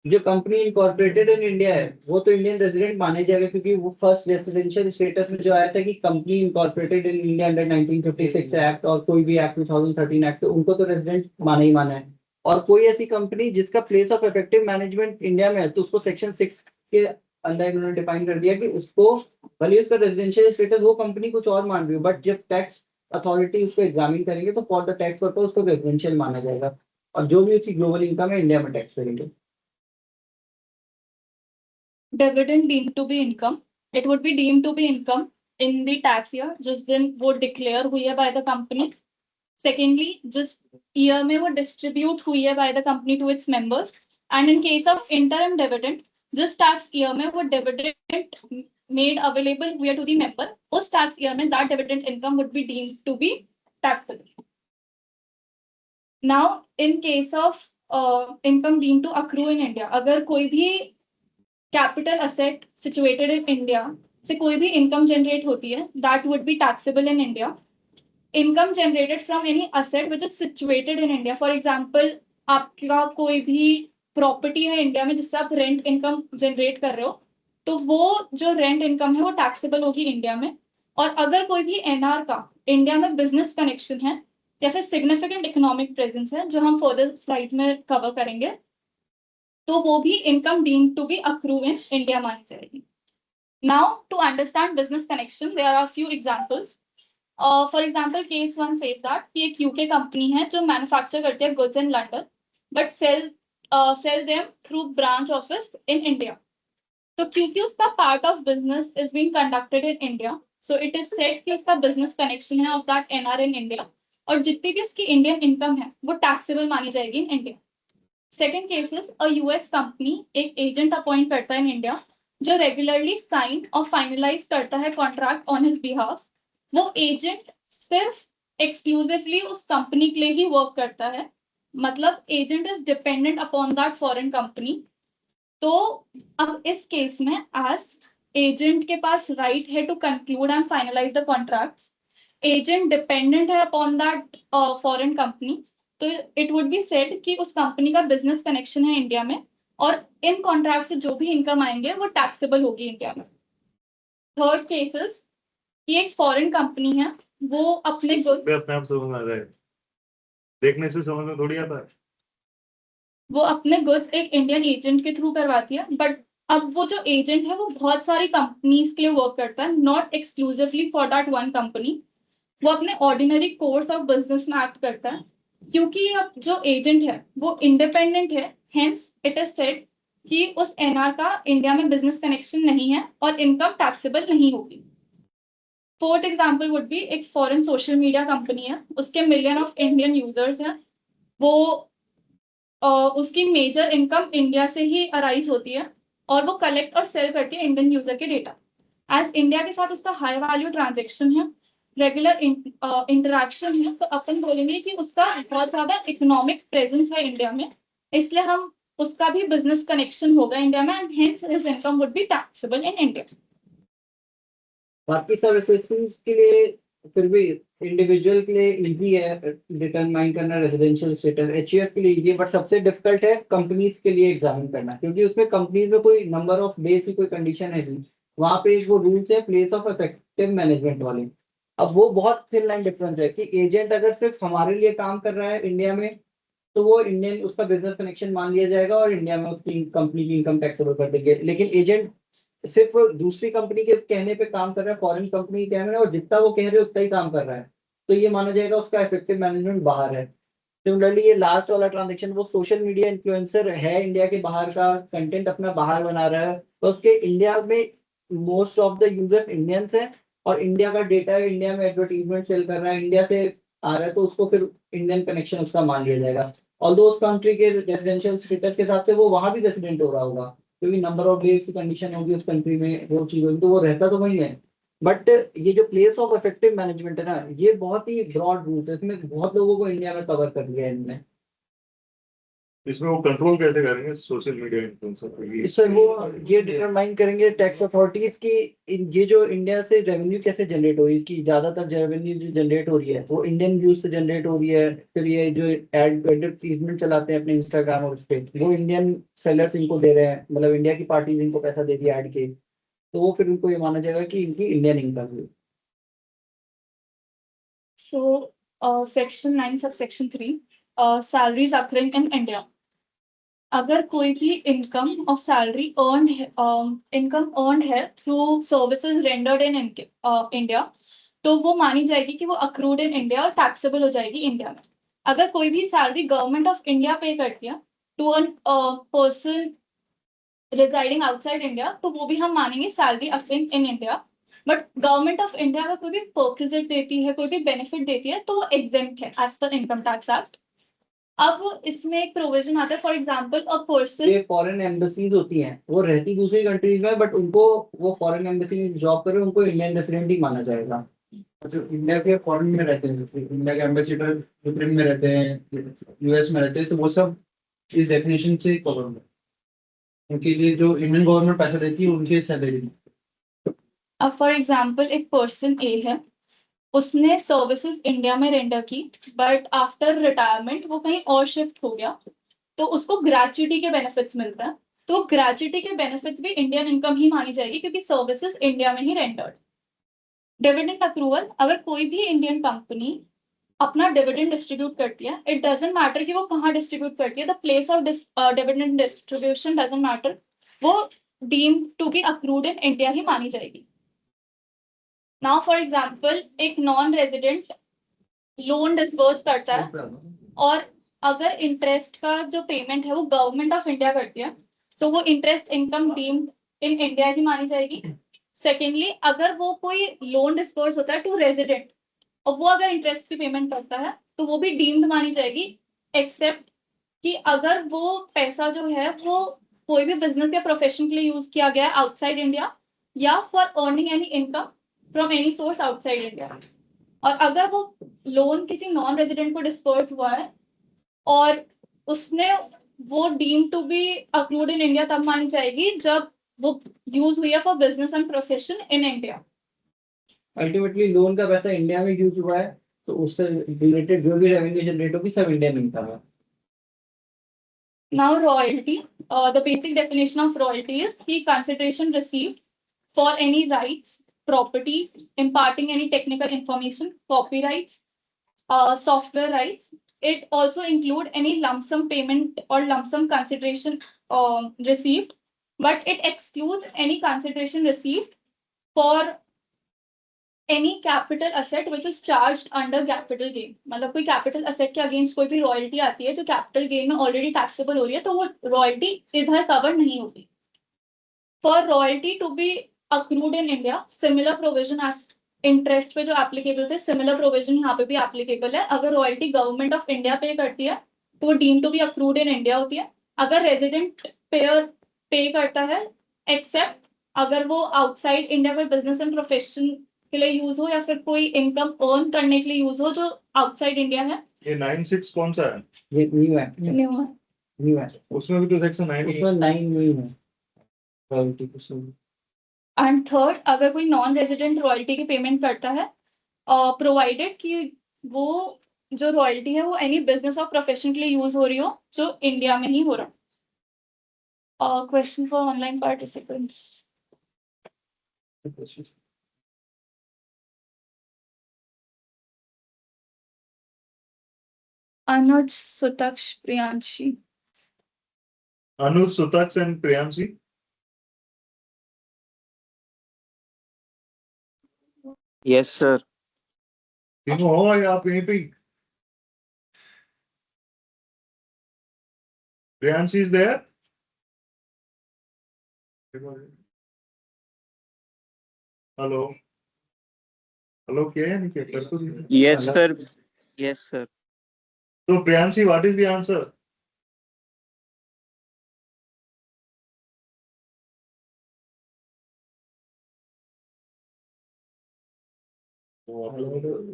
जो कंपनी इनकॉर्पोरेटेड इन इंडिया है वो तो इंडियन रेजिडेंट माने जाएगा, क्योंकि वो फर्स्ट रेसिडेंशियल स्टेटस में जो आया था कि company incorporated in India under 1956 act और कोई भी एक्ट 2013 एक्ट, तो उनको तो रेजिडेंट माना ही माना है। और कोई ऐसी कंपनी जिसका place of effective management India में है तो उसको सेक्शन 6 के अंदर इन्होंने डिफाइन कर दिया कि उसको भले उसका रेजिडेंशियल स्टेटस वो कंपनी कुछ और मान रही हो, बट जब टैक्स अथॉरिटी उसको एग्जामिन करेंगे तो फॉर द टैक्स पर्पज उसको रेजिडेंशियल माना जाएगा, और जो भी उसकी ग्लोबल इनकम है इंडिया में टैक्स करेंगे। Dividend deemed to be income. It would be deemed to be income in the tax year जिस दिन वो declare हुई है by the company. Secondly, जिस year में वो distribute हुई है by the company to its members. And in case of interim dividend, जिस tax year में वो dividend made available हुई है to the member, उस tax year में that dividend income would be deemed to be taxable. Now, in case of income deemed to accrue in India, अगर कोई भी capital asset situated in India से कोई भी इनकम जनरेट होती है, that would be taxable in India. Income generated from any asset which is situated in India, for example आपका कोई भी प्रॉपर्टी है इंडिया में जिससे आप रेंट इनकम जनरेट कर रहे हो, तो वो जो रेंट इनकम है वो टैक्सेबल होगी इंडिया में। और अगर कोई भी एनआर का इंडिया में बिजनेस कनेक्शन है या फिर सिग्निफिकेंट इकोनॉमिक प्रेजेंस है, जो हम फर्दर स्लाइड्स में कवर करेंगे, तो वो भी income deemed to be accrue in India मानी जाएगी। Now to understand business connection there are few examples. For example case 1 says that कि एक यूके कंपनी है जो मैन्युफैक्चर करती है goods in London but sell them through branch office in India. तो क्योंकि उसका part of business is being conducted in India, so it is said कि उसका बिजनेस कनेक्शन है of that NR in India, और जितनी भी उसकी इंडियन इनकम है वो टैक्सेबल मानी जाएगी in India. Second cases, a US company एक एजेंट अपॉइंट करता है इन इंडिया जो रेगुलरली साइन और फाइनलाइज करता है कॉन्ट्रैक्ट ऑन हिज बिहाफ। वो एजेंट सिर्फ एक्सक्लूसिवली उस कंपनी के लिए ही वर्क करता है, मतलब agent is dependent upon that foreign company. तो अब इस केस में एज एजेंट के पास राइट है to conclude and finalise the contracts, agent dependent है अपॉन दैट फॉरेन कंपनी, तो इट वुड बी सेड कि उस कंपनी का बिजनेस कनेक्शन है इंडिया में और इन कॉन्ट्रैक्ट से जो भी इनकम आएंगे वो टैक्सेबल होगी इंडिया में। थर्ड केसेस, कि एक फॉरेन कंपनी है वो अपने अपने आप समझ में आ रहा है, देखने से समझ में थोड़ी आता है। वो अपने गुड्स एक इंडियन एजेंट के थ्रू करवाती है, बट अब वो जो एजेंट है वो बहुत सारी कंपनीज के लिए वर्क करता है, not exclusively for that one company. वो अपने ऑर्डिनरी कोर्स ऑफ बिजनेस में एक्ट करता है। क्योंकि अब जो एजेंट है वो इंडिपेंडेंट है, हेंस इट इज सेड कि उस एनआर का इंडिया में बिजनेस कनेक्शन नहीं है और इनकम टैक्सेबल नहीं होगी। फोर्थ एग्जांपल वुड बी एक फॉरेन सोशल मीडिया कंपनी है, उसके मिलियन ऑफ इंडियन यूजर्स हैं, वो उसकी मेजर इनकम इंडिया से ही अराइज होती है और वो कलेक्ट और सेल करती है इंडियन यूजर के डेटा। एज इंडिया के साथ उसका हाई वैल्यू ट्रांजेक्शन है, रेगुलर इंटरेक्शन है, तो अपन बोलेंगे कि उसका बहुत ज्यादा इकोनॉमिक प्रेजेंस है इंडिया में, इसलिए हम उसका भी बिजनेस कनेक्शन होगा इंडिया में and hence his income would be taxable in India. बाकी सर्विसेज के लिए फिर भी इंडिविजुअल के लिए इजी है डिटरमाइन करना रेजिडेंशियल स्टेटस, एचयूएफ के लिए इजी है, बट सबसे डिफिकल्ट है कंपनीज के लिए एग्जामिन करना, क्योंकि उसमें कंपनीज में कोई नंबर ऑफ डेज की कोई कंडीशन है नहीं, वहाँ पे एक वो रूल्स है प्लेस ऑफ इफेक्टिव मैनेजमेंट वाले। अब वो बहुत थिन लाइन डिफरेंस है कि एजेंट अगर सिर्फ हमारे लिए काम कर रहा है इंडिया में तो वो इंडियन उसका बिजनेस कनेक्शन मान लिया जाएगा और इंडिया में उसकी कंपनी की इनकम टैक्सेबल कर देंगे, लेकिन एजेंट सिर्फ दूसरी कंपनी के कहने पे काम कर रहा है, फॉरेन कंपनी के कहने में, और जितना वो कह रहे हैं उतना ही काम कर रहा है, तो ये माना जाएगा उसका इफेक्टिव मैनेजमेंट बाहर है। सिमिलरली ये लास्ट वाला ट्रांजेक्शन, वो सोशल मीडिया इन्फ्लुएंसर है, इंडिया के बाहर का कंटेंट अपना बाहर बना रहा है, तो उसके इंडिया में most of the users Indians है और इंडिया का डेटा इंडिया में एडवर्टीजमेंट सेल कर रहा है, इंडिया से आ रहा है, तो उसको फिर इंडियन कनेक्शन उसका मान लिया जाएगा। ऑल्दो उस कंट्री के रेजिडेंशियल स्टेटस के हिसाब से वो वहां भी रेजिडेंट हो रहा होगा, क्योंकि नंबर ऑफ डेज की कंडीशन होगी उस कंट्री में, वो चीज होगी, तो वो रहता तो वही है। बट ये जो प्लेस ऑफ इफेक्टिव मैनेजमेंट है ना, ये बहुत ही ब्रॉड रूट है, इसमें बहुत लोगों को इंडिया में कवर कर दिया है इनने। इसमें वो कंट्रोल कैसे करेंगे सोशल मीडिया इन्फ्लुएंसर? सर वो ये डिटरमाइन करेंगे टैक्स अथॉरिटीज की ये जो इंडिया से रेवेन्यू कैसे जनरेट हो रही है, इसकी ज्यादातर रेवेन्यू जो जनरेट हो रही है वो इंडियन व्यूज से जनरेट हो रही है। फिर ये जो एडवर्टीजमेंट चलाते हैं अपने इंस्टाग्राम और उस पे, वो इंडियन सेलर्स इनको दे रहे हैं, मतलब इंडिया की पार्टीज इनको पैसा दे रही है ऐड के, तो वो फिर उनको ये माना जाएगा कि इनकी इंडियन इनकम है। So, section 9 subsection 3, salaries occurring in India. अगर कोई भी इनकम ऑफ सैलरी अर्न है थ्रू सर्विसेज रेंडर्ड इन इंडिया, तो वो मानी जाएगी कि वो अक्रूड इन इंडिया और टैक्सेबल हो जाएगी इंडिया में। अगर कोई भी सैलरी गवर्नमेंट ऑफ इंडिया पे करती है to a person residing outside India, तो वो भी हम मानेंगे salary accruing in India. But government of India अगर कोई भी परक्विजिट देती है, कोई भी बेनिफिट देती है, तो वो एग्जेम्प्ट है as per income tax act. अब इसमें एक प्रोविजन आता है, फॉर एग्जांपल अ पर्सन, ये फॉरेन एम्बेसीज होती हैं, वो रहती दूसरी कंट्रीज में, बट उनको वो फॉरेन एम्बेसी में जॉब करे उनको इंडियन रेसिडेंट ही माना जाएगा। जो इंडिया के फॉरेन में रहते हैं, जैसे इंडिया के एम्बेसडर यूक्रेन में रहते हैं, यूएस में रहते हैं, तो वो सब इस डेफिनेशन से कवर है, उनके लिए जो इंडियन गवर्नमेंट पैसा देती है उनके सैलरी। अब फॉर एग्जांपल एक पर्सन ए है, उसने सर्विसेज इंडिया में रेंडर की, बट आफ्टर रिटायरमेंट वो कहीं और शिफ्ट हो गया, तो उसको ग्रेच्युटी के बेनिफिट्स मिलते हैं। तो ग्रेच्युटी के बेनिफिट्स भी इंडियन इनकम ही मानी जाएगी क्योंकि सर्विसेज इंडिया में ही रेंडर्ड। डिविडेंड अक्रूवल, अगर कोई भी इंडियन कंपनी अपना डिविडेंड डिस्ट्रीब्यूट करती है, इट डजंट मैटर कि वो कहाँ डिस्ट्रीब्यूट करती है, the place of dividend distribution doesn't matter, वो deemed to be accrued in India ही मानी जाएगी। नाउ फॉर एग्जांपल एक नॉन रेजिडेंट लोन डिस्बर्स करता है और अगर इंटरेस्ट का जो पेमेंट है वो गवर्नमेंट ऑफ इंडिया करती है, तो वो interest income deemed in India ही मानी जाएगी। सेकेंडली, अगर वो कोई लोन डिस्बर्स होता है टू रेजिडेंट और वो अगर इंटरेस्ट की पेमेंट करता है, तो वो भी डीम्ड मानी जाएगी, एक्सेप्ट कि अगर वो पैसा जो है वो कोई भी बिजनेस या प्रोफेशन के लिए यूज किया गया है आउटसाइड इंडिया, या for earning any income from any source outside India. और अगर वो लोन किसी नॉन रेजिडेंट को डिस्पर्स हुआ है और उसने वो deem to be accrued in India, तब मानी जाएगी जब वो यूज हुई है for business and profession in India. Ultimately loan का पैसा इंडिया में यूज हुआ है, तो उससे रिलेटेड जो भी रेवेन्यू जनरेट होगी सब इंडियन इनकम है। Now royalty, the basic definition of royalty is the consideration received for any rights, property, imparting any technical information, copyrights, software rights. It also include any lump sum payment or lump sum consideration received, but it excludes any consideration received for any capital asset which is charged under capital gain। मतलब कोई capital asset के against कोई भी royalty आती है जो capital gain में already taxable हो रही है, तो वो रॉयल्टी इधर कवर नहीं होगी। For royalty to be accrued in India, similar provision as interest पे जो एप्लीकेबल थे, सिमिलर प्रोविजन यहाँ पे भी एप्लीकेबल है। अगर रॉयल्टी गवर्नमेंट ऑफ इंडिया पे करती है तो वो deem to be accrued in India होती है। अगर रेजिडेंट पेयर पे करता है, एक्सेप्ट अगर वो आउटसाइड इंडिया में बिजनेस एंड प्रोफेशन के लिए यूज हो या फिर कोई इनकम अर्न करने के लिए यूज हो जो आउटसाइड इंडिया है। ये 9(6) कौन सा है? ये न्यू है, न्यू है। न्यू है, उसमें भी तो सेक्शन 9 उसमें 9 न्यू है रॉयल्टी के सब। एंड थर्ड, अगर कोई नॉन रेजिडेंट रॉयल्टी की पेमेंट करता है, प्रोवाइडेड कि वो जो रॉयल्टी है वो एनी बिजनेस और प्रोफेशन के लिए यूज हो रही हो जो इंडिया में ही हो रहा। Question for online participants. Anuj, Sutaksh, Priyanshi. Anuj, Sutaksh and Priyanshi. Yes, sir. तीनों हो या आप यहीं पे ही? Priyanshi is there? Hello hello, क्या है नहीं क्या कर तो दीजिए। Yes, sir. Yes, sir. तो Priyanshi, what is the answer?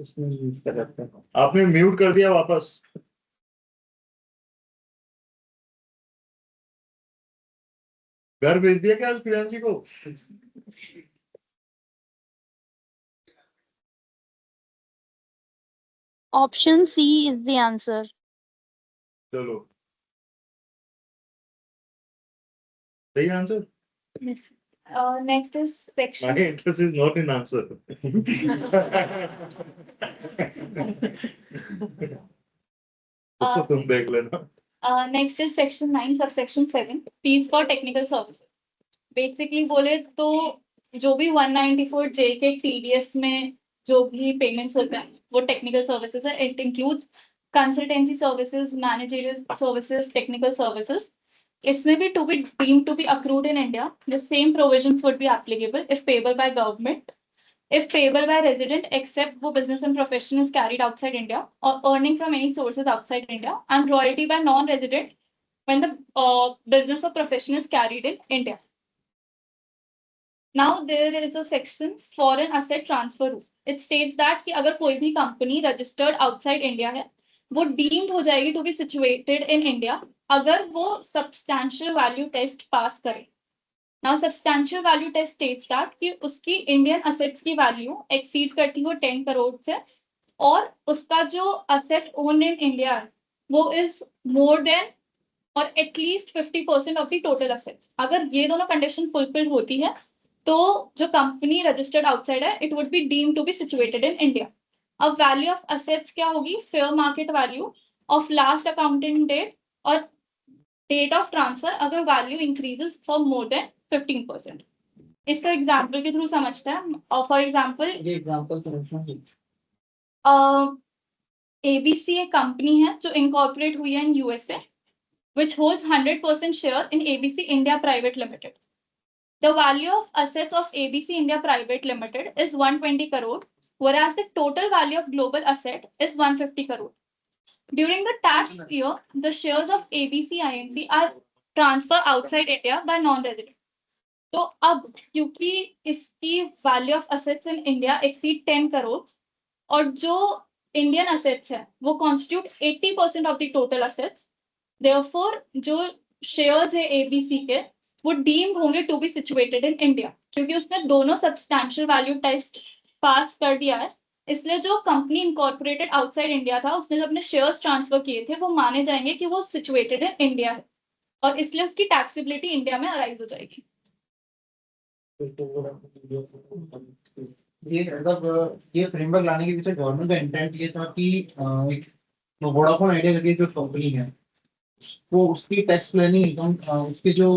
इसमें यूज कर रखते हैं। आपने म्यूट कर दिया वापस। घर भेज दिया क्या आज प्रियांशी को? Option C is the answer. चलो सही answer. Next is section. My interest is not in answer. तो तुम देख लेना. Next is section 9, subsection 7, fees for technical services. Basically बोले तो जो भी 194J के TDS में जो भी payments होते हैं वो technical services है. It includes consultancy services, managerial services, technical services. इसमें भी to be deemed to be accrued in India, the same provisions would be applicable if payable by government, if payable by resident, except wo business and profession is carried outside India or earning from any sources outside India, and royalty by non-resident when the business or profession is carried in India. Now there is a section foreign asset transfer rule. It states that कि अगर कोई भी company registered outside India है, वो deemed हो जाएगी to be situated in India अगर वो substantial value test pass करे. Now substantial value test states that कि उसकी Indian assets की value exceed करती हो 10 करोड़ से और उसका जो asset owned in India है वो is more than or at least 50% of the total assets. अगर ये दोनों condition fulfilled होती है तो जो कंपनी रजिस्टर्ड आउटसाइड है it would be deemed to be situated in India. अब वैल्यू ऑफ असेट्स क्या होगी? Fair market value of last accounting date और डेट ऑफ ट्रांसफर अगर value increases for more than 15%. इसका एग्जांपल के through समझते हैं. फॉर एग्जांपल ये एग्जांपल समझना है. एबीसी एक कंपनी है जो इनकॉर्पोरेट हुई है in USA which holds 100% share in ABC India private limited. The value of assets of ABC India Private Limited is 120 crore, whereas the total value of global asset is 150 crore. During the tax year, the shares of ABC INC are transferred outside India by non-resident. तो अब क्योंकि इसकी value of assets in India exceed 10 crore और जो Indian assets है वो constitute 80% of the total assets. Therefore, जो shares है ABC के वो डीम्ड होंगे to be situated in India क्योंकि उसने दोनों सब्सटैंशियल वैल्यू टेस्ट पास कर दिया है. इसलिए जो कंपनी इनकॉर्पोरेटेड आउटसाइड इंडिया था उसने जो अपने शेयर्स ट्रांसफर किए थे वो माने जाएंगे कि वो सिचुएटेड इन इंडिया है और इसलिए उसकी टैक्सेबिलिटी इंडिया में अराइज हो जाएगी. ये मतलब ये फ्रेमवर्क लाने के पीछे गवर्नमेंट का इंटेंट ये था कि वोडाफोन आइडिया करके जो कंपनी है वो उसकी टैक्स प्लानिंग इनकम उसके जो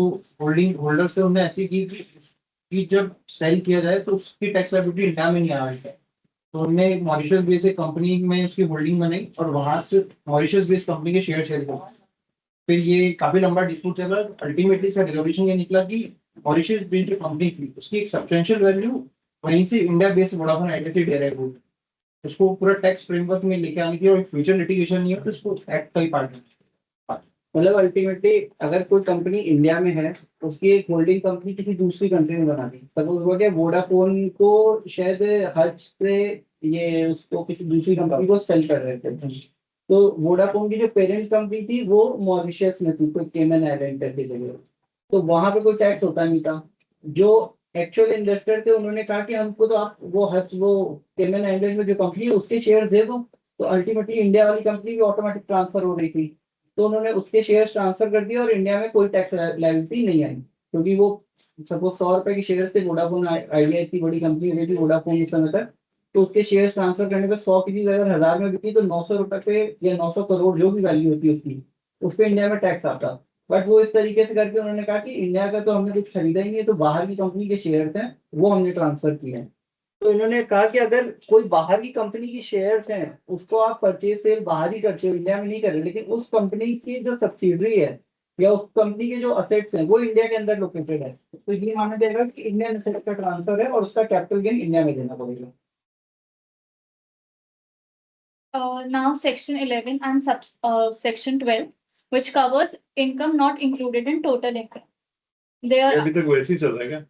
होल्डर्स है उन्हें ऐसी की कि जब सेल किया जाए तो उसकी टैक्स लायबिलिटी इंडिया में नहीं आ रही है. तो उन्होंने मॉरिशस बेस्ड कंपनी में उसकी होल्डिंग बनाई और वहां से मॉरिशस बेस्ड कंपनी के शेयर किए. फिर ये काफी लंबा डिस्प्यूट चला. अल्टीमेटली इसका रिजोल्यूशन ये निकला कि मॉरिशस बेस्ड जो कंपनी थी उसकी एक सब्सटेंशियल वैल्यू वहीं से इंडिया बेस्ड वोडाफोन आइडिया से डेराइव हुई. उसको पूरा टैक्स फ्रेमवर्क में लेके आने की और फ्यूचर लिटिगेशन नहीं है तो उसको एक्ट का ही पार्ट है. मतलब अल्टीमेटली अगर कोई कंपनी इंडिया में है उसकी एक होल्डिंग कंपनी किसी दूसरी कंट्री में बना दी. सपोज हो गया वोडाफोन को शायद हज से ये उसको किसी दूसरी कंपनी को सेल कर रहे थे तो वोडाफोन की जो पेरेंट कंपनी थी वो मॉरिशस में थी कोई केमन आइलैंड करके जगह. तो वहां पे कोई टैक्स होता नहीं था. जो एक्चुअल इन्वेस्टर थे उन्होंने कहा कि हमको तो आप वो केमन आइलैंड में जो कंपनी है उसके शेयर दे दो. तो अल्टीमेटली इंडिया वाली कंपनी भी ऑटोमेटिक ट्रांसफर हो रही थी तो उन्होंने उसके शेयर ट्रांसफर कर दिए और इंडिया में कोई टैक्स लायबिलिटी नहीं आई क्योंकि वो सपोज 100 रुपए के शेयर से वोडाफोन आइडिया इतनी बड़ी कंपनी हो गई थी वोडाफोन इस समय तक. तो उसके शेयर ट्रांसफर करने पे 100 की चीज अगर 1000 में बिकी तो 900 रुपए पे या 900 करोड़ जो भी वैल्यू होती है उसकी उस पर इंडिया में टैक्स आता. बट वो इस तरीके से करके उन्होंने कहा कि इंडिया का तो हमने कुछ खरीदा ही नहीं है तो बाहर की कंपनी के शेयर हैं वो हमने ट्रांसफर किए हैं. तो इन्होंने कहा कि अगर कोई बाहर की कंपनी की शेयर्स हैं उसको आप परचेज सेल बाहर ही करते हो इंडिया में नहीं कर रहे लेकिन उस कंपनी की जो सब्सिडरी है या उस कंपनी के जो असेट्स हैं वो इंडिया के अंदर लोकेटेड है तो ये माना जाएगा कि इंडियन असेट का ट्रांसफर है और उसका कैपिटल गेन इंडिया में देना पड़ेगा. Now section 11 and section 12 which covers income not included in total income. There अभी तक वैसे ही चल रहा है क्या?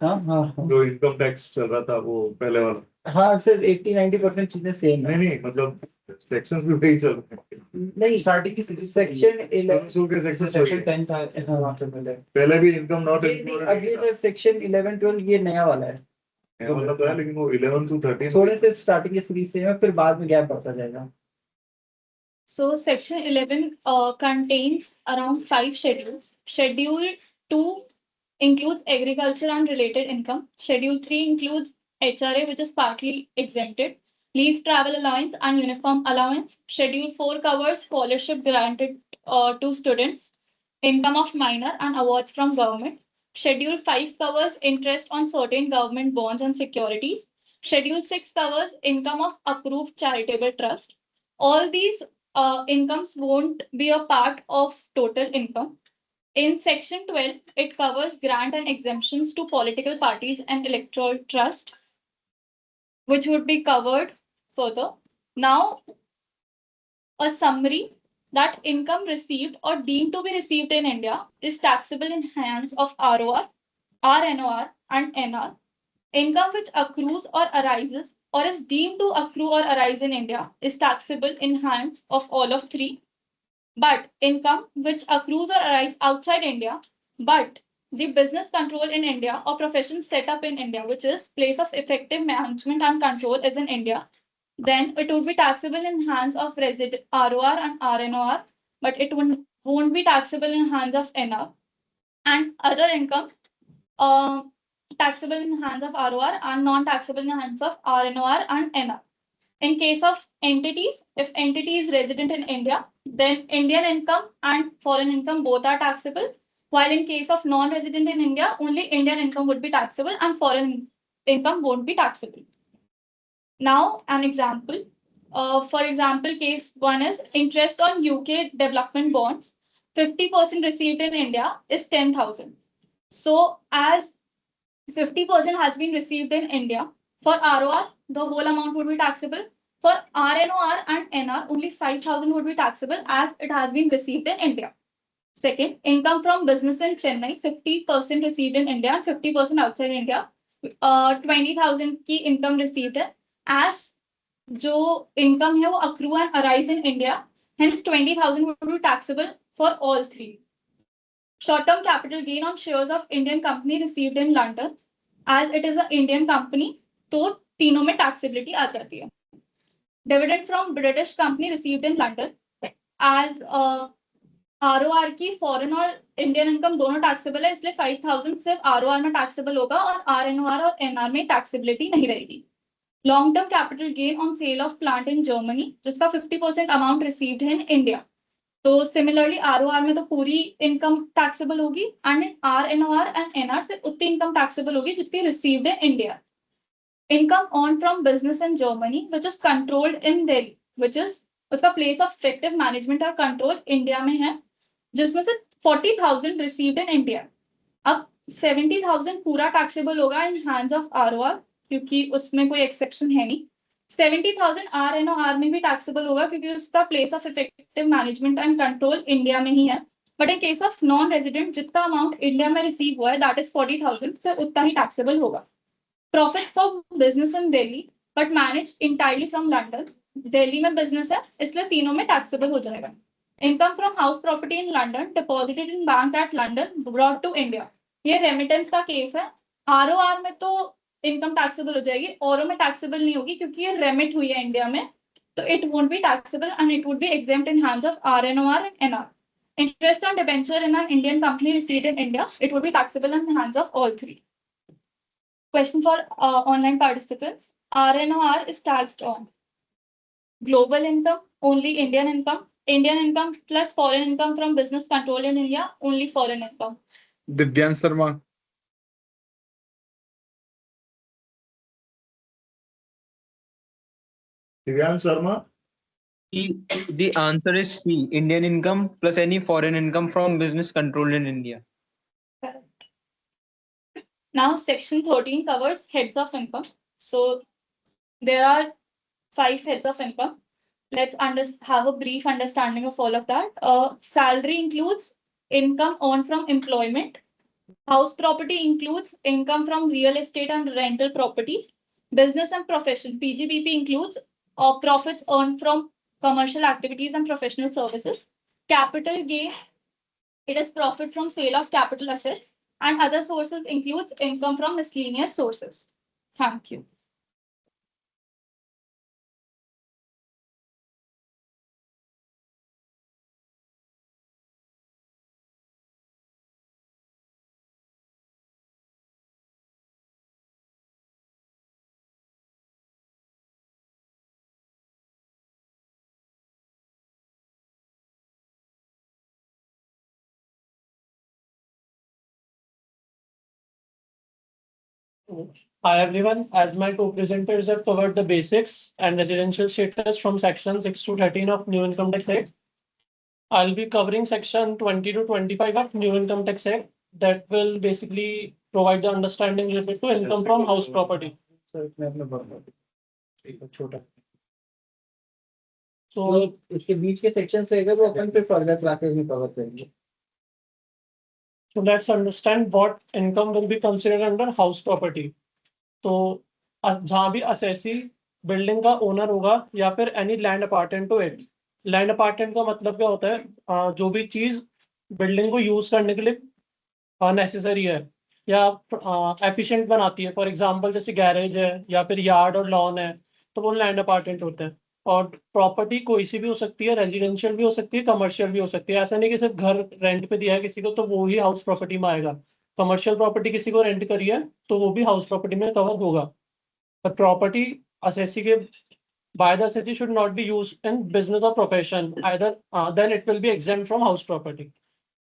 हाँ. जो इनकम टैक्स चल रहा था वो पहले वाला हाँ सर 80-90% चीजें सेम है। नहीं मतलब सेक्शंस भी वही चल रहे हैं। नहीं स्टार्टिंग की सेक्शन 11 शुरू के सेक्शन सेक्शन 10 था वहाँ पे मिले। पहले भी इनकम नॉट अब ये सर सेक्शन 11-12 ये नया वाला है। मतलब है, लेकिन वो 11 to 13 थोड़े से स्टार्टिंग के सीरीज से है, फिर बाद में गैप बढ़ता जाएगा। So section 11 contains around 5 schedules. Schedule 2 includes agriculture and related income. Schedule 3 includes HRA, which is partly exempted, leave travel allowance and uniform allowance. Schedule 4 covers scholarship granted to students, income of minor and awards from government. Schedule 5 covers interest on certain government bonds and securities. Schedule 6 covers income of approved charitable trust. All these incomes won't be a part of total income. In section 12, it covers grant and exemptions to political parties and electoral trust, which would be covered further. Now, a summary that income received or deemed to be received in India is taxable in hands of ROR, RNOR, and NR. Income which accrues or arises or is deemed to accrue or arise in India is taxable in hands of all of three. But income which accrues or arise outside India, but the business control in India or profession set up in India, which is place of effective management and control is in India, then it would be taxable in hands of resident ROR and RNOR, but it won't be taxable in hands of NR. And other income taxable in hands of ROR and non-taxable in hands of RNOR and NR. In case of entities, if entity is resident in India, then Indian income and foreign income both are taxable. While in case of non-resident in India, only Indian income would be taxable and foreign income won't be taxable. Now, an example. For example, case 1 is interest on UK development bonds. 50% received in India is 10,000. So, as 50% has been received in India, for ROR, the whole amount would be taxable. For RNOR and NR, only 5,000 would be taxable as it has been received in India. Second, income from business in Chennai, 50% received in India and 50% outside India. 20,000 की income received है. As जो income है वो accrue and arise in India, hence 20,000 would be taxable for all three. Short-term capital gain on shares of Indian company received in London, as it is an Indian company, तो तीनों में taxability आ जाती है. Dividend from British company received in London, as ROR की foreign और Indian income दोनों taxable है, इसलिए 5,000 सिर्फ ROR में taxable होगा और RNOR और NR में taxability नहीं रहेगी. Long-term capital gain on sale of plant in Germany, जिसका 50% amount received है in India. तो सिमिलरली ROR में तो पूरी इनकम टैक्सेबल होगी एंड RNOR एंड NR से उतनी इनकम टैक्सेबल होगी जितनी received in India. Income on from business in Germany which is controlled in Delhi, which is उसका प्लेस ऑफ इफेक्टिव मैनेजमेंट और कंट्रोल इंडिया में है, जिसमें से 40,000 रिसीव्ड इन इंडिया. अब 70,000 पूरा टैक्सेबल होगा इन हैंड्स ऑफ ROR क्योंकि उसमें कोई एक्सेप्शन है नहीं. 70,000 RNOR में भी टैक्सेबल होगा क्योंकि उसका place of effective management and control India में ही है. But in case of non resident जितना अमाउंट इंडिया में रिसीव हुआ है दैट इज 40,000 से उतना ही टैक्सेबल होगा. Profit for business in Delhi but manage entirely from London, Delhi में बिजनेस है इसलिए तीनों में टैक्सेबल हो जाएगा. Income from house property in London deposited in bank at London brought to India, ये रेमिटेंस का केस है. ROR में तो इनकम टैक्सेबल हो जाएगी, औरों में टैक्सेबल नहीं होगी क्योंकि ये रेमिट हुई है इंडिया में, तो it won't be taxable and it would be exempt in hands of RNOR and NR. Interest on debenture in an Indian company received in India, it would be taxable in the hands of all three. Question for online participants. RNOR is taxed on global income, only Indian income plus foreign income from business control in India, only foreign income. Divyansh Sharma. Divyansh Sharma. The answer is C, Indian income plus any foreign income from business controlled in India. Correct. Now section 13 covers heads of income. So there are 5 heads of income. Let's have a brief understanding of all of that. Salary includes income earned from employment. House property includes income from real estate and rental properties. Business and profession, PGBP includes profits earned from commercial activities and professional services. Capital gain, it is profit from sale of capital assets, and other sources includes income from miscellaneous sources. Thank you. Hi everyone, as my co-presenters have covered the basics and residential status from section 6 to 13 of New Income Tax Act, I'll be covering section 20 to 25 of New Income Tax Act that will basically provide the understanding related to income from house property. So इसके बीच के section रहेगा वो अपन फिर further classes में cover करेंगे. So let's understand what income will be considered under house property. तो जहाँ भी असेसी बिल्डिंग का ओनर होगा या फिर any land appurtenant to it. Land appurtenant का मतलब क्या होता है? जो भी चीज बिल्डिंग को यूज करने के लिए नेसेसरी है या एफिशिएंट बनाती है. फॉर एग्जांपल जैसे गैरेज है या फिर यार्ड और लॉन है, तो वो लैंड अपार्टेंट होते हैं. और प्रॉपर्टी कोई सी भी हो सकती है, रेजिडेंशियल भी हो सकती है, कमर्शियल भी हो सकती है. ऐसा नहीं कि सिर्फ घर रेंट पे दिया है किसी को तो वो ही हाउस प्रॉपर्टी में आएगा. कमर्शियल प्रॉपर्टी किसी को रेंट करी है तो वो भी हाउस प्रॉपर्टी में कवर होगा. पर प्रॉपर्टी असेसी के by the assessee should not be used in business or profession either, then it will be exempt from house property.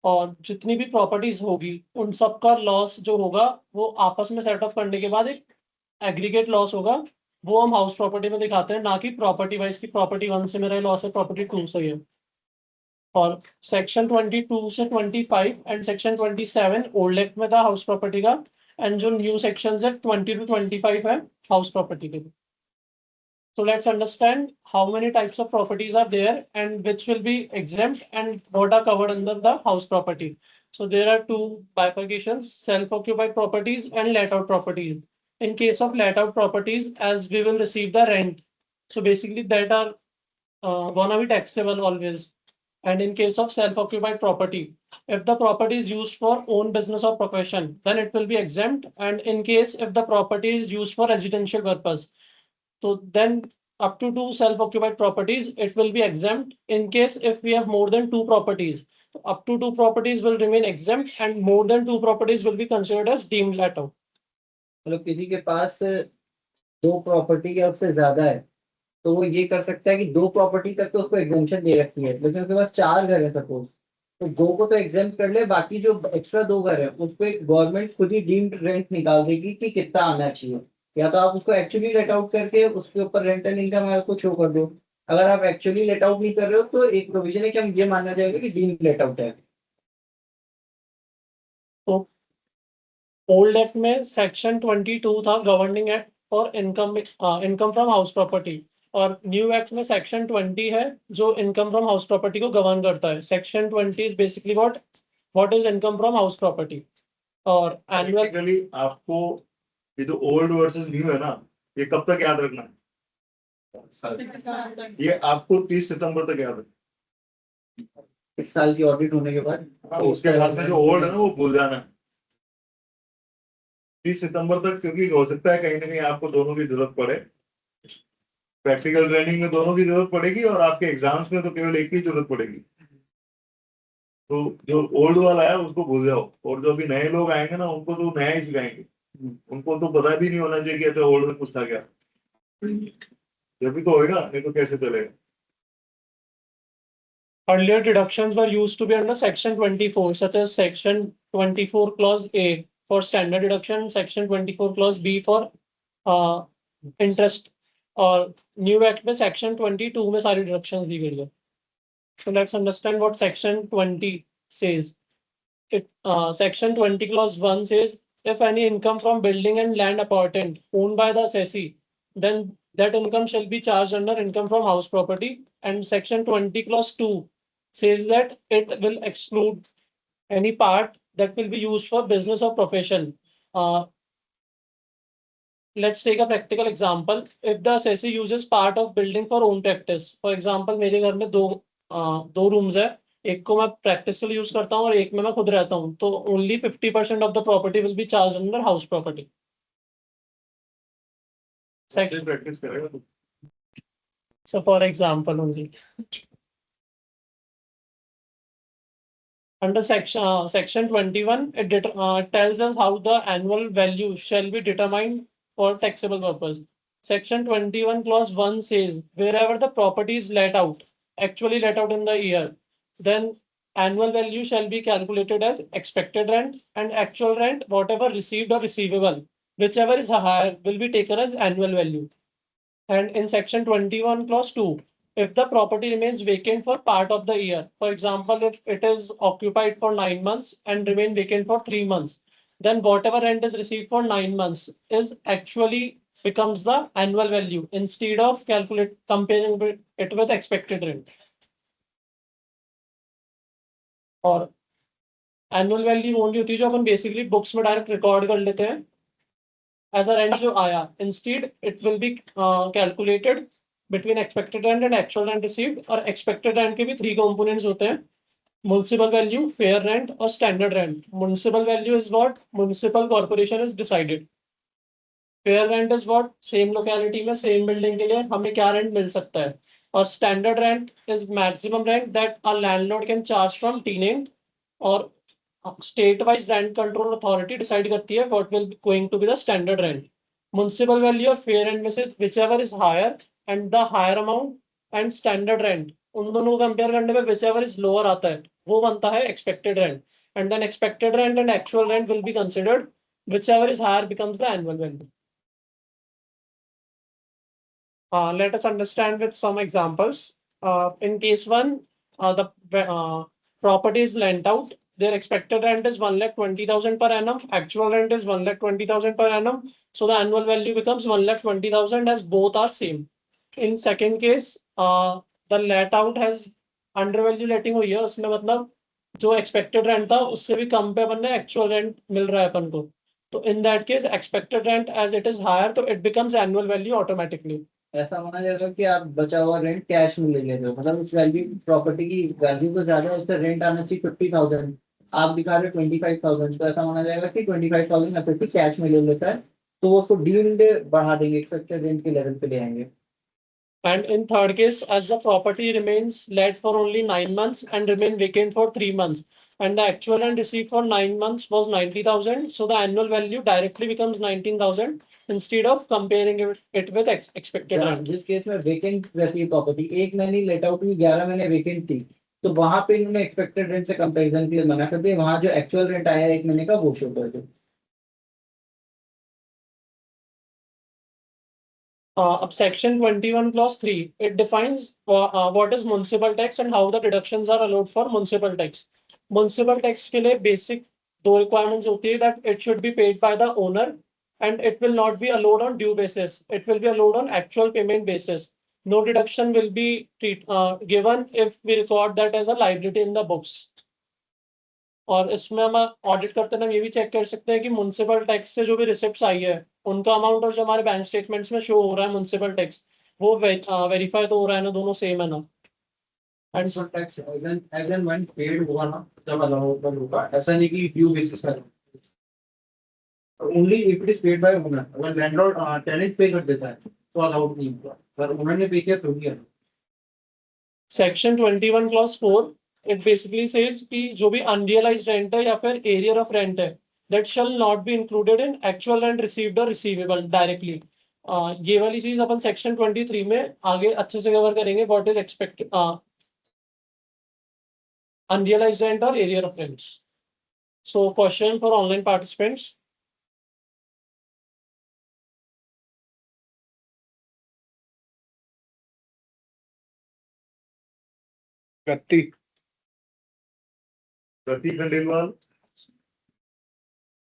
और जितनी भी प्रॉपर्टीज होगी उन सब का लॉस जो होगा वो आपस में सेट ऑफ करने के बाद एक एग्रीगेट लॉस होगा. वो हम हाउस प्रॉपर्टी में दिखाते हैं, ना कि प्रॉपर्टी वाइज की प्रॉपर्टी 1 से मेरा लॉस है, प्रॉपर्टी 2 से है. और सेक्शन 22 से 25 एंड सेक्शन 27 ओल्ड एक्ट में था हाउस प्रॉपर्टी का, एंड जो न्यू सेक्शन है 20 to 25 है हाउस प्रॉपर्टी के. So let's understand how many types of properties are there and which will be exempt and what are covered under the house property. So there are two bifurcations: self-occupied properties and let-out properties. In case of let-out properties, as we will receive the rent, so basically that are gonna be taxable always. And in case of self-occupied property, if the property is used for own business or profession, then it will be exempt. And in case if the property is used for residential purpose, so then up to 2 self-occupied properties, it will be exempt. In case if we have more than 2 properties, up to 2 properties will remain exempt and more than 2 properties will be considered as deemed let out. मतलब किसी के पास 2 property या उससे ज्यादा है तो वो ये कर सकता है कि 2 प्रॉपर्टी तक तो उसको एग्जेम्पशन दे रखी है, लेकिन उसके पास 4 घर है सपोज, तो 2 को तो एग्जेम्प्ट कर ले, बाकी जो एक्स्ट्रा 2 घर है उस पे गवर्नमेंट खुद ही डीम्ड रेंट निकाल देगी कि कितना आना चाहिए. या तो आप उसको एक्चुअली लेट आउट करके उसके ऊपर रेंटल इनकम आपको शो कर दो. अगर आप एक्चुअली लेट आउट नहीं कर रहे हो तो एक प्रोविजन है कि हम ये मानना जाएगा कि डीम्ड लेट आउट है. तो ओल्ड एक्ट में सेक्शन 22 था governing act for income from house property, और न्यू एक्ट में सेक्शन 20 है जो इनकम फ्रॉम हाउस प्रॉपर्टी को गवर्न करता है. Section 20 is basically what is income from house property. और एनुअली आपको ये जो ओल्ड वर्सेस न्यू है ना, ये कब तक याद रखना है? ये आपको 30 सितंबर तक याद रखना. इस साल की ऑडिट होने के बाद उसके बाद में जो ओल्ड है ना वो भूल जाना है 30 सितंबर तक, क्योंकि हो सकता है कहीं ना कहीं आपको दोनों की जरूरत पड़े. प्रैक्टिकल ट्रेनिंग में दोनों की जरूरत पड़ेगी और आपके एग्जाम्स में तो केवल एक की जरूरत पड़ेगी. तो जो ओल्ड वाला है उसको भूल जाओ, और जो भी नए लोग आएंगे ना उनको तो नया ही सिखाएंगे. उनको तो पता भी नहीं होना चाहिए कि अच्छा ओल्ड में कुछ था क्या. जब भी तो होएगा, नहीं तो कैसे चलेगा. Earlier deductions were used to be under section 24, such as section 24 clause A for standard deduction, section 24 clause B for interest. और न्यू एक्ट में सेक्शन 22 में सारी डिडक्शंस दी गई है. So let's understand what section 20 says. Section 20 clause 1 says if any income from building and land apportioned owned by the assessee, then that income shall be charged under income from house property. And section 20 clause 2 says that it will exclude any part that will be used for business or profession. let's take a practical example. If the assessee uses part of building for own practice, for example, मेरे घर में दो rooms है, एक को मैं practice के लिए use करता हूँ और एक में मैं खुद रहता हूँ, तो only 50% of the property will be charged under house property. Section practice करेगा. So for example only. Under section 21, it tells us how the annual value shall be determined for taxable purpose. Section 21 clause 1 says wherever the property is actually let out in the year, then annual value shall be calculated as expected rent, and actual rent, whatever received or receivable, whichever is higher, will be taken as annual value. And in section 21 clause 2, if the property remains vacant for part of the year, for example, if it is occupied for 9 months and remain vacant for 3 months, then whatever rent is received for 9 months is actually becomes the annual value instead of comparing it with expected rent. और annual value only होती है जो अपन basically books में direct record कर लेते हैं as a rent जो आया. Instead, it will be calculated between expected rent and actual rent received. और expected rent के भी 3 components होते हैं: municipal value, fair rent और standard rent. Municipal value is what municipal corporation is decided. Fair rent is what same locality में same building के लिए हमें क्या rent मिल सकता है. और standard rent is maximum rent that a landlord can charge from tenant, और state wise rent control authority decide करती है what will be going to be the standard rent. Municipal value और fair rent में से whichever is higher and the higher amount and standard rent, उन दोनों को compare करने पे whichever is lower आता है वो बनता है expected rent, and then expected rent and actual rent will be considered. Whichever is higher becomes the annual value. Let us understand with some examples. In case 1, the property is lent out. Their expected rent is 1,20,000 per annum. Actual rent is 1,20,000 per annum. So the annual value becomes 1,20,000 as both are same. In second case, the let out has undervalue letting हुई है, उसमें मतलब जो expected rent था उससे भी कम पे अपन ने actual rent मिल रहा है अपन को. तो in that case, expected rent as it is higher, तो it becomes annual value automatically. ऐसा माना जाएगा कि आप बचा हुआ रेंट कैश में ले लेते हो, मतलब उस वैल्यू प्रॉपर्टी की वैल्यू तो ज्यादा है, उससे रेंट आना चाहिए 50,000, आप दिखा रहे हो 25,000, तो ऐसा माना जाएगा कि 25,000 असेसी कैश में ले लेता है, तो वो उसको डील्ड बढ़ा देंगे, एक्सपेक्टेड रेंट के लेवल पे ले आएंगे. And in third case, as the property remains let for only 9 months and remain vacant for 3 months, and the actual rent received for 9 months was 90,000, so the annual value directly becomes 19,000 instead of comparing it with expected rent. जिस case में vacant रहती है property, 1 महीने let out हुई, 11 महीने vacant थी, तो वहां पे इन्होंने एक्सपेक्टेड रेंट से कंपैरिजन के लिए मना कर दिया, वहां जो एक्चुअल रेंट आया 1 महीने का वो शो कर दो. Of section 21 clause 3, it defines what is municipal tax and how the deductions are allowed for municipal tax. Municipal tax के लिए basic 2 requirements होती है that it should be paid by the owner and it will not be allowed on due basis. It will be allowed on actual payment basis. No deduction will be given if we record that as a liability in the books. और इसमें हम audit करते हैं, ये भी check कर सकते हैं कि म्युनिसिपल टैक्स से जो भी रिसिप्ट्स आई है उनका अमाउंट और जो हमारे बैंक स्टेटमेंट्स में शो हो रहा है म्युनिसिपल टैक्स, वो वेरीफाई तो हो रहा है ना, दोनों सेम है ना. And tax as and when paid हुआ ना तब अलाउड होगा, ऐसा नहीं कि ड्यू बेसिस पर. Only if it is paid by owner. अगर लैंडलॉर्ड टेनेंट पे कर देता है तो अलाउड नहीं होगा, अगर ओनर ने पे किया तो भी है. Section 21 clause 4, it basically says कि जो भी unrealized rent है या फिर area of rent है, that shall not be included in actual rent received or receivable directly. ये वाली चीज अपन सेक्शन 23 में आगे अच्छे से कवर करेंगे, what is expected unrealized rent or area of rents. So question for online participants. गति Khandelwal.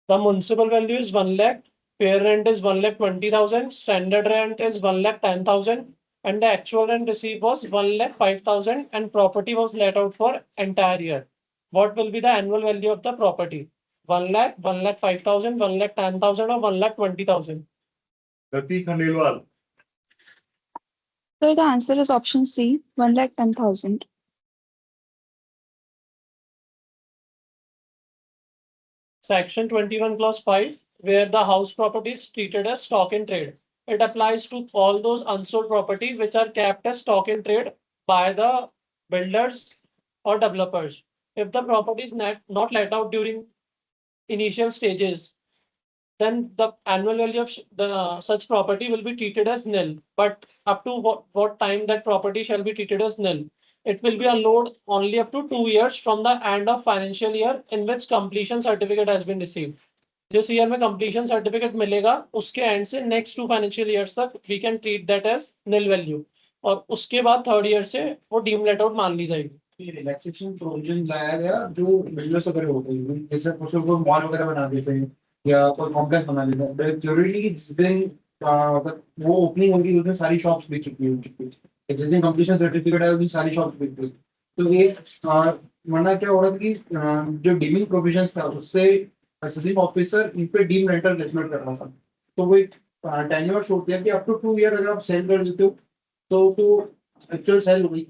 The municipal value is 1 lakh, fair rent is 1,20,000, standard rent is 1,10,000, and the actual rent received was 1,05,000, and property was let out for entire year. What will be the annual value of the property? 1 lakh, 1,05,000, 1,10,000, or 1,20,000? Gati Khandelwal. So the answer is option C, 1,10,000. Section 21 clause 5, where the house property is treated as stock in trade. It applies to all those unsold property which are kept as stock in trade by the builders or developers. If the property is not let out during initial stages, then the annual value of the such property will be treated as nil. But up to what time that property shall be treated as nil? It will be allowed only up to 2 years from the end of financial year in which completion certificate has been received. जिस year में completion certificate मिलेगा उसके end से next 2 financial years तक we can treat that as nil value, और उसके बाद third year से वो डीम लेट आउट मान ली जाएगी। रिलैक्सेशन प्रोविजन लाया गया जो बिल्डर्स वगैरह होते हैं, जैसे कुछ लोग मॉल वगैरह बना देते हैं या कोई कॉम्प्लेक्स बना देते हैं, बट जरूरी नहीं कि जिस दिन अगर वो ओपनिंग होगी उस दिन सारी शॉप्स बिक चुकी होगी, जिस दिन कंप्लीशन सर्टिफिकेट है उस दिन सारी शॉप्स बिक चुकी। तो ये वरना क्या हो रहा था कि जो डीमिंग प्रोविजंस था उससे असेसिंग ऑफिसर इन पे डीम रेंटल कैलकुलेट कर रहा था, तो वो एक टेन्योर छोड़ दिया कि अप टू 2 ईयर अगर आप सेल कर देते हो तो एक्चुअल सेल हो गई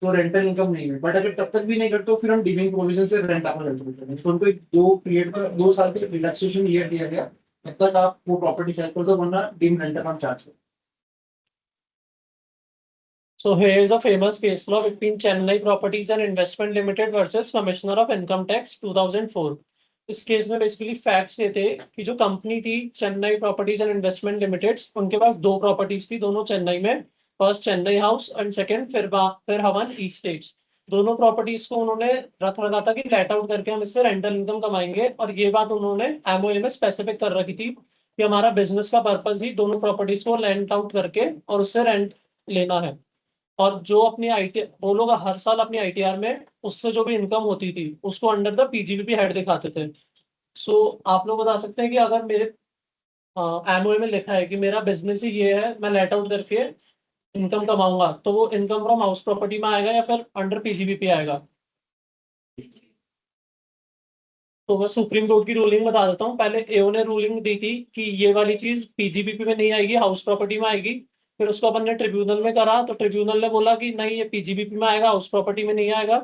तो रेंटल इनकम नहीं है, बट अगर तब तक भी नहीं करते तो फिर हम डीमिंग प्रोविजन से रेंट आपको कैलकुलेट करेंगे। तो उनको एक 2 साल के रिलैक्सेशन ईयर दिया गया, तब तक आप वो प्रॉपर्टी सेल कर दो वरना डीम रेंटल हम चार्ज करें। So here is a famous case law between Chennai Properties and Investment Limited versus Commissioner of Income Tax 2004. इस केस में बेसिकली फैक्ट्स ये थे कि जो कंपनी थी Chennai properties and investment limited, उनके पास 2 प्रॉपर्टीज थी, दोनों चेन्नई में, first Chennai house and second फिर हवन ईस्ट स्टेट्स। दोनों प्रॉपर्टीज को उन्होंने रखा था कि लेट आउट करके हम इससे रेंटल इनकम कमाएंगे, और ये बात उन्होंने एमओए में स्पेसिफिक कर रखी थी कि हमारा बिजनेस का पर्पस ही दोनों प्रॉपर्टीज को लेंट आउट करके और उससे रेंट लेना है। और जो अपनी वो लोग हर साल अपनी आईटीआर में उससे जो भी इनकम होती थी उसको अंडर द पीजीबीपी हेड दिखाते थे। सो आप लोग बता सकते हैं कि अगर मेरे एमओए में लिखा है कि मेरा बिजनेस ही ये है, मैं लेट आउट करके इनकम कमाऊंगा, तो वो इनकम फ्रॉम हाउस प्रॉपर्टी में आएगा या फिर अंडर पीजीबीपी आएगा? तो मैं सुप्रीम कोर्ट की रूलिंग बता देता हूँ। पहले एओ ने रूलिंग दी थी कि ये वाली चीज पीजीबीपी में नहीं आएगी, हाउस प्रॉपर्टी में आएगी। फिर उसको अपन ने ट्रिब्यूनल में करा तो ट्रिब्यूनल ने बोला कि नहीं, ये पीजीबीपी में आएगा, हाउस प्रॉपर्टी में नहीं आएगा।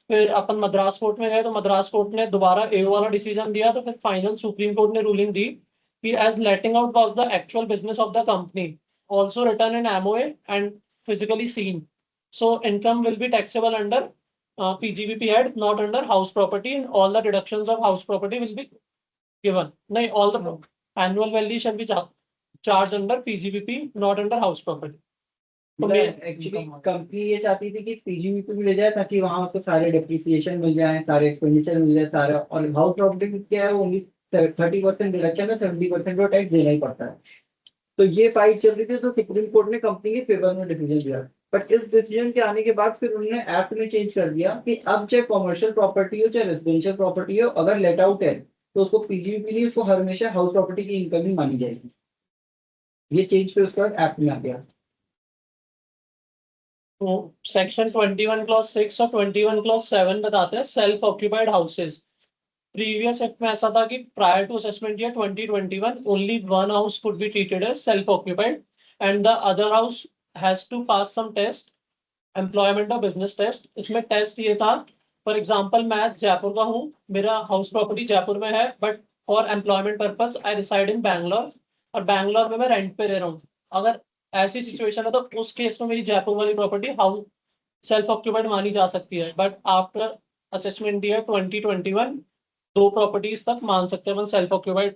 फिर अपन मद्रास कोर्ट में गए तो मद्रास कोर्ट ने दोबारा एओ वाला डिसीजन दिया, तो फिर फाइनल सुप्रीम कोर्ट ने रूलिंग दी कि as letting out was the actual business of the company also written in MOA and physically seen, so income will be taxable under PGBP head, not under house property, and all the deductions of house property will be given. No, all the annual value shall be charged under PGBP, not under house property. Actually company ये चाहती थी कि PGBP भी ले जाए ताकि वहां उसको सारे डिप्रिसिएशन मिल जाए, सारे एक्सपेंडिचर मिल जाए सारा, और हाउस प्रॉपर्टी क्या है वो ओनली 30% डिडक्शन है, 70% को टैक्स देना ही पड़ता है। तो ये फाइट चल रही थी, तो सुप्रीम कोर्ट ने कंपनी के फेवर में डिसीजन दिया, बट इस डिसीजन के आने के बाद फिर उन्होंने एक्ट में चेंज कर दिया कि अब चाहे कॉमर्शियल प्रॉपर्टी हो चाहे रेजिडेंशियल प्रॉपर्टी हो, अगर लेट आउट है तो उसको पीजीबीपी नहीं, उसको हमेशा हाउस प्रॉपर्टी की इनकम ही मानी जाएगी। ये चेंज फिर उसके बाद एक्ट में आ गया। तो सेक्शन 21 क्लॉज 6 और 21 क्लॉज 7 बताते हैं self occupied houses. Previous act में ऐसा था कि prior to assessment year 2021 only one house could be treated as self occupied and the other house has to pass some test, employment और business test. इसमें test ये था, for example मैं जयपुर का हूँ, मेरा हाउस प्रॉपर्टी जयपुर में है, but for employment purpose I reside in Bangalore, और बैंगलोर में मैं रेंट पे रह रहा हूँ। अगर ऐसी सिचुएशन है तो उस केस में मेरी जयपुर वाली प्रॉपर्टी हाउस सेल्फ ऑक्यूपाइड मानी जा सकती है, but after assessment year 2021 2 properties तक मान सकते हैं सेल्फ ऑक्यूपाइड।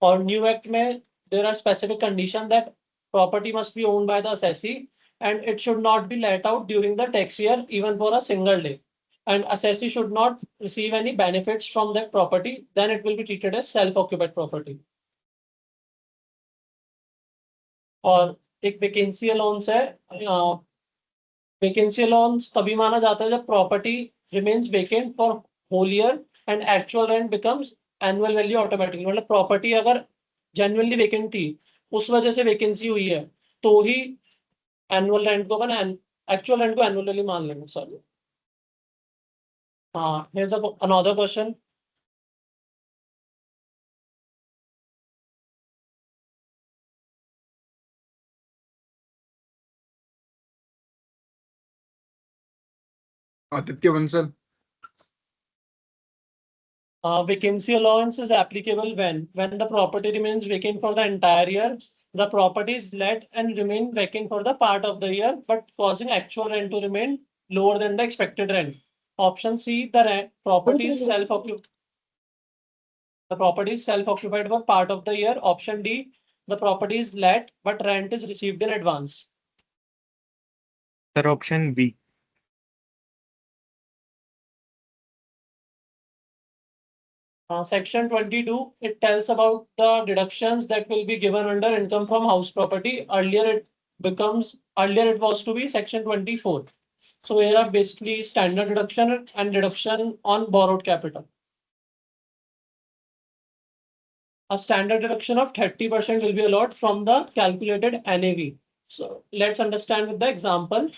और न्यू एक्ट में there are specific condition that property must be owned by the assessee and it should not be let out during the tax year even for a single day, and assessee should not receive any benefits from that property, then it will be treated as self occupied property. और एक vacancy allowance है। Vacancy allowance तभी माना जाता है जब property remains vacant for whole year and actual rent becomes annual value automatically. मतलब property अगर जेन्युइनली वेकेंट थी, उस वजह से वैकेंसी हुई है, तो ही एनुअल रेंट को अपन एक्चुअल रेंट को एनुअली मान लेंगे। सॉरी, हाँ, here's another question. Aditya Bansal. Vacancy allowance is applicable when the property remains vacant for the entire year. The property is let and remain vacant for the part of the year, but causing actual rent to remain lower than the expected rent. Option C, the property is self-occupied. The property is self-occupied for part of the year. Option D, the property is let but rent is received in advance. Sir, option B. Section 22, it tells about the deductions that will be given under income from house property. Earlier it was to be section 24. So here are basically standard deduction and deduction on borrowed capital. A standard deduction of 30% will be allowed from the calculated NAV. So let's understand with the example.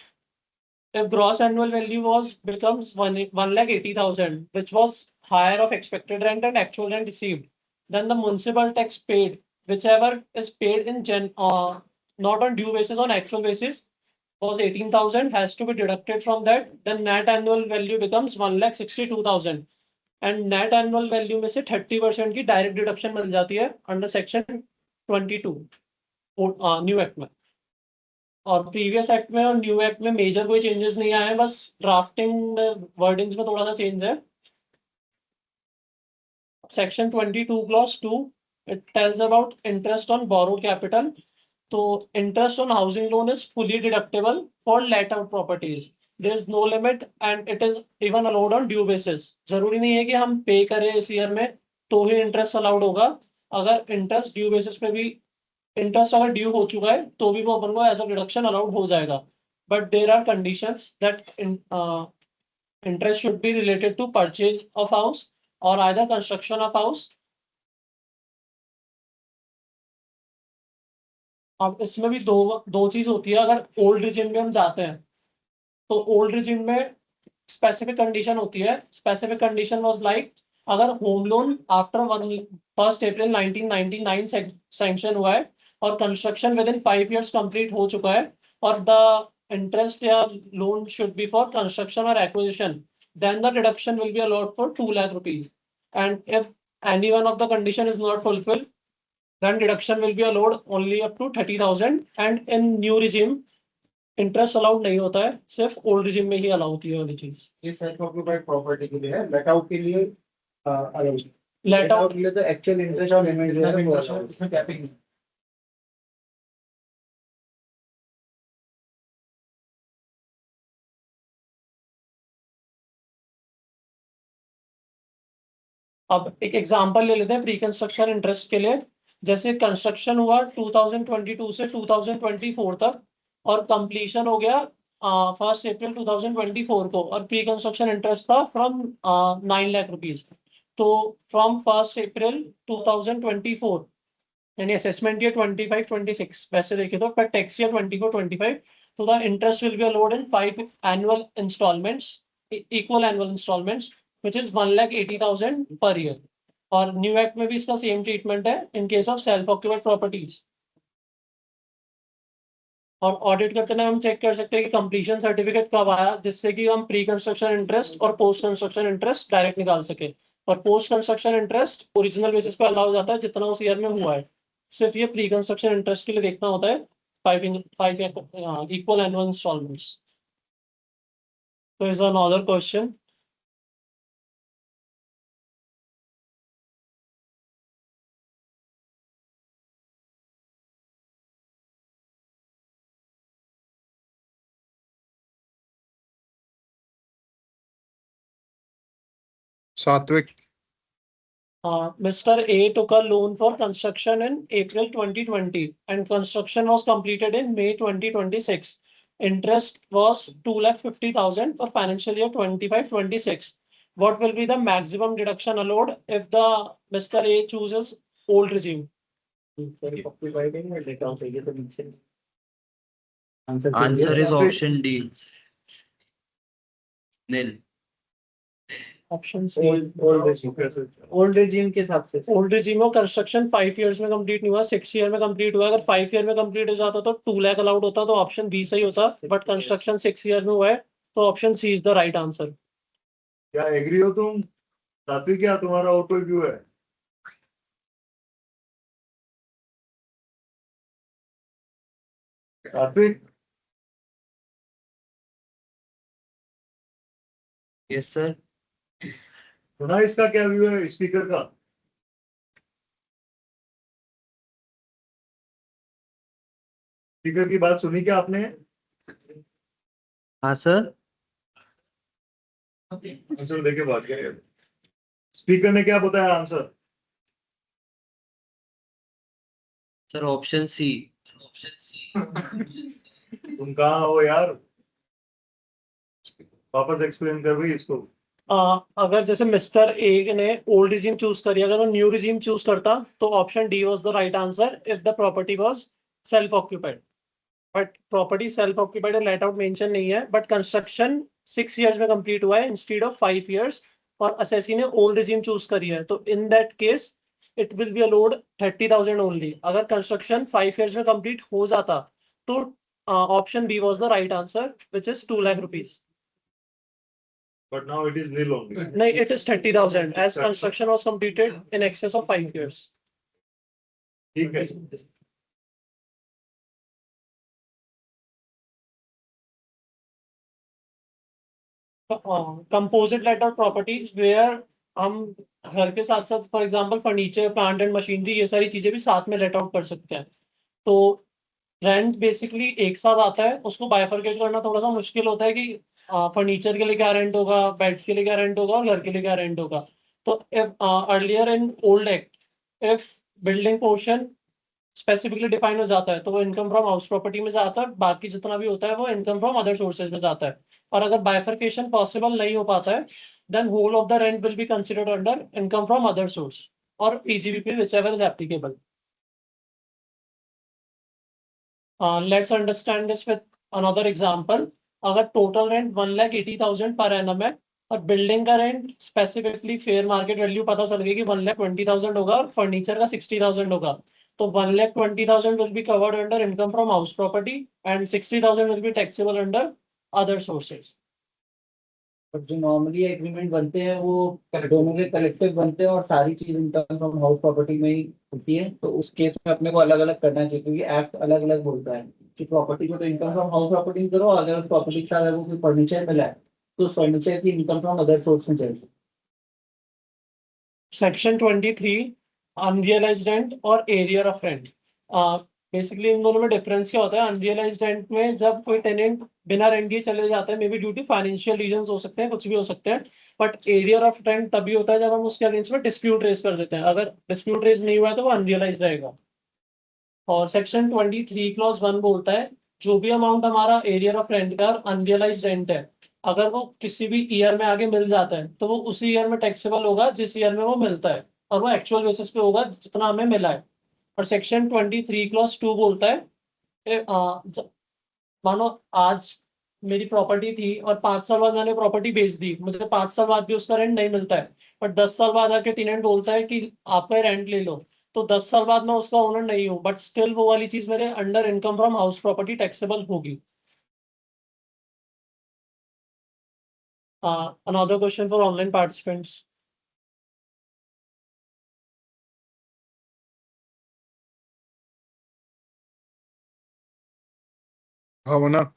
If gross annual value becomes 1,80,000, which was higher of expected rent and actual rent received, then the municipal tax paid, whichever is paid in not on due basis, on actual basis, was 18,000, has to be deducted from that. Then net annual value becomes 1,62,000, and net annual value में से 30% की direct deduction मिल जाती है under section 22 new act में. और previous act में और new act में मेजर कोई चेंजेस नहीं आए हैं, बस ड्राफ्टिंग वर्डिंग्स में थोड़ा सा चेंज है. Section 22 clause 2 it tells about interest on borrowed capital. तो interest on housing loan is fully deductible for let out properties. There is no limit and it is even allowed on due basis. जरूरी नहीं है कि हम पे करें इस year में तो ही इंटरेस्ट अलाउड होगा. अगर इंटरेस्ट ड्यू बेसिस पे भी इंटरेस्ट अगर ड्यू हो चुका है तो भी वो अपन को एज अ डिडक्शन अलाउड हो जाएगा. But there are conditions that interest should be related to purchase of house और आइदर कंस्ट्रक्शन ऑफ हाउस. अब इसमें भी दो चीज होती है. अगर ओल्ड रिजिम में हम जाते हैं तो ओल्ड रिजिम में स्पेसिफिक कंडीशन होती है. स्पेसिफिक कंडीशन वाज लाइक, अगर home loan after 1 April 1999 sanction हुआ है और construction within 5 years complete हो चुका है और द इंटरेस्ट या loan should be for construction और acquisition, then the deduction will be allowed for 2 lakh rupees. And if any one of the condition is not fulfilled, then deduction will be allowed only up to 30,000. and in new regime interest allowed नहीं होता है, सिर्फ old regime में ही allow होती है वाली चीज. ये सेल्फ ऑक्यूपाइड प्रॉपर्टी के लिए है. लेट आउट के लिए अलाउड. लेट आउट के लिए तो एक्चुअल इंटरेस्ट और पेमेंट इसमें कैपिंग है. अब एक एग्जांपल ले लेते हैं प्री कंस्ट्रक्शन इंटरेस्ट के लिए. जैसे कंस्ट्रक्शन हुआ 2022 से 2024 तक और कंप्लीशन हो गया 1 अप्रैल 2024 को और प्री कंस्ट्रक्शन इंटरेस्ट था फ्रॉम 9 लाख रुपीज. तो फ्रॉम 1 अप्रैल 2024 यानी असेसमेंट ईयर 25-26 वैसे देखे तो, पर टैक्स ईयर 24-25, तो the interest will be allowed in 5 annual installments, equal annual installments, which is 1,80,000 per year. और न्यू एक्ट में भी इसका सेम ट्रीटमेंट है इन case of self occupied properties. और ऑडिट करते टाइम हम चेक कर सकते हैं कि कंप्लीशन सर्टिफिकेट कब आया, जिससे कि हम प्री कंस्ट्रक्शन इंटरेस्ट और पोस्ट कंस्ट्रक्शन इंटरेस्ट डायरेक्ट निकाल सके. और post construction interest original basis पे अलाउ जाता है जितना उस ईयर में हुआ है. सिर्फ ये प्री कंस्ट्रक्शन इंटरेस्ट के लिए देखना होता है 5 इक्वल एनुअल इंस्टॉलमेंट्स. तो इज अनदर क्वेश्चन. सात्विक. Mr. A took a loan for construction in April 2020 and construction was completed in May 2026. Interest was 2,50,000 for financial year 25-26. What will be the maximum deduction allowed if the Mr. A chooses old regime? Answer is option D. Nil. Option C old regime के हिसाब से. Old regime में construction 5 years में complete नहीं हुआ, 6 year में complete हुआ. अगर 5 year में कंप्लीट हो जाता तो 2 लाख अलाउड होता तो ऑप्शन बी सही होता. बट कंस्ट्रक्शन 6 year में हुआ है तो option C is the right answer. क्या एग्री हो तुम? सात्विक, क्या तुम्हारा और कोई व्यू है? सात्विक, यस सर. सुना इसका क्या व्यू है स्पीकर का? स्पीकर की बात सुनी क्या आपने? हाँ सर. आंसर देके बात करें. स्पीकर ने क्या बताया आंसर? Sir option C. तुम कहाँ हो यार? वापस एक्सप्लेन कर भाई इसको. अगर जैसे मिस्टर ए ने ओल्ड रिजीम चूज करी, अगर वो न्यू रिजीम चूज करता तो option D was the right answer if the property was self occupied. But property self occupied let out mention नहीं है, बट कंस्ट्रक्शन 6 इयर्स में कंप्लीट हुआ है इंस्टेड ऑफ 5 इयर्स, और असेसी ने ओल्ड रिजीम चूज करी है, तो in that case it will be allowed 30,000 only. अगर कंस्ट्रक्शन 5 इयर्स में कंप्लीट हो जाता तो option B was the right answer which is 2 lakh rupees. But now it is nil only. No, it is 30,000 as construction was completed in excess of 5 years. ठीक है. Composite let out properties where हम घर के साथ साथ for example furniture, plant and machinery, ये सारी चीजें भी साथ में लेट आउट कर सकते हैं. तो रेंट बेसिकली एक साथ आता है, उसको बाइफरकेट करना थोड़ा सा मुश्किल होता है कि फर्नीचर के लिए क्या रेंट होगा, बेड के लिए क्या रेंट होगा और घर के लिए क्या रेंट होगा. तो earlier in old act if building portion specifically define हो जाता है तो वो इनकम फ्रॉम हाउस प्रॉपर्टी में जाता है, बाकी जितना भी होता है वो इनकम फ्रॉम अदर सोर्सेज में जाता है. और अगर बाइफरकेशन पॉसिबल नहीं हो पाता है then whole of the rent will be considered under income from other source और PGBP whichever is applicable. Let's understand this with another example. अगर टोटल रेंट 1,80,000 पर एनम है और बिल्डिंग का rent specifically fair market value पता चल गई कि 1,20,000 होगा और फर्नीचर का 60,000 होगा, तो 1,20,000 will be covered under income from house property and 60,000 will be taxable under other sources. और जो नॉर्मली एग्रीमेंट बनते हैं वो दोनों के कलेक्टिव बनते हैं और सारी चीज इनकम फ्रॉम हाउस प्रॉपर्टी में ही होती है, तो उस केस में अपने को अलग अलग करना चाहिए क्योंकि एक्ट अलग अलग बोलता है कि प्रॉपर्टी को तो इनकम फ्रॉम हाउस प्रॉपर्टी करो, अगर उस प्रॉपर्टी के साथ अगर कोई फर्नीचर मिला है तो उस फर्नीचर की इनकम फ्रॉम अदर सोर्स में चाहिए. Section 23 अनरियलाइज्ड रेंट और एरियर ऑफ रेंट. बेसिकली इन दोनों में डिफरेंस क्या होता है? अनरियलाइज्ड रेंट में जब कोई टेनेंट बिना रेंट दिए चले जाता है, may be due to financial reasons हो सकते हैं, कुछ भी हो सकते हैं, बट एरियर ऑफ रेंट तभी होता है जब हम उसके अगेंस्ट में डिस्प्यूट रेज कर देते हैं. अगर डिस्प्यूट रेज नहीं हुआ है तो वो अनरियलाइज्ड रहेगा. और सेक्शन 23 क्लॉज 1 बोलता है जो भी अमाउंट हमारा एरियर ऑफ रेंट का और अनरियलाइज्ड रेंट है, अगर वो किसी भी ईयर में आगे मिल जाता है तो वो उसी ईयर में टैक्सेबल होगा जिस ईयर में वो मिलता है, और वो एक्चुअल बेसिस पे होगा जितना हमें मिला है. और सेक्शन 23 क्लॉज 2 बोलता है मानो आज मेरी प्रॉपर्टी थी और 5 साल बाद मैंने प्रॉपर्टी बेच दी, मुझे 5 साल बाद भी उसका रेंट नहीं मिलता है, बट 10 साल बाद आके टेनेंट बोलता है कि आपका रेंट ले लो, तो 10 साल बाद मैं उसका ओनर नहीं हूँ, बट स्टिल वो वाली चीज मेरे under income from house property taxable होगी. Another question for online participants. Bhavana.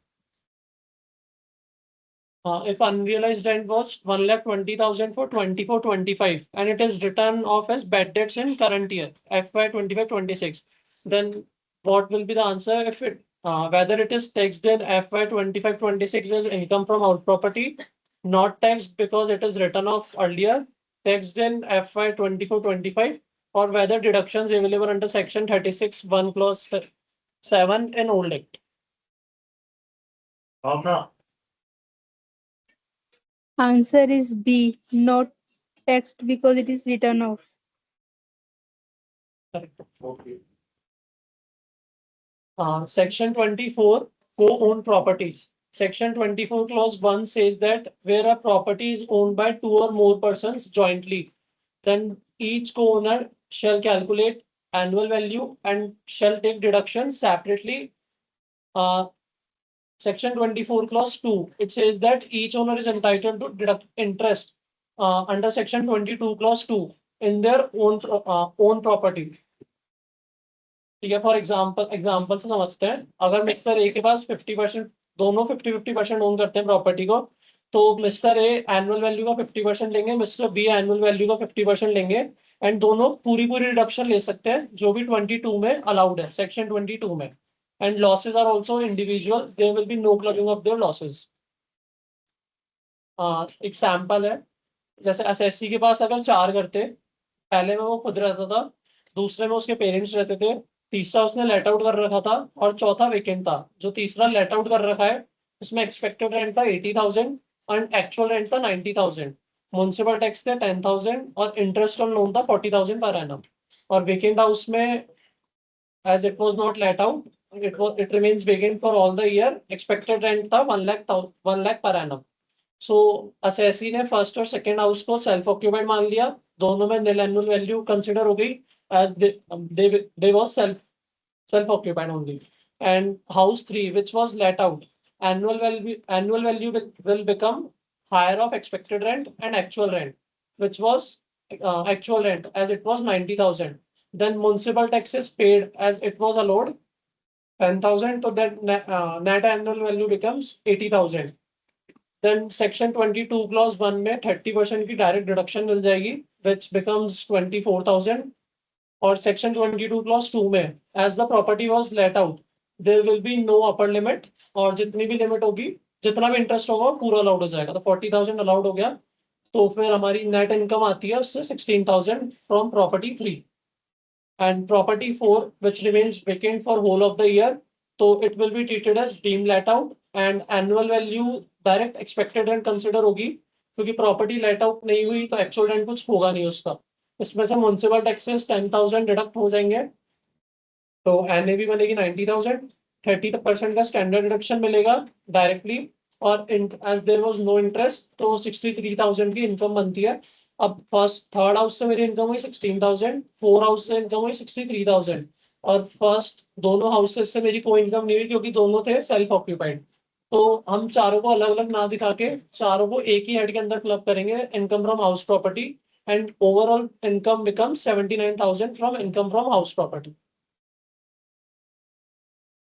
If unrealized rent was 1,20,000 for 24-25 and it is written off as bad debts in current year FY 25-26, then what will be the answer? If it whether it is taxed in FY 25-26 as income from house property, not taxed because it is written off earlier, taxed in FY 24-25, or whether deductions available under section 36(1) clause 7 in old act. Answer is B, not taxed because it is written off. Okay. Section 24, co-owned properties. Section 24 clause 1 says that where a property is owned by 2 or more persons jointly, then each co-owner shall calculate annual value and shall take deductions separately Section 24 clause 2, it says that each owner is entitled to deduct interest under section 22 clause 2 in their own property. ठीक है, for example से समझते हैं, अगर mister A के पास 50%, दोनों 50-50% own करते हैं प्रॉपर्टी को, तो मिस्टर ए एनुअल वैल्यू का 50% लेंगे, मिस्टर बी एनुअल वैल्यू का 50% लेंगे, एंड दोनों पूरी रिडक्शन ले सकते हैं जो भी 22 में अलाउड है, सेक्शन 22 में. And losses are also individual, there will be no clubbing of their losses. Example है, जैसे एसएससी के पास अगर 4 करते, पहले में वो खुद रहता था, दूसरे में उसके पेरेंट्स रहते थे, तीसरा उसने लेट आउट कर रखा था, और चौथा वेकेंट था. जो तीसरा लेट आउट कर रखा है उसमें एक्सपेक्टेड रेंट था 80,000 एंड एक्चुअल रेंट था 90,000. म्युनिसिपल टैक्स थे 10,000 और इंटरेस्ट ऑन लोन था 40,000 पर एनम. और वेकेंट हाउस में as it was not let out, it remains vacant for all the year. Expected rent था 1 lakh per annum. So assessee ने first और second house को self occupied मान लिया, दोनों में nil annual value कंसिडर हो गई as they was self occupied only. And house 3 which was let out, annual value will become higher of expected rent and actual rent, which was actual rent as it was 90,000. Then municipal taxes paid as it was allowed 10,000, so that net annual value becomes 80,000. Then section 22 clause 1 में 30% की direct deduction मिल जाएगी, which becomes 24,000. और section 22 clause 2 में as the property was let out, there will be no upper limit, और जितनी भी limit होगी, जितना भी इंटरेस्ट होगा वो पूरा अलाउड हो जाएगा. तो 40,000 अलाउड हो गया, तो फिर हमारी नेट इनकम आती है उससे 16,000 from property 3. And property 4 which remains vacant for whole of the year, so it will be treated as deemed let out, and annual value direct expected rent consider होगी, क्योंकि property let out नहीं हुई तो actual rent कुछ होगा नहीं उसका. इसमें से municipal taxes 10,000 डिडक्ट हो जाएंगे, तो NAV बनेगी 90,000, 30% का स्टैंडर्ड डिडक्शन मिलेगा डायरेक्टली, और as there was no interest तो 63,000 की इनकम बनती है. अब थर्ड हाउस से मेरी इनकम हुई 16,000, फोर हाउस से इनकम हुई 63,000, और फर्स्ट दोनों हाउसेस से मेरी कोई इनकम नहीं हुई क्योंकि दोनों थे सेल्फ ऑक्यूपाइड. तो हम चारों को अलग अलग ना दिखा के चारों को एक ही हेड के अंदर क्लब करेंगे, income from house property, and overall income become 79,000 from income from house property.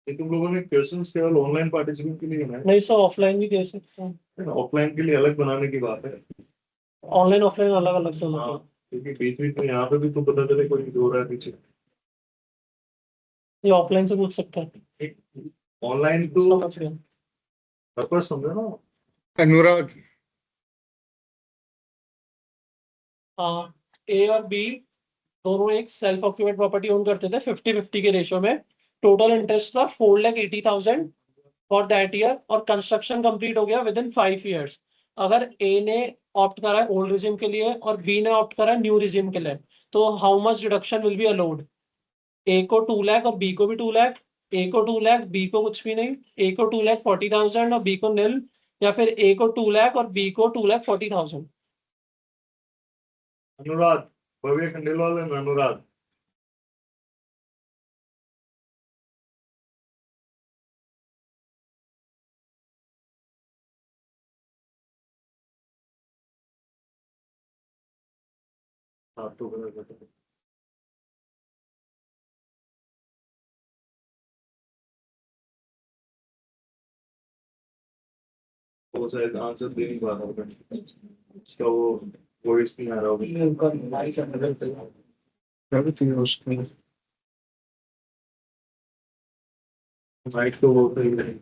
तुम लोगों ने क्वेश्चंस केवल ऑनलाइन पार्टिसिपेंट के लिए बनाए? नहीं सर, ऑफलाइन भी दे सकते हैं. ऑफलाइन के लिए अलग बनाने की बात है, ऑनलाइन ऑफलाइन अलग अलग दोनों. हाँ, क्योंकि बीच बीच में यहाँ पे भी तो पता चले कोई हो रहा है पीछे. ये ऑफलाइन से पूछ सकते हैं, ऑनलाइन तो समझ गया. पर्पस समझो ना. अनुराग, ए और बी दोनों एक सेल्फ ऑक्यूपाइड प्रॉपर्टी ओन करते थे 50-50 के रेशियो में. टोटल इंटरेस्ट था 4,80,000 फॉर दैट ईयर, और कंस्ट्रक्शन कंप्लीट हो गया विद इन 5 years. अगर ए ने ऑप्ट करा है ओल्ड रिजिम के लिए और बी ने ऑप्ट करा है न्यू रिजिम के लिए, तो how much deduction will be allowed? A को 2 लाख और बी को भी 2 लाख, ए को 2 लाख, बी को कुछ भी नहीं, ए को 2,40,000 और बी को नील, या फिर ए को 2 लाख और बी को 2,40,000. अनुराग, भव्य खंडेलवाल एंड अनुराग. हाँ तो वो शायद आंसर दे नहीं पा रहा होगा, उसका वो वॉइस नहीं आ रहा होगा. माइक तो वो सही नहीं.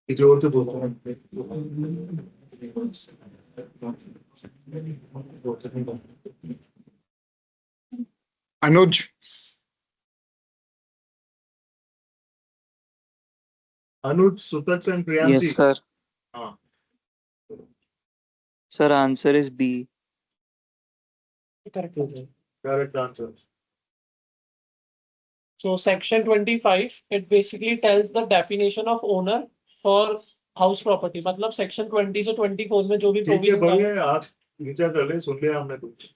जोर से बोलो. अनुज, अनुज, सुतक्ष एंड प्रियांशी. Yes, sir. हाँ. Sir, answer is B. Correct answer. So section 25, it basically tells the definition of owner for house property. मतलब section 20 से 24 में जो भी ठीक है provision था, भव्य, आप नीचा कर ले, सुन लिया हमने कुछ.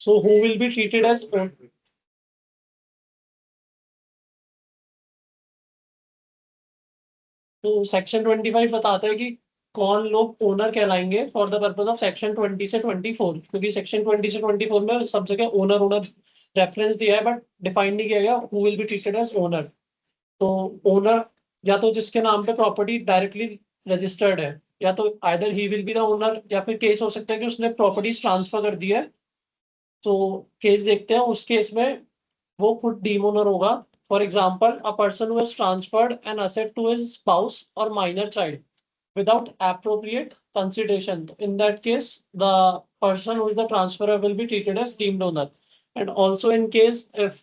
so who will be treated as तो सेक्शन 25 बताता है कि कौन लोग ओनर कहलाएंगे for the purpose of section 20 से 24, क्योंकि सेक्शन 20 से 24 में सब जगह ओनर ओनर रेफरेंस दिया है बट डिफाइन नहीं किया गया who will be treated as owner. तो ओनर या तो जिसके नाम पे प्रॉपर्टी डायरेक्टली रजिस्टर्ड है, या तो either he will be the owner, या फिर केस हो सकता है कि उसने प्रॉपर्टीज ट्रांसफर कर दी है। तो केस देखते हैं, उस केस में वो खुद डीम ओनर होगा। For example, a person who has transferred an asset to his spouse और minor child without appropriate consideration. In that case, the person who is the transferor will be treated as deemed owner. And also in case if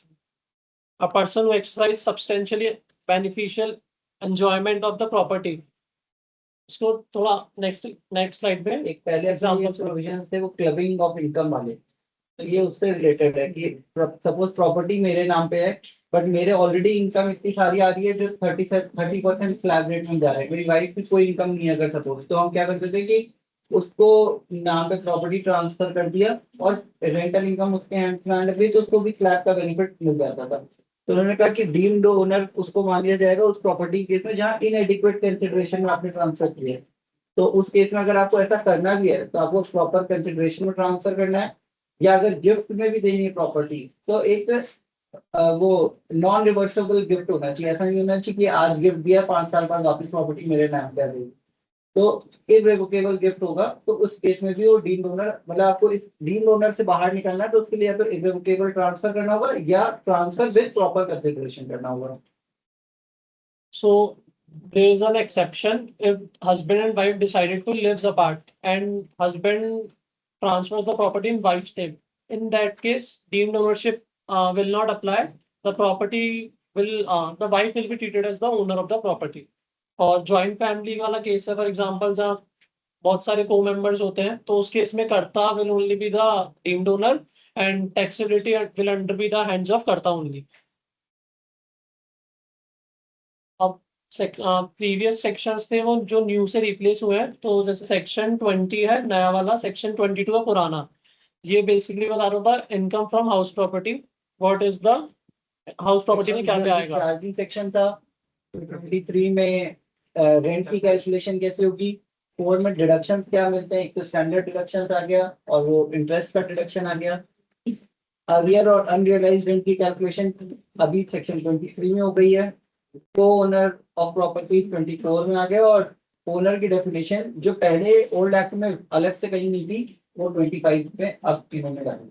a person who exercise substantially beneficial enjoyment of the property. इसको थोड़ा next slide में एक पहले example provision थे वो clubbing of income वाले, तो ये उससे रिलेटेड है कि सपोज प्रॉपर्टी मेरे नाम पे है बट मेरे ऑलरेडी इनकम इतनी सारी आ रही है जो 30% स्लैब रेट में जा रहा है, मेरी वाइफ की कोई इनकम नहीं है अगर सपोज, तो हम क्या करते थे कि उसको नाम पे प्रॉपर्टी ट्रांसफर कर दिया और रेंटल इनकम उसके हैंड में आने लगी तो उसको भी स्लैब का बेनिफिट मिल जाता था। तो उन्होंने कहा कि डीम्ड ओनर उसको मान लिया जाएगा उस प्रॉपर्टी केस में जहाँ इनएडिक्वेट कंसिडरेशन में आपने ट्रांसफर किया है। तो उस केस में अगर आपको ऐसा करना भी है तो आपको प्रॉपर कंसिडरेशन में ट्रांसफर करना है, या अगर गिफ्ट में भी देनी है प्रॉपर्टी तो एक वो नॉन रिवर्सेबल गिफ्ट होना चाहिए। ऐसा नहीं होना चाहिए कि आज गिफ्ट दिया 5 साल बाद वापस प्रॉपर्टी मेरे नाम पे आ गई, तो इररिवोकेबल गिफ्ट होगा। तो उस केस में भी वो डीम्ड ओनर, मतलब आपको इस डीम्ड ओनर से बाहर निकलना है तो उसके लिए या तो इररिवोकेबल ट्रांसफर करना होगा या ट्रांसफर विद प्रॉपर कंसिडरेशन करना होगा। So there is an exception if husband and wife decided to live apart and husband transfers the property in wife's name. In that case, deemed ownership will not apply. The property will the wife will be treated as the owner of the property. और joint family वाला case है, for example जहाँ बहुत सारे को members होते हैं, तो उस केस में कर्ता will only be the deemed owner and taxability will under be the hands of कर्ता ओनली। अब प्रीवियस सेक्शंस थे वो जो न्यू से रिप्लेस हुए हैं, तो जैसे सेक्शन 20 है नया वाला, सेक्शन 22 है पुराना। ये बेसिकली बता रहा था income from house property, what is the house property में क्या क्या आएगा। चार्जिंग सेक्शन था 23 में, रेंट की कैलकुलेशन कैसे होगी, 4 में डिडक्शन क्या मिलते हैं, एक तो स्टैंडर्ड डिडक्शन आ गया और वो इंटरेस्ट का डिडक्शन आ गया। अरियर और अनरियलाइज्ड रेंट की कैलकुलेशन अभी सेक्शन 23 में हो गई है। को ओनर ऑफ प्रॉपर्टी 24 में आ गया, और ओनर की डेफिनेशन जो पहले ओल्ड एक्ट में अलग से कहीं नहीं थी वो 25 में अब तीनों में डाली।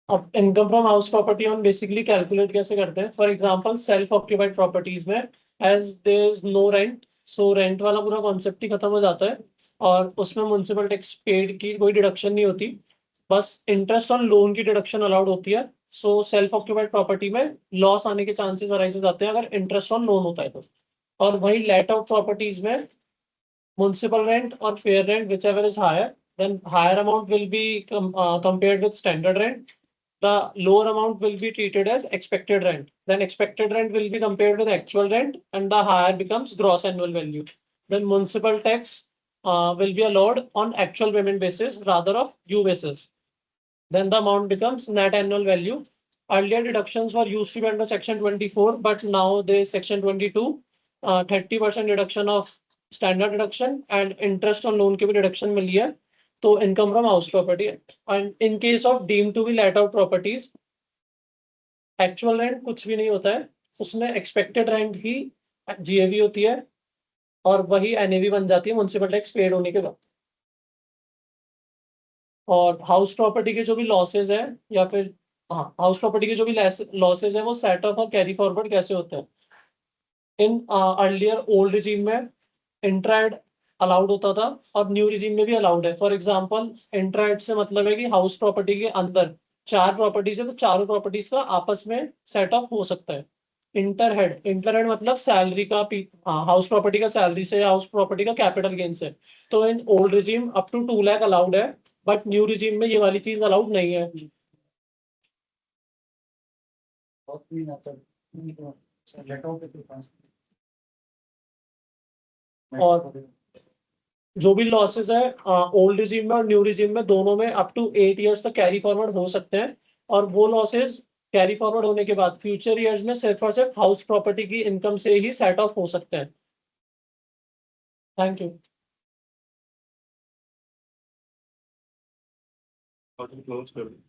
अब इनकम फ्रॉम हाउस प्रॉपर्टी हम बेसिकली कैलकुलेट कैसे करते हैं। For example self occupied properties में as there is no rent, so rent वाला पूरा कॉन्सेप्ट ही खत्म हो जाता है और उसमें म्युनिसिपल टैक्स पेड की कोई डिडक्शन नहीं होती, बस इंटरेस्ट ऑन लोन की डिडक्शन अलाउड होती है। सो सेल्फ ऑक्यूपाइड प्रॉपर्टी में लॉस आने के चांसेस अराइज हो जाते हैं अगर इंटरेस्ट ऑन लोन होता है तो। और वही लेट आउट प्रॉपर्टीज में म्युनिसिपल रेंट और fair rent whichever is higher, then higher amount will be compared with standard rent. The lower amount will be treated as expected rent. Then expected rent will be compared with actual rent, and the higher becomes gross annual value. Then municipal tax will be allowed on actual payment basis rather of due basis. Then the amount becomes net annual value. Earlier deductions were used to be under section 24, but now there is section 22. 30% deduction of standard deduction and interest on loan की भी deduction मिली है, तो income from house property. And in case of deem to be let out properties actual rent कुछ भी नहीं होता है, उसमें एक्सपेक्टेड रेंट ही जीएवी होती है और वही एनएवी बन जाती है म्युनिसिपल टैक्स पेड होने के बाद। और हाउस प्रॉपर्टी के जो भी लॉसेज है या फिर हाउस प्रॉपर्टी के जो भी लॉसेज है वो सेट ऑफ और कैरी फॉरवर्ड कैसे होते हैं। इन अर्लियर ओल्ड रिजीम में इंट्राइड अलाउड होता था और न्यू रिजीम में भी अलाउड है। फॉर एग्जांपल इंट्राइड से मतलब है कि हाउस प्रॉपर्टी के अंदर 4 प्रॉपर्टीज है तो चारों प्रॉपर्टीज का आपस में सेट ऑफ हो सकता है। इंटरहेड मतलब सैलरी का हाउस प्रॉपर्टी का सैलरी से हाउस प्रॉपर्टी का कैपिटल गेन से। तो in old regime up to 2 lakh allowed है, बट न्यू रिजीम में ये वाली चीज अलाउड नहीं है। और जो भी लॉसेस है ओल्ड रिजीम में और न्यू रिजीम में दोनों में अप टू 8 इयर्स तक कैरी फॉरवर्ड हो सकते हैं, और वो लॉसेस कैरी फॉरवर्ड होने के बाद फ्यूचर ईयर्स में सिर्फ और सिर्फ हाउस प्रॉपर्टी की इनकम से ही सेट ऑफ हो सकते हैं। Thank you. क्लोज कर दो।